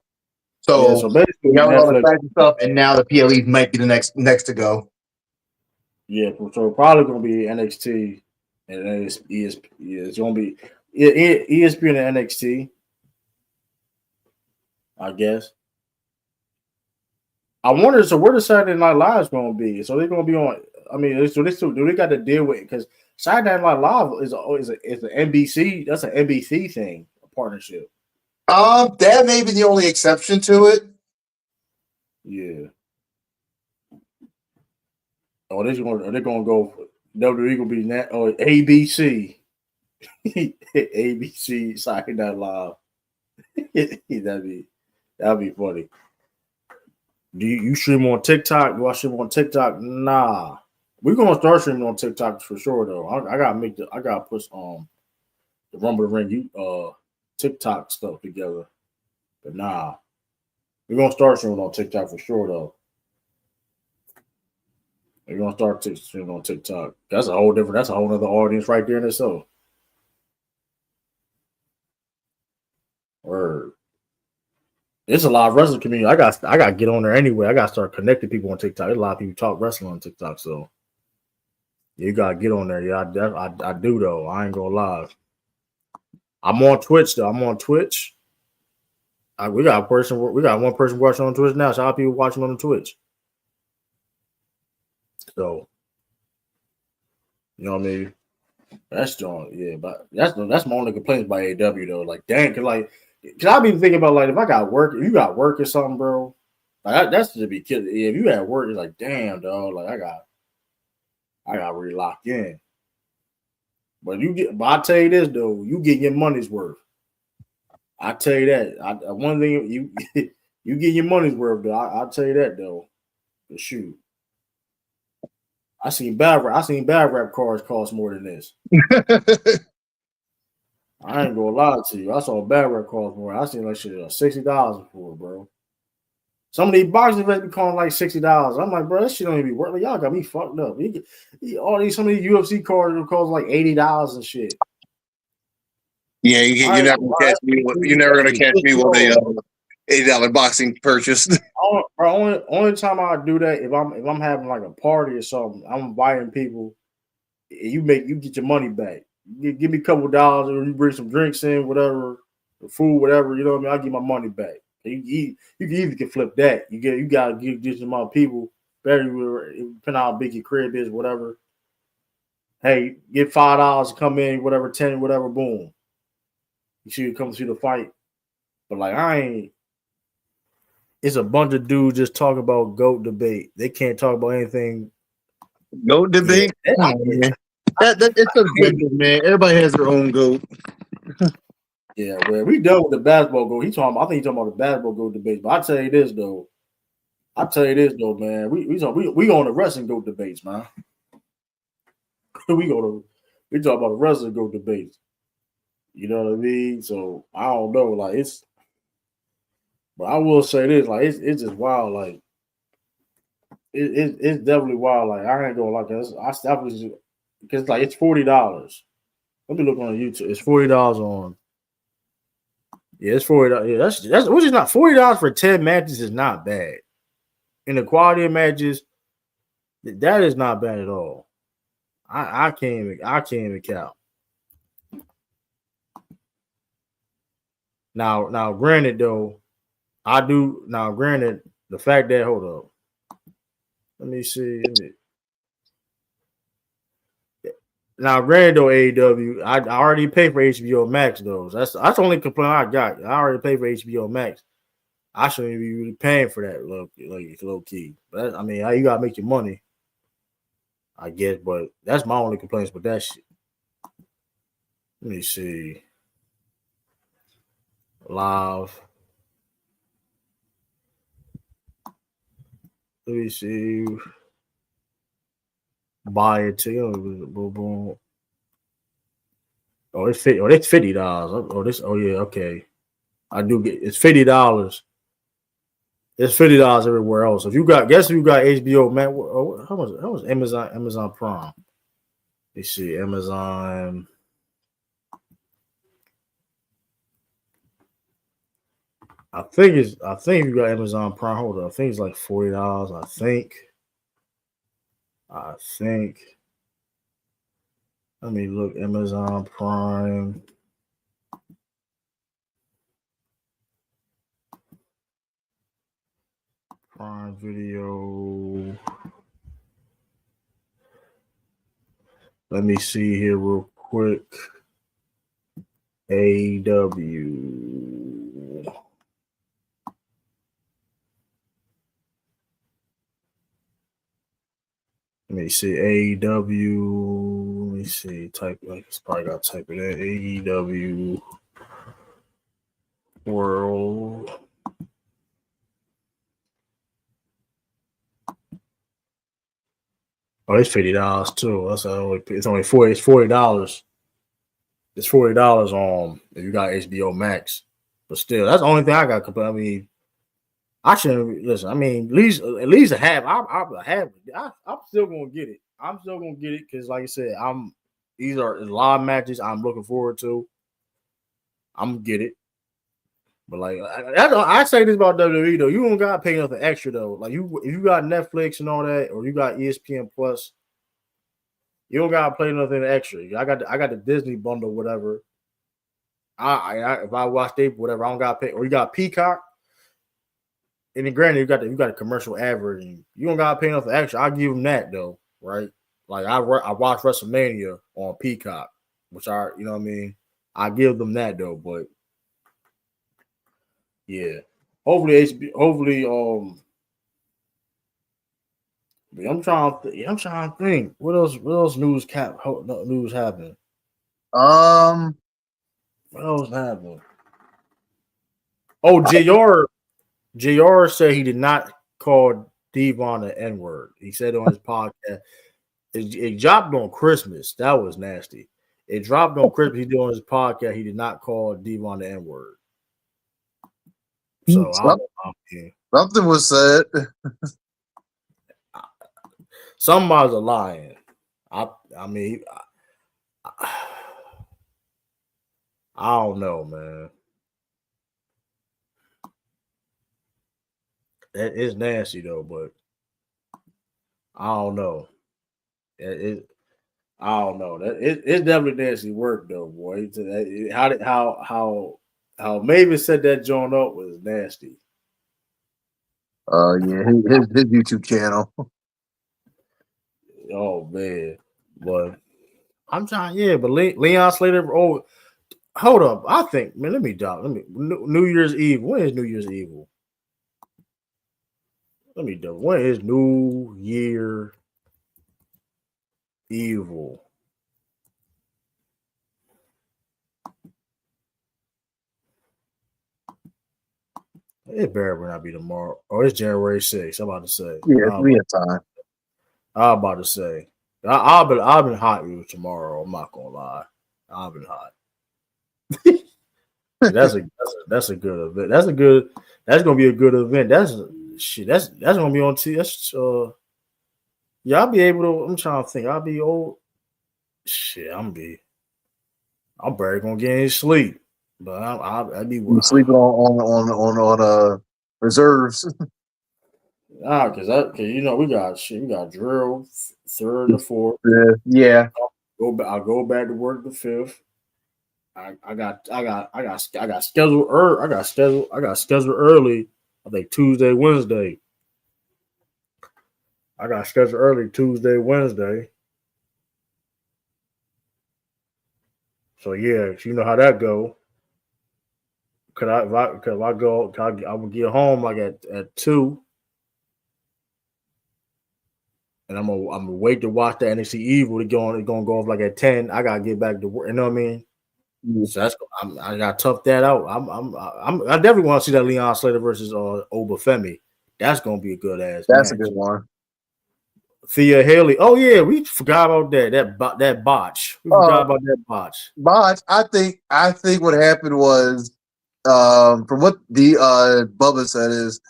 So basically, all the fashion stuff, and now the PLE might be the next to go. Yeah, so probably gonna be NXT and ESPN. Yeah, it's gonna be ESPN and NXT. I guess. I wonder. So where the Saturday Night Live is going to be? So they're going to be on. I mean, so they still do they got to deal with it because Saturday Night Live is an NBC. That's an NBC thing, a partnership. That may be the only exception to it. Yeah. Oh, they're going to go. WWE going to be that. Oh, ABC. ABC Saturday Night Live. That'd be funny. Do you stream on TikTok? Do I stream on TikTok? Nah. We're gonna start streaming on TikTok for sure though. I gotta put the Rumble the Ring TikTok stuff together. But nah. We're gonna start streaming on TikTok for sure though. We're gonna start streaming on TikTok. That's a whole other audience right there in itself. Word. It's a lot of wrestling community. I got to get on there anyway. I got to start connecting people on TikTok. There's a lot of people talk wrestling on TikTok, so you got to get on there. Yeah, I do though. I ain't gonna lie. I'm on Twitch though. I'm on Twitch. We got one person watching on Twitch now. So how people watching on Twitch? So you know what I mean? That's John. Yeah, but that's my only complaints by AEW though. Like, dang, cause I be thinking about like if I got work, if you got work or something, bro. Like that's to be kidding. If you at work, it's like, damn, dog. Like I got really locked in. But I tell you this though, you get your money's worth. I tell you that. One thing you you get your money's worth though. I'll tell you that though. But shoot. I seen bad rap cars cost more than this. I ain't gonna lie to you. I saw bad rap cars more. I seen like shit $60 for it, bro. Some of these boxes be calling like $60. I'm like, bro, that shit don't even be worth it. Y'all got me fucked up. Some of these UFC cards will cost like $80 and shit. Yeah, you're never gonna catch me. You're never gonna catch me with a $80 boxing purchase. Only time I do that if I'm having like a party or something, I'm inviting people. You get your money back. Give me a couple of dollars, or you bring some drinks in, whatever, or food, whatever. You know what I mean? I'll give my money back. You can either flip that. You gotta give some amount of people. Better depending on how big your crib is, whatever. Hey, get $5 to come in, whatever, 10, whatever, boom. You should come see the fight. But like it's a bunch of dudes just talking about GOAT debate. They can't talk about anything. GOAT debate? Yeah. Oh, man. It's subjective, man. Everybody has their own GOAT. Yeah, well, we done with the basketball GOAT. I think he's talking about the basketball GOAT debate. But I tell you this though, man. We on the wrestling GOAT debates, man. we talk about the wrestling GOAT debates. You know what I mean? So I don't know. Like it's, but I will say this: like it's just wild. Like it's definitely wild. Like I ain't gonna like this. I was because like it's $40. Let me look on YouTube. It's $40 on. Yeah, it's $40. Yeah, that's which is not $40 for 10 matches is not bad. In the quality of matches, that is not bad at all. I can't even count. Now, granted though, I do now. Granted, the fact that hold up, let me see. Now, granted though, AEW, I already paid for HBO Max though. That's the only complaint I got. I already paid for HBO Max. I shouldn't be really paying for that low key. But I mean, how you gotta make your money, I guess. But that's my only complaints with that shit. Let me see. Live. Let me see. Buy it too. Boom, boom. Oh, it's 50. Oh, that's $50. Oh, this. Oh, yeah. Okay. I do get. It's $50. It's $50 everywhere else. If you got, guess if you got HBO, man. How much? How much? Amazon Prime. Let's see. Amazon. I think if you got Amazon Prime, hold on. I think it's like $40. I think. Let me look. Amazon Prime. Prime Video. Let me see here real quick. AEW. Let me see AEW. Let me see. Type like it's probably got to type it in AEW World. Oh, it's $50 too. That's only it's only $40. It's $40. It's $40 on if you got HBO Max. But still, that's the only thing I got. I mean, I shouldn't listen. I mean, at least a half. I'm still gonna get it. I'm still gonna get it because, like I said, these are live matches I'm looking forward to. I'm gonna get it. But like I say this about WWE though, you don't gotta pay nothing extra though. Like if you got Netflix and all that, or you got ESPN Plus, you don't gotta pay nothing extra. I got the Disney bundle, whatever. If I watch they whatever, I don't gotta pay. Or you got Peacock, and then granted you got a commercial ad version. You don't gotta pay nothing extra. I'll give them that though, right? Like I watched WrestleMania on Peacock, which you know what I mean. I give them that though, but yeah. Hopefully, I'm trying to think. What else news happened? What else happened? Oh, JR said he did not call Devon the N-word. He said on his podcast. It dropped on Christmas. That was nasty. It dropped on Christmas. He did on his podcast. He did not call Devon the N-word. So something was said. Somebody's a lying. I mean, I don't know, man. That is nasty though, but I don't know. I don't know. It's definitely nasty work though, boy. How Maven set that joint up was nasty. Yeah, his YouTube channel. Oh man, but I'm trying. Yeah, but Leon Slater. Oh, hold up. I think, man. Let me New Year's Eve. When is New Year's Evil? Let me do. When is New Year Evil? It better not be tomorrow. Oh, it's January 6th. I'm about to say. Yeah, we have time. I'm about to say. I've been hot with tomorrow. I'm not gonna lie. I've been hot. That's a good event. That's gonna be a good event. That's gonna be on T. That's yeah, I'll be able to. I'm trying to think. I'll be old. Shit, I'm barely gonna get any sleep. But I'd be You sleeping on reserves. cause we got drill third and fourth. Yeah. I'll go back to work the fifth. I got scheduled early. I got scheduled early. I think Tuesday, Wednesday. I got scheduled early Tuesday, Wednesday. So yeah, you know how that go. If I go, I will get home like at 2, and I'm gonna wait to watch the NXT Evil. It's gonna go off like at 10. I gotta get back to work. You know what I mean? Yeah. So I gotta tough that out. I definitely want to see that Leon Slater versus Obafemi. That's gonna be a good ass That's a match. good one. Thea Haley. Oh yeah, we forgot about that. That botch. We forgot about that botch. But I think what happened was, from what the Bubba said is,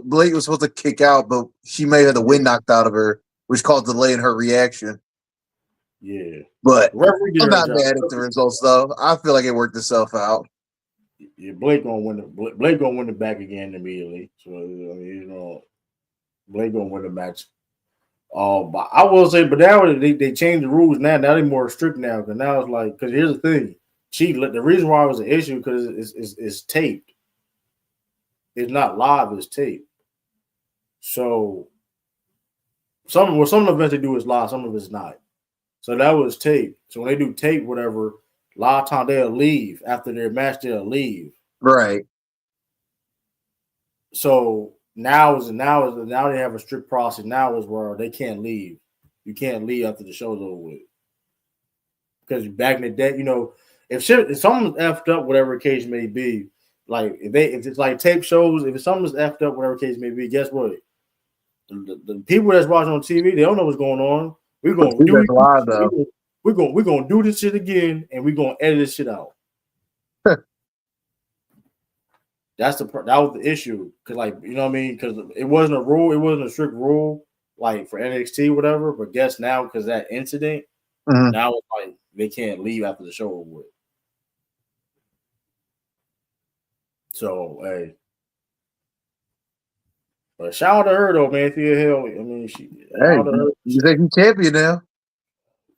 Blake was supposed to kick out, but she may have had the wind knocked out of her, which caused a delay in her reaction. Yeah, But I'm not job. mad at the results though. I feel like it worked itself out. Yeah, Blake gonna win the back again immediately. So I mean, Blake gonna win the match. Oh, but I will say, but now they changed the rules now. Now they're more strict now because now it's like because here's the thing, the reason why it was an issue because it's taped. It's not live. It's taped. So some of the events they do is live. Some of it's not. So that was tape. So when they do tape, whatever, a lot of time they'll leave after their match. They'll leave. Right. So now they have a strict process. Now is where they can't leave. You can't leave after the show's over with. Because back in the day, if something's effed up, whatever the case may be, like if it's like tape shows, if something's effed up, whatever the case may be, guess what? The people that's watching on TV, they don't know what's going on. We're gonna do it live though. We're gonna do this shit again, and we're gonna edit this shit out. That was the issue, because you know what I mean, because it wasn't a strict rule like for NXT whatever. But guess now because that incident, now it's like they can't leave after the show over with. So hey, but shout out to her though, man. Thea Haley. I mean, She's a champion now.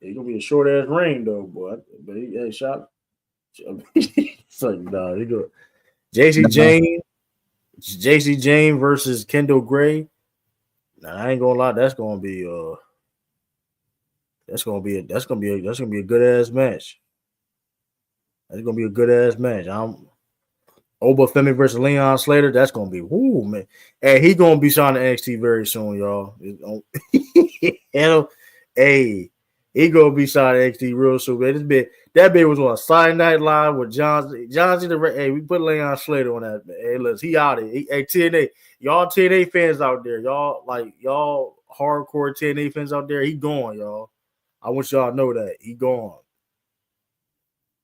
It's gonna be a short ass reign though, boy. But hey, shout. It's like nah, he go. JC Jane versus Kendall Gray. Now I ain't gonna lie, that's gonna be a good ass match. That's gonna be a good ass match. Obafemi versus Leon Slater. That's gonna be whoo man. And he gonna be signing NXT very soon, y'all. Hey, he gonna be signing NXT real soon. Man. That bit was on a Saturday Night Live with John Cena. Hey, we put Leon Slater on that. Man. Hey, listen, he out of it. Hey, TNA, y'all TNA fans out there, y'all hardcore TNA fans out there. He gone, y'all. I want y'all to know that he gone.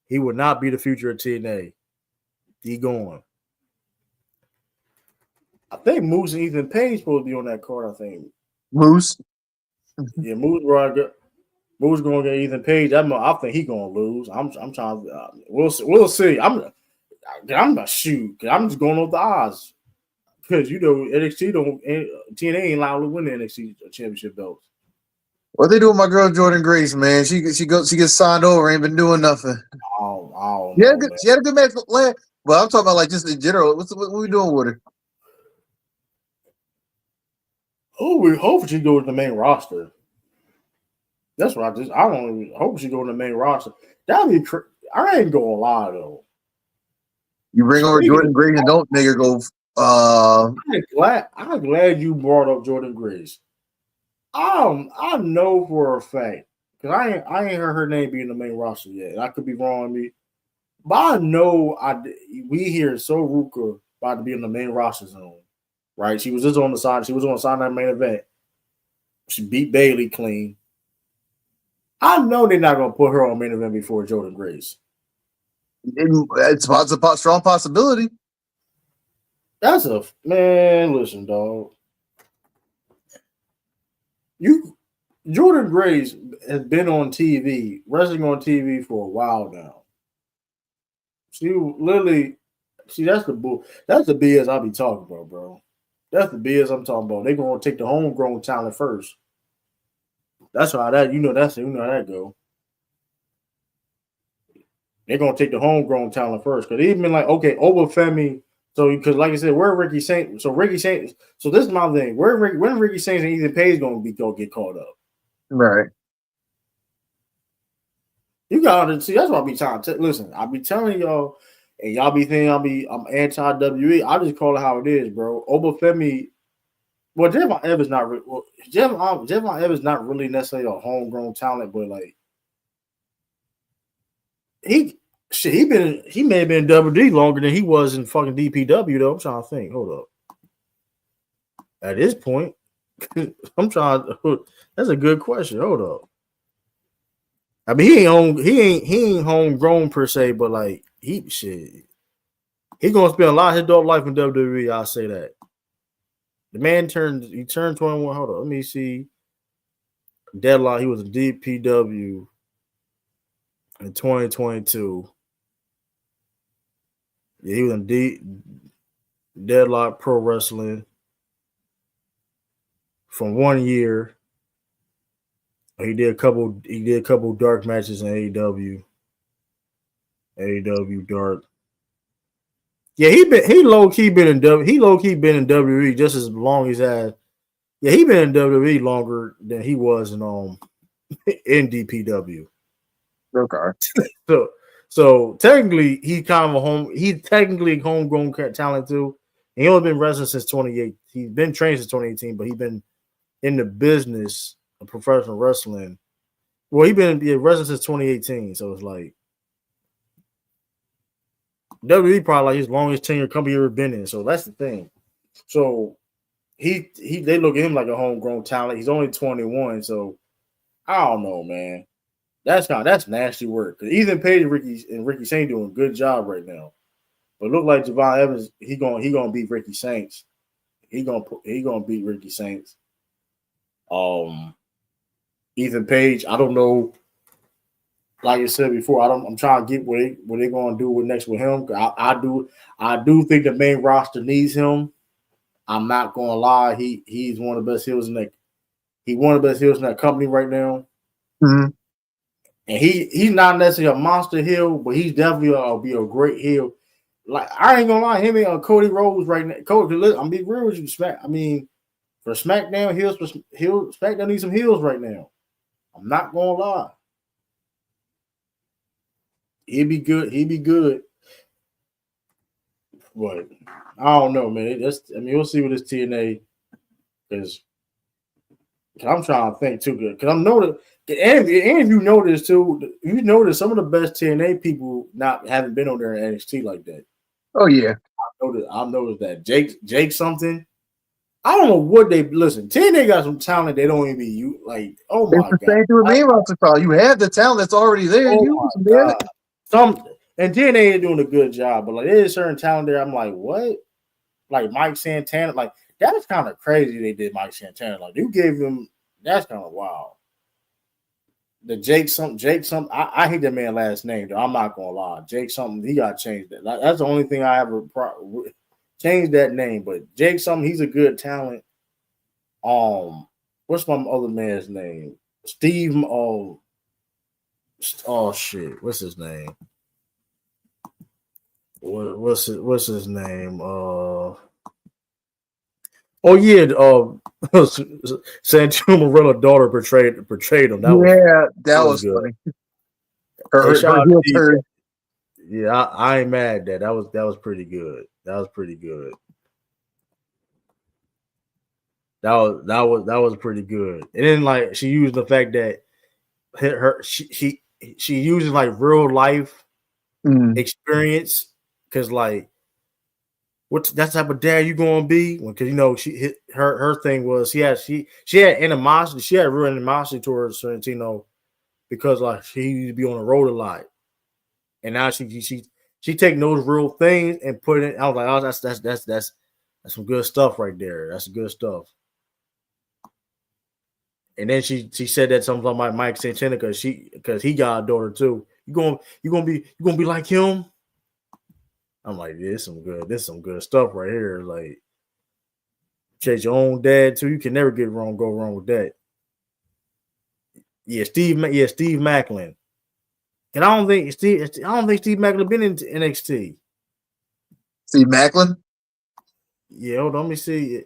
He would not be the future of TNA. He gone. I think Moose and Ethan Page supposed to be on that card. I think Moose. Yeah, Moose going to get Ethan Page. I think he going to lose. I'm trying. We'll see. I'm not shoot. I'm just going off the odds because NXT TNA ain't allowed to win the NXT championship belts. What they do with my girl Jordan Grace, man? She gets signed over, ain't been doing nothing. Oh, she had a good match. Well, I'm talking about like just in general. What we doing with her? Oh, we hope she goes to the main roster. That's what I don't hope she goes to the main roster. That'd be. I ain't gonna lie though. You bring over Jordan Grace and don't make her go. I'm glad you brought up Jordan Grace. I know for a fact because I ain't heard her name be in the main roster yet. I could be wrong on me, but I know we hear Soruka about to be in the main roster zone. Right? She was just on the side. She was on the side of that main event. She beat Bailey clean. I know they're not gonna put her on main event before Jordan Grace. It's a strong possibility. That's a man. Listen, dog. Jordan Grace has been on TV, wrestling on TV for a while now. She literally, that's the bull. That's the BS I be talking about, bro. That's the BS I'm talking about. They gonna take the homegrown talent first. That's how that how that go. They're gonna take the homegrown talent first. Cause even like, okay, Obafemi. So because like I said, where Ricky Saint, so Ricky Saint, so this is my thing. When Ricky Saints and Ethan Page gonna get caught up? Right. You gotta see. That's what I be trying to listen. I be telling y'all, and y'all be thinking I'm anti WWE. I just call it how it is, bro. Obafemi. Well, Javon Evans not Javon Evans not really necessarily a homegrown talent, but like he may have been in WWE longer than he was in fucking DPW though. I'm trying to think. Hold up. At this point, I'm trying. That's a good question. Hold up. I mean, he ain't homegrown per se, but like he gonna spend a lot of his adult life in WWE. I'll say that. The man turned 21. Hold on, let me see. Deadlock. He was a DPW in 2022. Yeah, he was in Deadlock Pro Wrestling from 1 year. He did a couple dark matches in AEW. AEW dark. Yeah, he low key been in WWE just as long as that. Yeah, he been in WWE longer than he was in in DPW. Okay. So technically he's technically homegrown talent too. He only been wrestling since 2018. He's been trained since 2018, but he's been in the business of professional wrestling. Well, he's been wrestling since 2018, so it's like WWE probably like his longest tenure company ever been in. So that's the thing. So they look at him like a homegrown talent. He's only 21, so I don't know, man. That's nasty work. Ethan Page and Ricky Saint doing a good job right now. But look like Javon Evans, he gonna beat Ricky Saints. He gonna beat Ricky Saints. Ethan Page, I don't know. Like I said before, I'm trying to get what they gonna do with next with him. I do think the main roster needs him. I'm not gonna lie, he's one of the best heels in that company right now. Mm-hmm. And he's not necessarily a monster heel, but he's definitely be a great heel. Like I ain't gonna lie, him and Cody Rhodes right now. Cody, I'm be real with you, for SmackDown SmackDown needs some heels right now. I'm not gonna lie. He'd be good. But I don't know, man. We'll see with this TNA because I'm trying to think too good. Because I'm noticing, and if you notice too, you notice some of the best TNA people haven't been on there in NXT like that. Oh yeah, I've noticed that Jake something. I don't know what they listen. TNA got some talent they don't even you like. Oh my god! Same thing with main roster crowd. You have the talent that's already there. Oh Use my god! And TNA is doing a good job, but like there's certain talent there. I'm like, what? Like Mike Santana, like that's kind of crazy. They did Mike Santana. Like you gave him. That's kind of wild. The Jake something. I hate that man last name though. I'm not gonna lie. Jake something. He got changed. That's the only thing I ever changed that name. But Jake something. He's a good talent. What's my other man's name? Steve. Oh shit. What's his name? What's his name? Oh yeah. Santana Morella's daughter portrayed him. That was good. Funny. Her turn. Yeah, I ain't mad at that. That was pretty good. That was pretty good. That was pretty good. And then like she used the fact that she uses like real life experience because like what that type of dad you gonna be? Because her thing was she had animosity. She had real animosity towards Sorrentino because like she used to be on the road a lot, and now She taking those real things and putting it. I was like, oh, that's some good stuff right there. That's good stuff. And then she said that something about Mike Santana because he got a daughter too. You gonna be like him? I'm like, yeah, this is some good stuff right here. Like, chase your own dad too. You can never go wrong with that. Yeah, Steve Macklin. And I don't think Steve Macklin been in NXT. Steve Macklin? Yeah, hold on, let me see.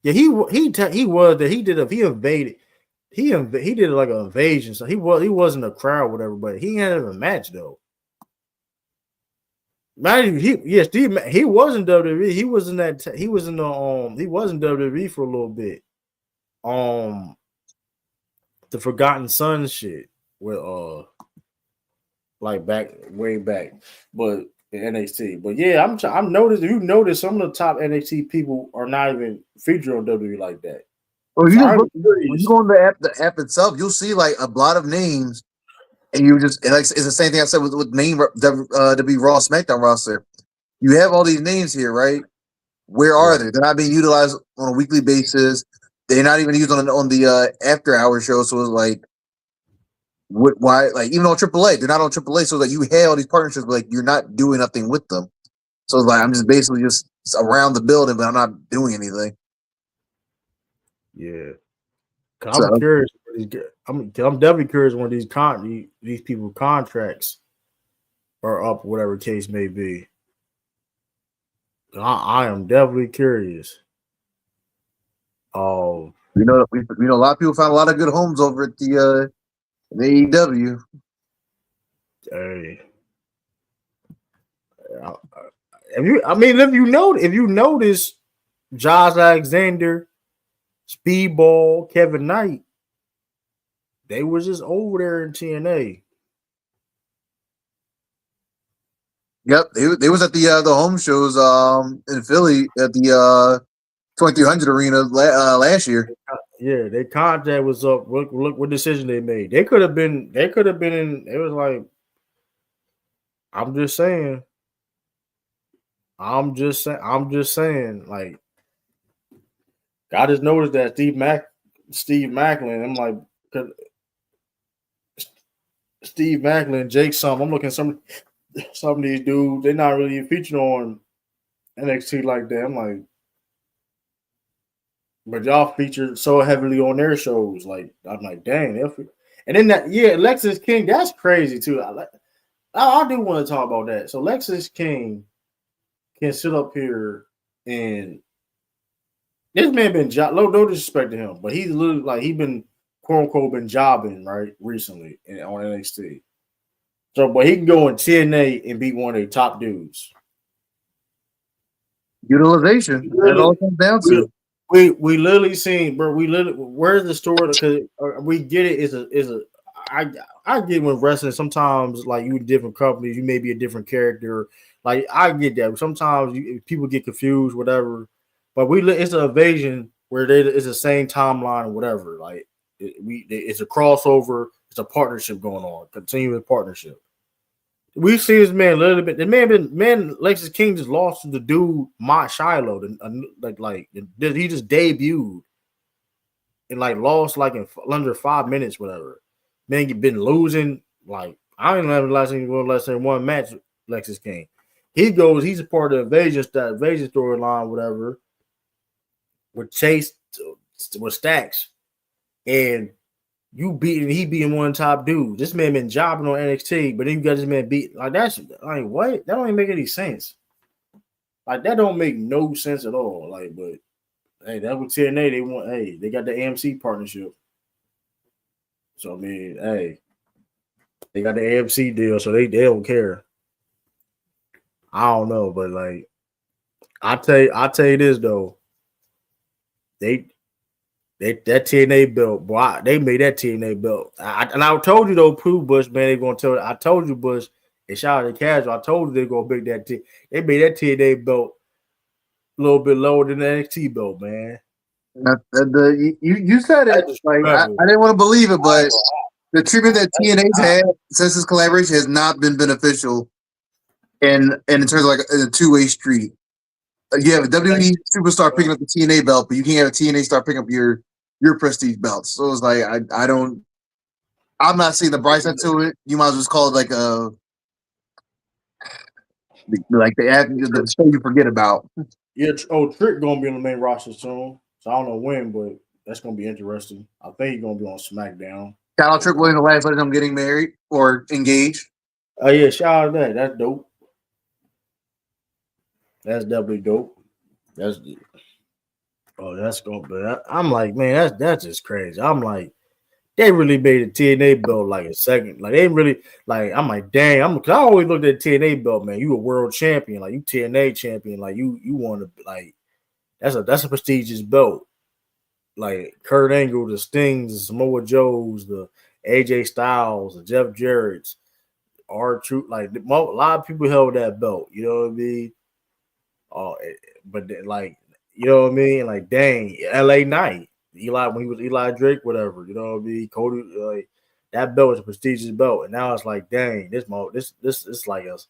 Yeah, he was that he invaded. He did like an invasion, so he wasn't a crowd, whatever. But he had a match though. Man, Steve, he wasn't WWE. He was in that. He was in the He was in WWE for a little bit. The Forgotten Son shit with like way back, but in NXT. But yeah, I'm noticed. You notice some of the top NXT people are not even featured on WWE like that. Well, you just when you go on the app itself, you'll see like a lot of names, and it's the same thing I said with name WWE Raw SmackDown roster. You have all these names here, right? Where are they? They're not being utilized on a weekly basis. They're not even used on the after hour show. So it's like, why? Like even on AAA, they're not on AAA. So that you have all these partnerships, but like you're not doing nothing with them. So it's like I'm just basically just around the building, but I'm not doing anything. Yeah, I'm curious. I'm definitely curious when these people contracts are up, whatever case may be. I am definitely curious. We know a lot of people found a lot of good homes over at the AEW. Hey, if you notice, Josh Alexander, Speedball, Kevin Knight, they was just over there in TNA. Yep, they was at the home shows in Philly at the 2300 arena last year. Yeah, their contract was up. Look what decision they made. They could have been in. It was like, I'm just saying. Like, I just noticed that Steve Macklin. I'm like, Steve Macklin, Jake Some. I'm looking at some of these dudes. They're not really featured on NXT like that. I'm like, but y'all featured so heavily on their shows. Like, I'm like, dang. And then Lexis King. That's crazy too. I do want to talk about that. So Lexis King can sit up here and this man been no disrespect to him, but he's literally like he been quote unquote been jobbing right recently on NXT. So, but he can go in TNA and beat one of the top dudes. Utilization. That all comes down to. We literally seen, bro. Where's the story? Because we get it. I get when wrestling. Sometimes, like you in different companies, you may be a different character. Like I get that. Sometimes people get confused, whatever. But it's an evasion where it's the same timeline or whatever. Like it's a crossover. It's a partnership going on, continuing partnership. We've seen this man a little bit. The man Lexis King just lost to the dude Mott Shiloh. He just debuted and like lost like in under 5 minutes, whatever. Man, you've been losing. Like I don't even have less than one match. Lexis King. He's a part of the invasion storyline, whatever. With Chase, with Stacks, and he beating one top dude. This man been jobbing on NXT, but then you got this man beat like that's like what? That don't even make any sense. Like that don't make no sense at all. Like, but hey, that's what TNA they want. Hey, they got the AMC partnership. So I mean, hey, they got the AMC deal, so they don't care. I don't know, but like I tell you this though. That TNA belt, boy, they made that TNA belt. And I told you though, Pooh Bush, man, they gonna tell. I told you, Bush, and shout out to Casual. I told you they gonna make that. They made that TNA belt a little bit lower than the NXT belt, man. You said it. Like I didn't want to believe it, but The treatment that TNA's had since this collaboration has not been beneficial in terms of like a two-way street. You have a WWE superstar picking up the TNA belt, but you can't have a TNA star picking up your prestige belts. So it's like I'm not seeing the bright side to it. You might as well just call it like the show you forget about. Yeah, Trick gonna be on the main roster soon. So I don't know when, but that's gonna be interesting. I think he's gonna be on SmackDown. Shout out Trick Williams, the last of them getting married or engaged. Oh yeah, shout out to that. That's dope. That's definitely dope. That's gonna be. I'm like, man, that's just crazy. I'm like, they really made the TNA belt like a second. Like they really like. I'm like, dang. Cause I always looked at the TNA belt, man. You a world champion, like you TNA champion, like you want to like. That's a prestigious belt. Like Kurt Angle, the Stings, the Samoa Joes, the AJ Styles, the Jeff Jarrett's, R-Truth. Like a lot of people held that belt. You know what I mean? But like, you know what I mean? Like, dang, LA Knight, Eli when he was Eli Drake, whatever. You know what I mean? Cody, like that belt is a prestigious belt, and now it's like, dang, this is like us.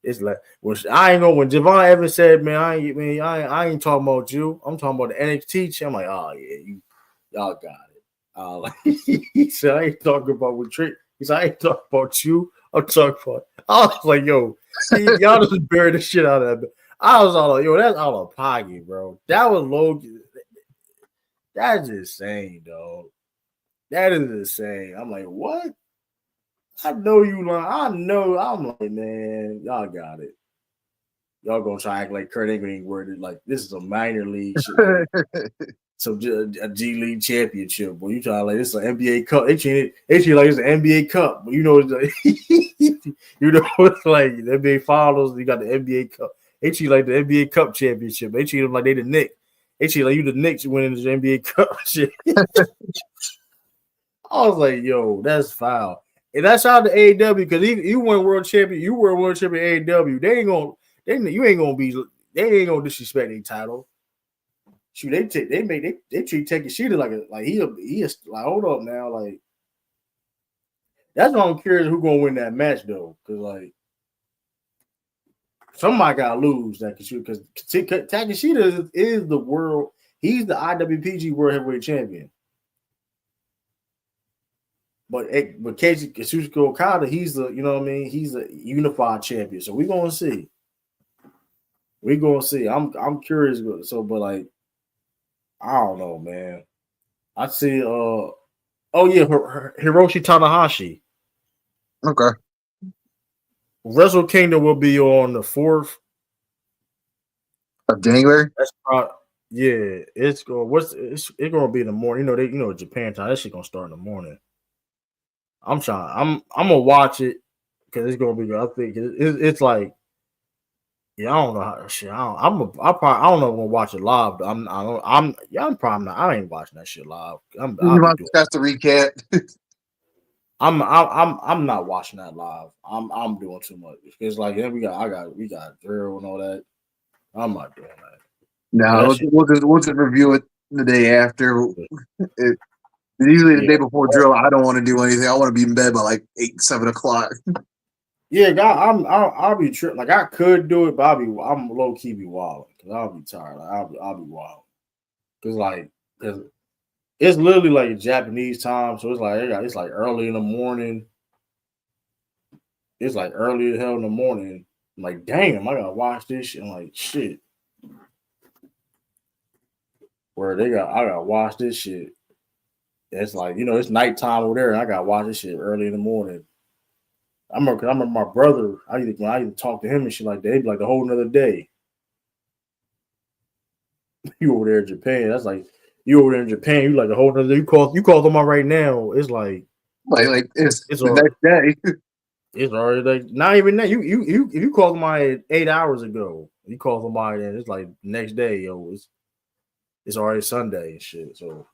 It's like, which I ain't know when Javon Evans said, man, I ain't talking about you. I'm talking about the NXT. I'm like, oh yeah, y'all got it. He said, I ain't talking about with Trick. He said, I ain't talking about you. I'm talking about. I was like, yo, y'all just buried the shit out of that. I was all like, yo, that's all a pocket, bro. That was Logan. That's insane, dog. That is insane. I'm like, what? I know you lying. I know. I'm like, man, y'all got it. Y'all gonna try to act like Kurt Angle ain't worded like this is a minor league shit. So a G League championship. Boy, you try like this is an NBA Cup. They treat like it's an NBA Cup. But you know, it's like the NBA Finals. You got the NBA Cup. They treat like the NBA Cup championship. They treat them like they the Knicks. They treat like you the Knicks winning the NBA Cup shit. I was like, yo, that's foul. And that's how the AEW, because you won world champion, you were world champion AEW. They ain't gonna they ain't gonna disrespect their title. Shoot, they treat Takeshita like he is like, hold up now, like that's why I'm curious who gonna win that match though, because like somebody gotta lose that because Takeshita is the world, he's the IWPG World Heavyweight Champion. But Kazuchika Okada, he's the, you know what I mean? He's a unified champion. So we're gonna see. We're gonna see. I'm curious. So, but like, I don't know, man. I see. Oh yeah, Hiroshi Tanahashi. Okay. Wrestle Kingdom will be on the 4th of January. That's probably, yeah. It's gonna be in the morning. You know Japan time. That shit gonna start in the morning. I'm gonna watch it because it's gonna be good. I think it's like, yeah, I don't know how shit. I don't know if I'm gonna watch it live. I'm probably not. I ain't watching that shit live. That's the recap. I'm not watching that live. I'm doing too much. It's like, yeah, we got drill and all that. I'm not doing that. No, we'll just review it the day after. Usually the day before drill, I don't want to do anything. I want to be in bed by like 8-7 o'clock. Yeah, God, I'll be tripping. Like I could do it, but I'm low key be wild because I'll be tired. Like, I'll be wild because it's literally like Japanese time, so it's like early in the morning. It's like early as hell in the morning. I'm like, damn, I gotta watch this shit. I'm like, shit. I gotta watch this shit. It's like, it's nighttime over there, and I gotta watch this shit early in the morning. I remember my brother, when I used to talk to him and shit like that, he'd be like the whole nother day. You over there in Japan. That's like you over there in Japan, you like the whole nother day. You call them out right now. It's like it's the already, next day. It's already like not even that. You if you call them out 8 hours ago, you call them out and it's like next day, yo, it's already Sunday and shit. So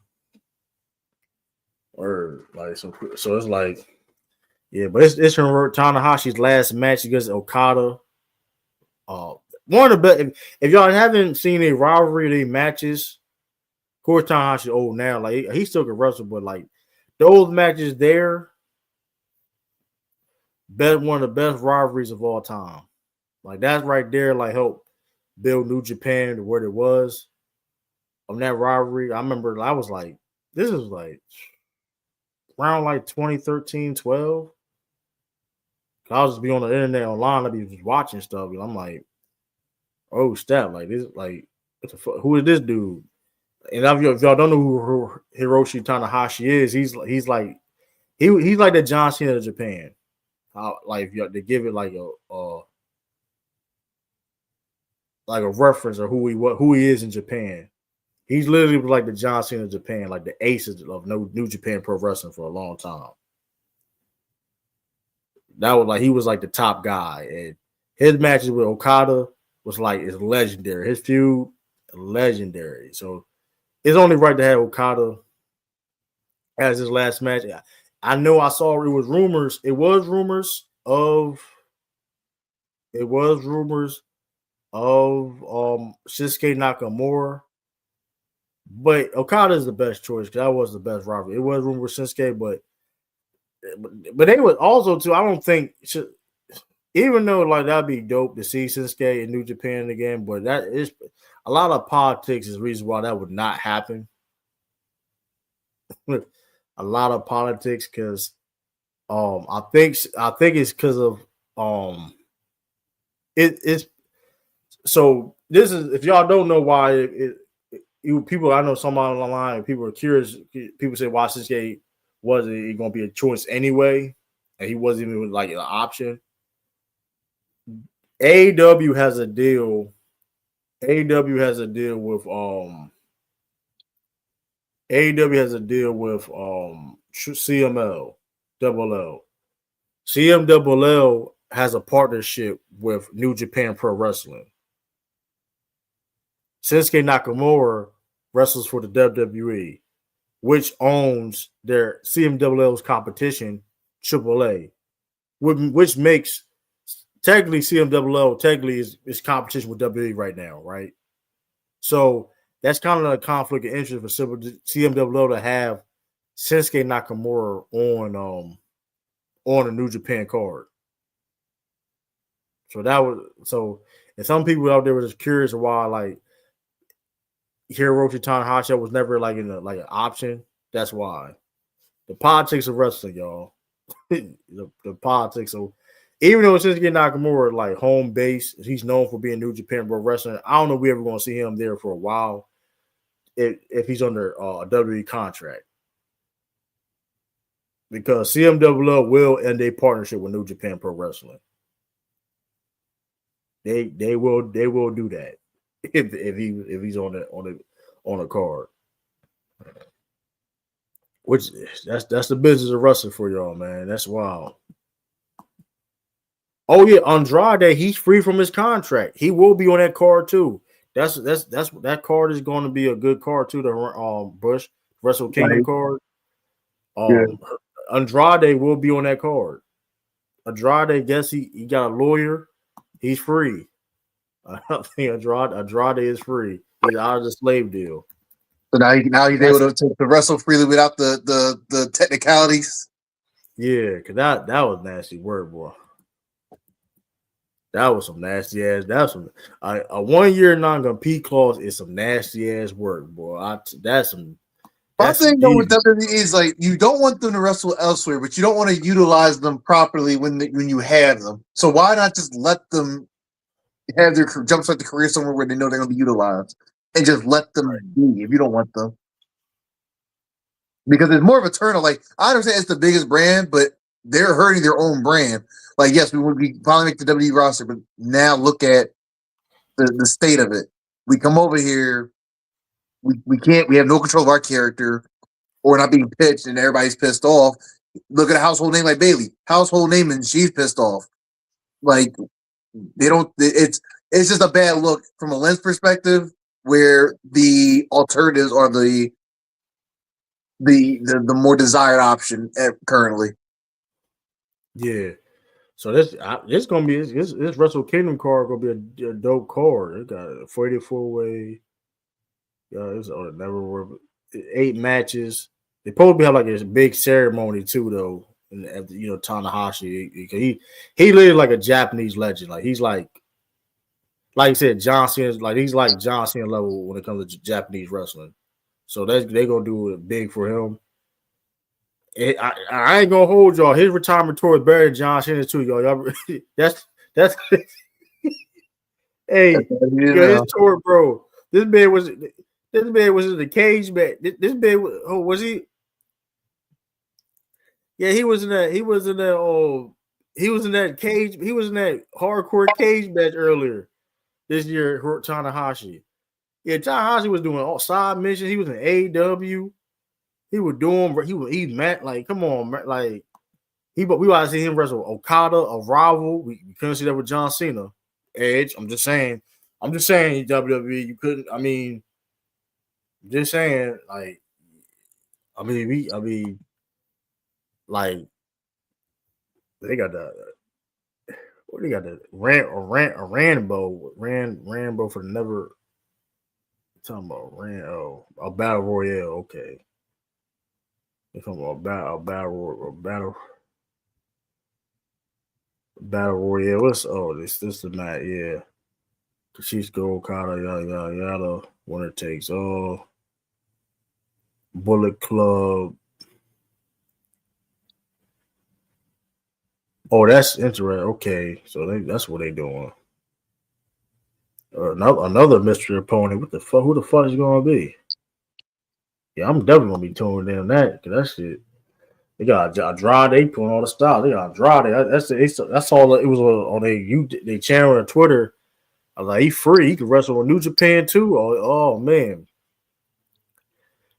or like so it's like, yeah, but it's from Tanahashi's last match against Okada. One of the best. If y'all haven't seen a rivalry of these matches, of course Tanahashi's old now. Like he still can wrestle, but like those matches there, one of the best rivalries of all time. Like that's right there, like helped build New Japan to where it was on that rivalry. I remember I was like, this is like around like 2013, 12. I'll just be on the internet online, I'd be just watching stuff, and I'm like, oh snap, like this, like what the fuck? Who is this dude? And if y'all don't know who Hiroshi Tanahashi is, he's like he's like the John Cena of Japan. Like if you to give it like a reference of who he is in Japan. He's literally like the John Cena of Japan, like the aces of New Japan Pro Wrestling for a long time. That was like he was like the top guy, and his matches with Okada was like is legendary. His feud legendary. So it's only right to have Okada as his last match. I know I saw it was rumors. It was rumors of Shinsuke Nakamura. But Okada is the best choice because that was the best rivalry. It was rumored Shinsuke, but they would also too. I don't think even though like that'd be dope to see Shinsuke in New Japan again, but that is a lot of politics is the reason why that would not happen. A lot of politics because I think it's because of it's so this is if y'all don't know why people I know some on the line people are curious. People say why Shinsuke wasn't going to be a choice anyway, and he wasn't even like an option. AEW has a deal. AEW has a deal with AEW has a deal with CML Double L. CMLL has a partnership with New Japan Pro Wrestling. Shinsuke Nakamura wrestles for the WWE, which owns their CMLL's competition, AAA, which makes technically CMLL technically is competition with WWE right now, right? So that's kind of a conflict of interest for CMLL to have Shinsuke Nakamura on a New Japan card. So and some people out there were just curious why like Hiroshi Tanahashi was never like in like an option. That's why. The politics of wrestling, y'all. the politics of even though Shinsuke Nakamura like home base, he's known for being New Japan Pro Wrestling. I don't know if we ever going to see him there for a while if he's under a WWE contract. Because CMLL will end a partnership with New Japan Pro Wrestling. They will do that if he's on a card. Which that's the business of wrestling for y'all, man. That's wild. Oh yeah, Andrade, he's free from his contract. He will be on that card too. That's that card is going to be a good card too. The Bush Wrestle Kingdom card. Andrade will be on that card. Andrade, guess he got a lawyer. He's free. I think Andrade is free. He's out of the slave deal. So now he's able to wrestle freely without the technicalities. Yeah, because that was nasty word, boy. That was some nasty ass. That's some a 1 year non-compete clause is some nasty ass work, boy. That's some. My thing though with WWE is like you don't want them to wrestle elsewhere, but you don't want to utilize them properly when you have them. So why not just let them have their jumpstart the career somewhere where they know they're going to be utilized, and just let them be if you don't want them. Because it's more of a turn of like I understand it's the biggest brand, but they're hurting their own brand. Like yes, we finally make the WWE roster, but now look at the state of it. We come over here. We have no control of our character, or we're not being pitched, and everybody's pissed off. Look at a household name like Bayley, household name, and she's pissed off. Like they don't. It's just a bad look from a lens perspective, where the alternatives are the more desired option currently. Yeah. So this gonna be this Wrestle Kingdom card gonna be a dope card. It got a 44-way. It's never 8 matches. They probably have like a big ceremony too, though. and Tanahashi. He lived like a Japanese legend. Like he's like you said, John Cena. Like he's like John Cena level when it comes to Japanese wrestling. So they gonna do it big for him. I ain't gonna hold y'all. His retirement tour is better than John Cena too, y'all. That's hey, his tour, bro. This man was in the cage match. This man was he? Yeah, he was in that. He was in that. He was in that cage. He was in that hardcore cage match earlier this year. Tanahashi. Yeah, Tanahashi was doing all side missions. He was in AEW. He was doing. He met like, come on, man, like we want to see him wrestle Okada, a rival. We couldn't see that with John Cena, Edge. I'm just saying, WWE. You couldn't. I mean, just saying, like, like they got the. What they got the Rambo for the never. Talking about a battle royale. Okay. They're talking about a battle royale. What's this the match? Yeah. She's gold, Okada, yada yada. Winner takes all. Bullet Club. Oh, that's interesting. Okay, so that's what they doing. Another mystery opponent. What the fuck? Who the fuck is gonna be? Yeah, I'm definitely gonna be tuning in on that because that shit. They got Andrade putting all the style. They got Andrade. That's all. It was on they channel on Twitter. I was like, he free. He could wrestle in New Japan too. Oh man.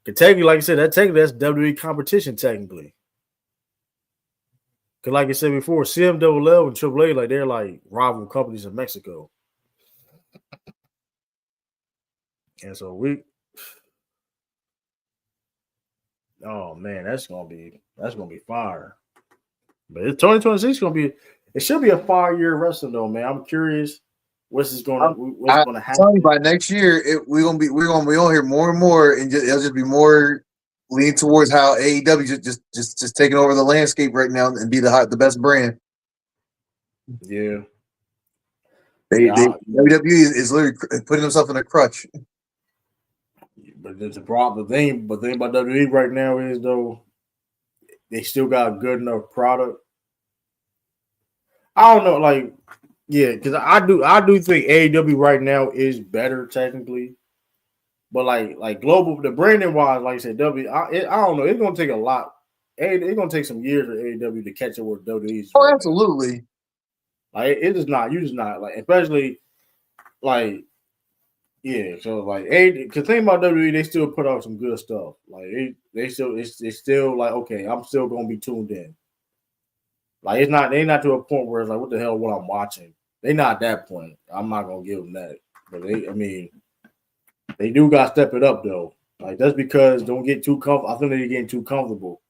Technically, like I said, that's WWE competition technically. Because like I said before, CMLL and AAA, like they're like rival companies in Mexico. And so oh man, that's gonna be fire. But it's 2026 gonna be. It should be a 5-year wrestling though, man. I'm curious what's gonna happen. By next year, we're gonna hear more and more, and it'll just be more lean towards how AEW just taking over the landscape right now and be the best brand. Yeah. WWE is literally putting himself in a crutch. But the problem, the thing about WWE right now is though they still got a good enough product. I don't know, like, yeah, because I do think AEW right now is better technically, but like global, the branding wise, like I said, I don't know, it's gonna take a lot. It's gonna take some years for AEW to catch up with WWE. Oh, absolutely. Like it is not, you just not like, especially like. Yeah, so like, because think about WWE, they still put out some good stuff. Like it's still like, okay, I'm still gonna be tuned in. Like they not to a point where it's like, what the hell, what I'm watching? They not at that point. I'm not gonna give them that, but they do got to step it up though. Like that's because don't get too comfortable. I think they're getting too comfortable.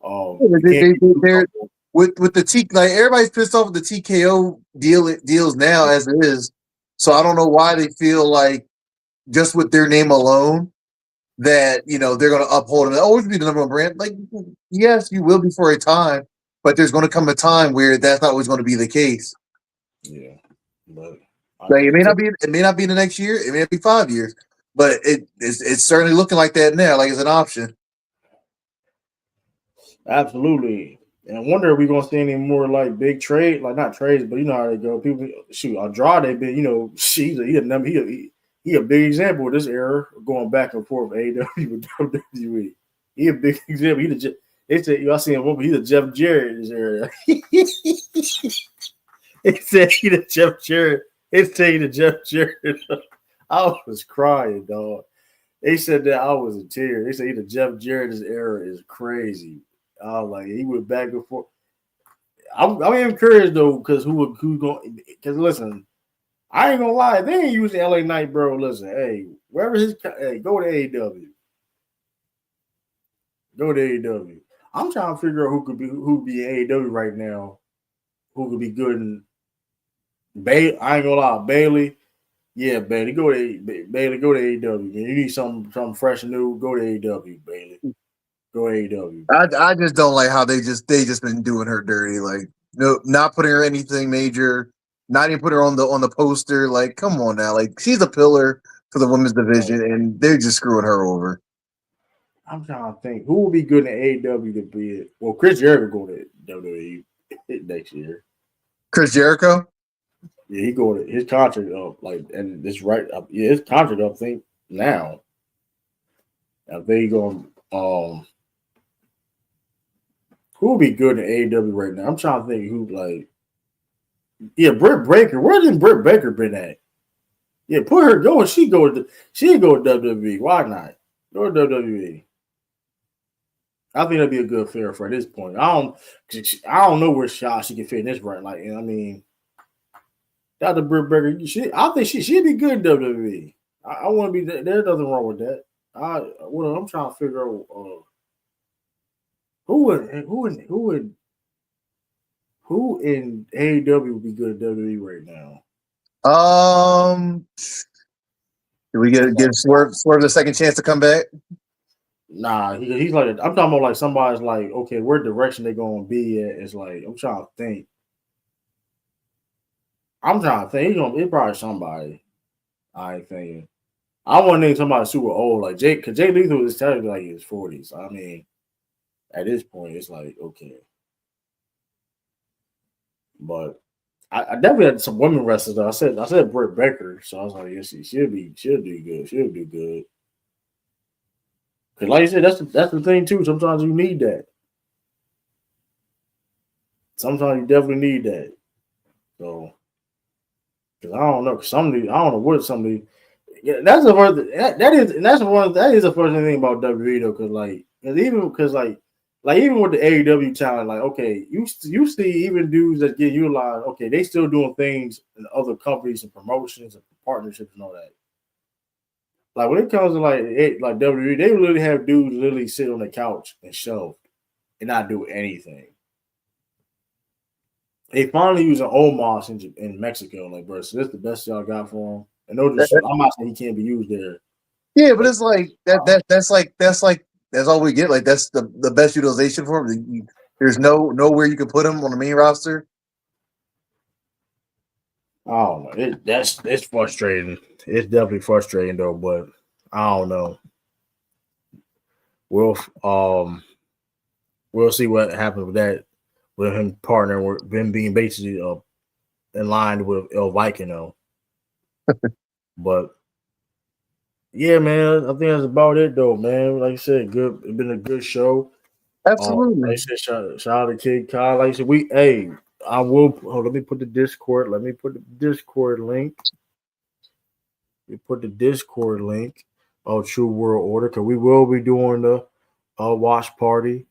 They're with the T, like everybody's pissed off with the TKO deals now as it is. So I don't know why they feel like just with their name alone that they're going to uphold and always be the number one brand. Like, yes, you will be for a time, but there's going to come a time where that's not always going to be the case. Yeah, but like, it may not be in the next year. It may not be 5 years, but it's certainly looking like that now. Like it's an option. Absolutely. And I wonder if we're gonna see any more like big trade, like not trades, but you know how they go. People shoot Andrade, been he's a big example of this era going back and forth AEW with WWE. He a big example. They said I seen him. He's a Jeff Jarrett in this era. They said he the Jeff Jarrett. It's taking the Jeff Jarrett. I was crying, dog. They said that I was in tears. They said he the Jeff Jarrett in this era is crazy. I was like, he went back and forth. I'm encouraged though, because who going? Because listen, I ain't gonna lie, they ain't using LA Knight, bro. Listen, hey, go to AEW. Go to AEW. I'm trying to figure out who be AEW right now, who could be good in I ain't gonna lie, Bailey. Yeah, Bailey, go to AEW. Man, you need something fresh and new. Go to AEW, Bailey. Go AEW. I just don't like how they just been doing her dirty. Like, no, not putting her anything major, not even put her on the poster. Like, come on now. Like, she's a pillar for the women's division, and they're just screwing her over. I'm trying to think who would be good in AEW to be it. Well, Chris Jericho go to WWE next year. Chris Jericho. Yeah, he go to his contract up like, and it's right up. Yeah, his contract up. I think now. I think he going. Who would be good in AEW right now? I'm trying to think who like. Yeah, Britt Baker. Where did Britt Baker been at? Yeah, put her go. She go to WWE. Why not? Go to WWE. I think that'd be a good fair for at this point. I don't know where she can fit in this right. Like, I mean, Dr. Britt Baker, I think she'd be good in WWE. I want to be there. There's nothing wrong with that. I'm trying to figure out who in AEW would be good at WWE right now. Do we give Swerve the second chance to come back? Nah, he's like, I'm talking about like somebody's like, okay, where direction they gonna be at? It's like I'm trying to think. It's probably somebody. I ain't thinking. I want to name somebody super old like Jake, because Jay Lethal is technically like in his 40s. I mean, at this point, it's like okay, but I definitely had some women wrestlers. Though. I said Britt Baker, so I was like, yes, she'll do good. She'll do good. Because like you said, that's the thing too. Sometimes you need that. Sometimes you definitely need that. So, because I don't know, I don't know what somebody. Yeah, that's the first. That is the first thing about WWE though, because even with the AEW talent, like okay, you see even dudes that get utilized, okay, they still doing things in other companies and promotions and partnerships and all that. Like when it comes to like WWE, they literally have dudes literally sit on the couch and shelf and not do anything. They finally using Omos in Mexico, like bro, so this the best y'all got for him. And no, I'm not saying he can't be used there. Yeah, but it's like that's all we get. Like that's the best utilization for him. There's nowhere you can put him on the main roster. I don't know. It's frustrating. It's definitely frustrating though, but I don't know. We'll see what happens with that, with him partnering with him being basically in line with El Viking though. But yeah, man, I think that's about it though, man. Like I said, good. It's been a good show. Absolutely. Like I said, shout out to Kid Kyle. Like I said, I will. Let me put the Discord. Let me put the Discord link. We put the Discord link of True World Order because we will be doing the watch party.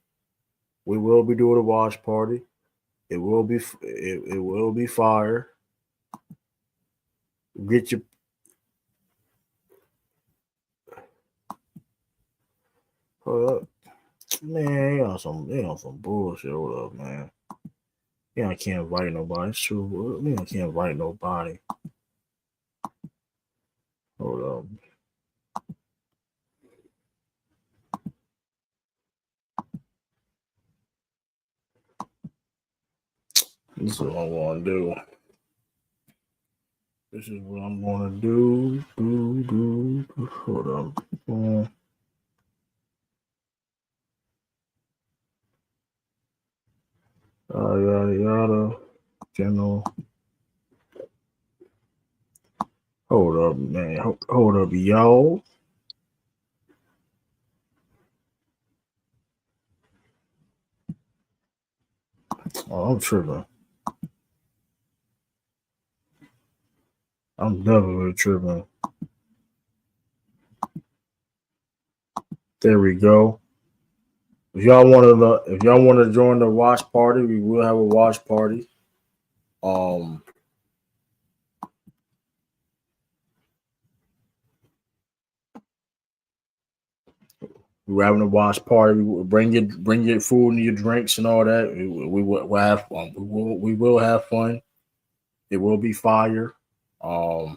We will be doing a watch party. It will be fire. Get your hold up, man. You on some bullshit. Hold up, man. Yeah, I can't invite nobody. It's true. I can't invite nobody. Hold up. This is what I want to do. This is what I'm going to do. Hold up. Yada yada. General. Hold up, man. Hold up, y'all. Oh, I'm tripping. I'm definitely tripping. There we go. If y'all want to join the watch party, we will have a watch party. We're having a watch party. Bring your food and your drinks and all that. We will have fun. We will have fun. It will be fire. Yeah,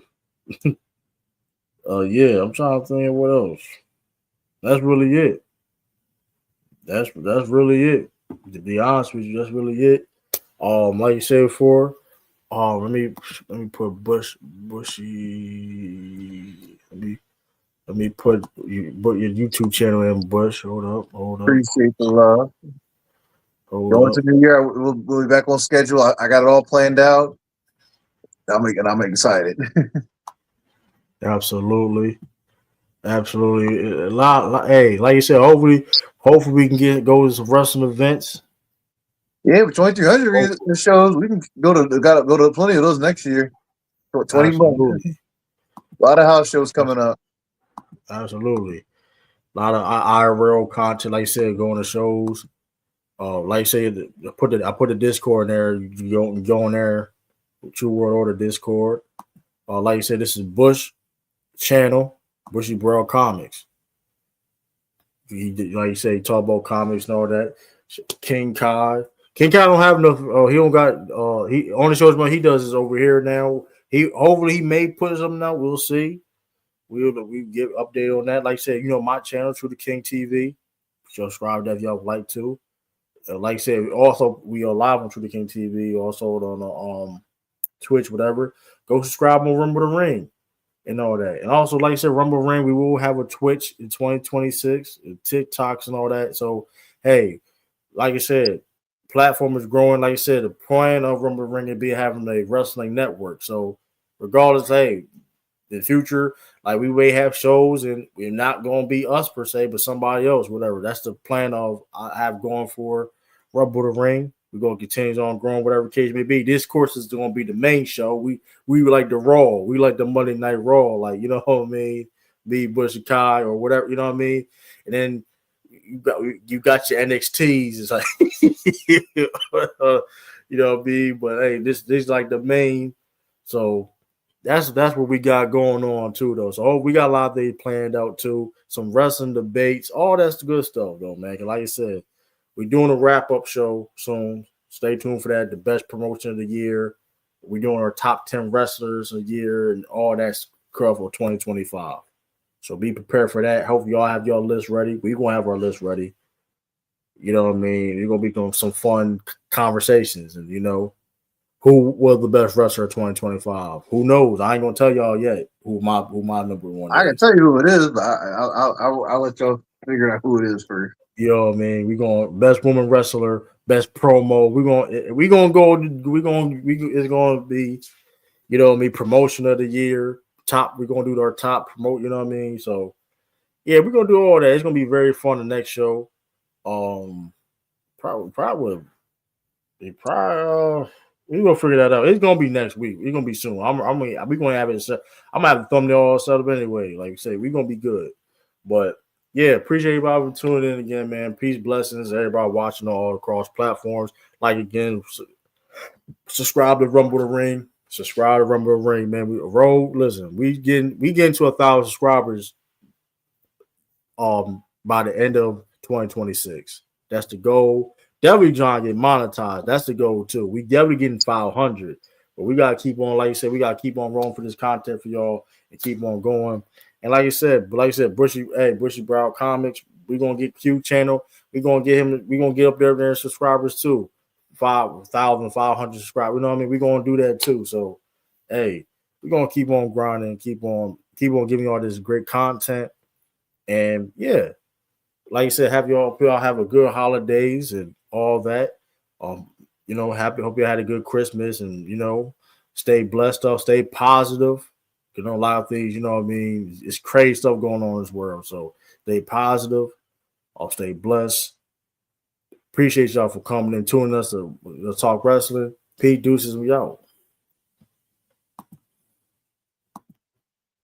I'm trying to think what else. That's really it. That's really it. To be honest with you, that's really it. Like you said before, let me put Bushy. Let me put your YouTube channel in, Bush. Appreciate the love. Hold Going up. to New Year, we'll be back on schedule. I got it all planned out. I'm excited. Absolutely. Absolutely. Hey, like you said, hopefully we can go to some wrestling events. Yeah, with 2,300 shows, we can go to plenty of those next year. 20 months. Absolutely. A lot of house shows coming up. Absolutely. A lot of IRL content, like you said, going to shows. Like you said, I put the Discord in there. You go in there, True World Order Discord. Like you said, this is Bush channel, Bushy Braille Comics. Like you say, talk about comics and all that. King Kai. King Kai don't have enough. He don't got. He only shows what he does is over here now. Hopefully he may put something out. We'll see. We give update on that. Like I said, my channel, True Da King TV. Subscribe to that if y'all would like to. Like I said, also we are live on True Da King TV. Also on Twitch, whatever. Go subscribe on Rumble the Ring and all that. And also, like I said, Rumble Ring, we will have a Twitch in 2026, TikToks and all that. So, hey, like I said, platform is growing. Like I said, the point of Rumble Ring is be having a wrestling network. So, regardless, hey, in the future, like we may have shows and we're not going to be us per se, but somebody else, whatever. That's the plan of I have going for Rumble the Ring. We're going to continue on growing, whatever case may be. This course is going to be the main show. We like the Raw. We like the Monday Night Raw. Like, you know what I mean? Be Bushy Kai or whatever, you know what I mean? And then you got your NXTs. It's like, you know what I mean? But hey, this like the main. So that's what we got going on too, though. So we got a lot of things planned out too. Some wrestling debates, all that's the good stuff, though, man. Like I said, we're doing a wrap-up show soon. Stay tuned for that. The best promotion of the year. We're doing our top 10 wrestlers a year and all that's covered for 2025. So be prepared for that. Hope y'all have your list ready. We're gonna have our list ready. You know what I mean? You're gonna be doing some fun conversations, and who was the best wrestler of 2025? Who knows? I ain't gonna tell y'all yet who my number one I is. can tell you who it is, but I'll let y'all figure out who it is first. You know what I mean? We going best woman wrestler, best promo. It's gonna be, you know what I mean, promotion of the year. We're gonna do our top promote, you know what I mean? So yeah, we're gonna do all that. It's gonna be very fun the next show. Probably we're gonna figure that out. It's gonna be next week. It's gonna be soon. We're gonna have it set. I'm gonna have the thumbnail all set up anyway. Like I say, we're gonna be good. But yeah, appreciate everybody for tuning in again, man. Peace, blessings, everybody watching all across platforms. Like again, subscribe to Rumble the Ring. Subscribe to Rumble the Ring, man. Listen, we getting to 1,000 subscribers by the end of 2026. That's the goal. Definitely trying to get monetized. That's the goal too. We definitely getting 500, but we gotta keep on. Like you said, we gotta keep on rolling for this content for y'all and keep on going. And like you said, Bushy Brow Comics. We're gonna get Q channel. We're gonna get him. We're gonna get up there in subscribers too. 5,500 subscribers. You know what I mean? We're gonna do that too. So, hey, we're gonna keep on grinding. Keep on giving y'all this great content. And yeah, like I said, hope y'all have a good holidays and all that. Hope you had a good Christmas and stay blessed up, stay positive. A lot of things, you know what I mean? It's crazy stuff going on in this world. So stay positive. I'll stay blessed. Appreciate y'all for coming and tuning us to talk wrestling. Pete Deuces, we out.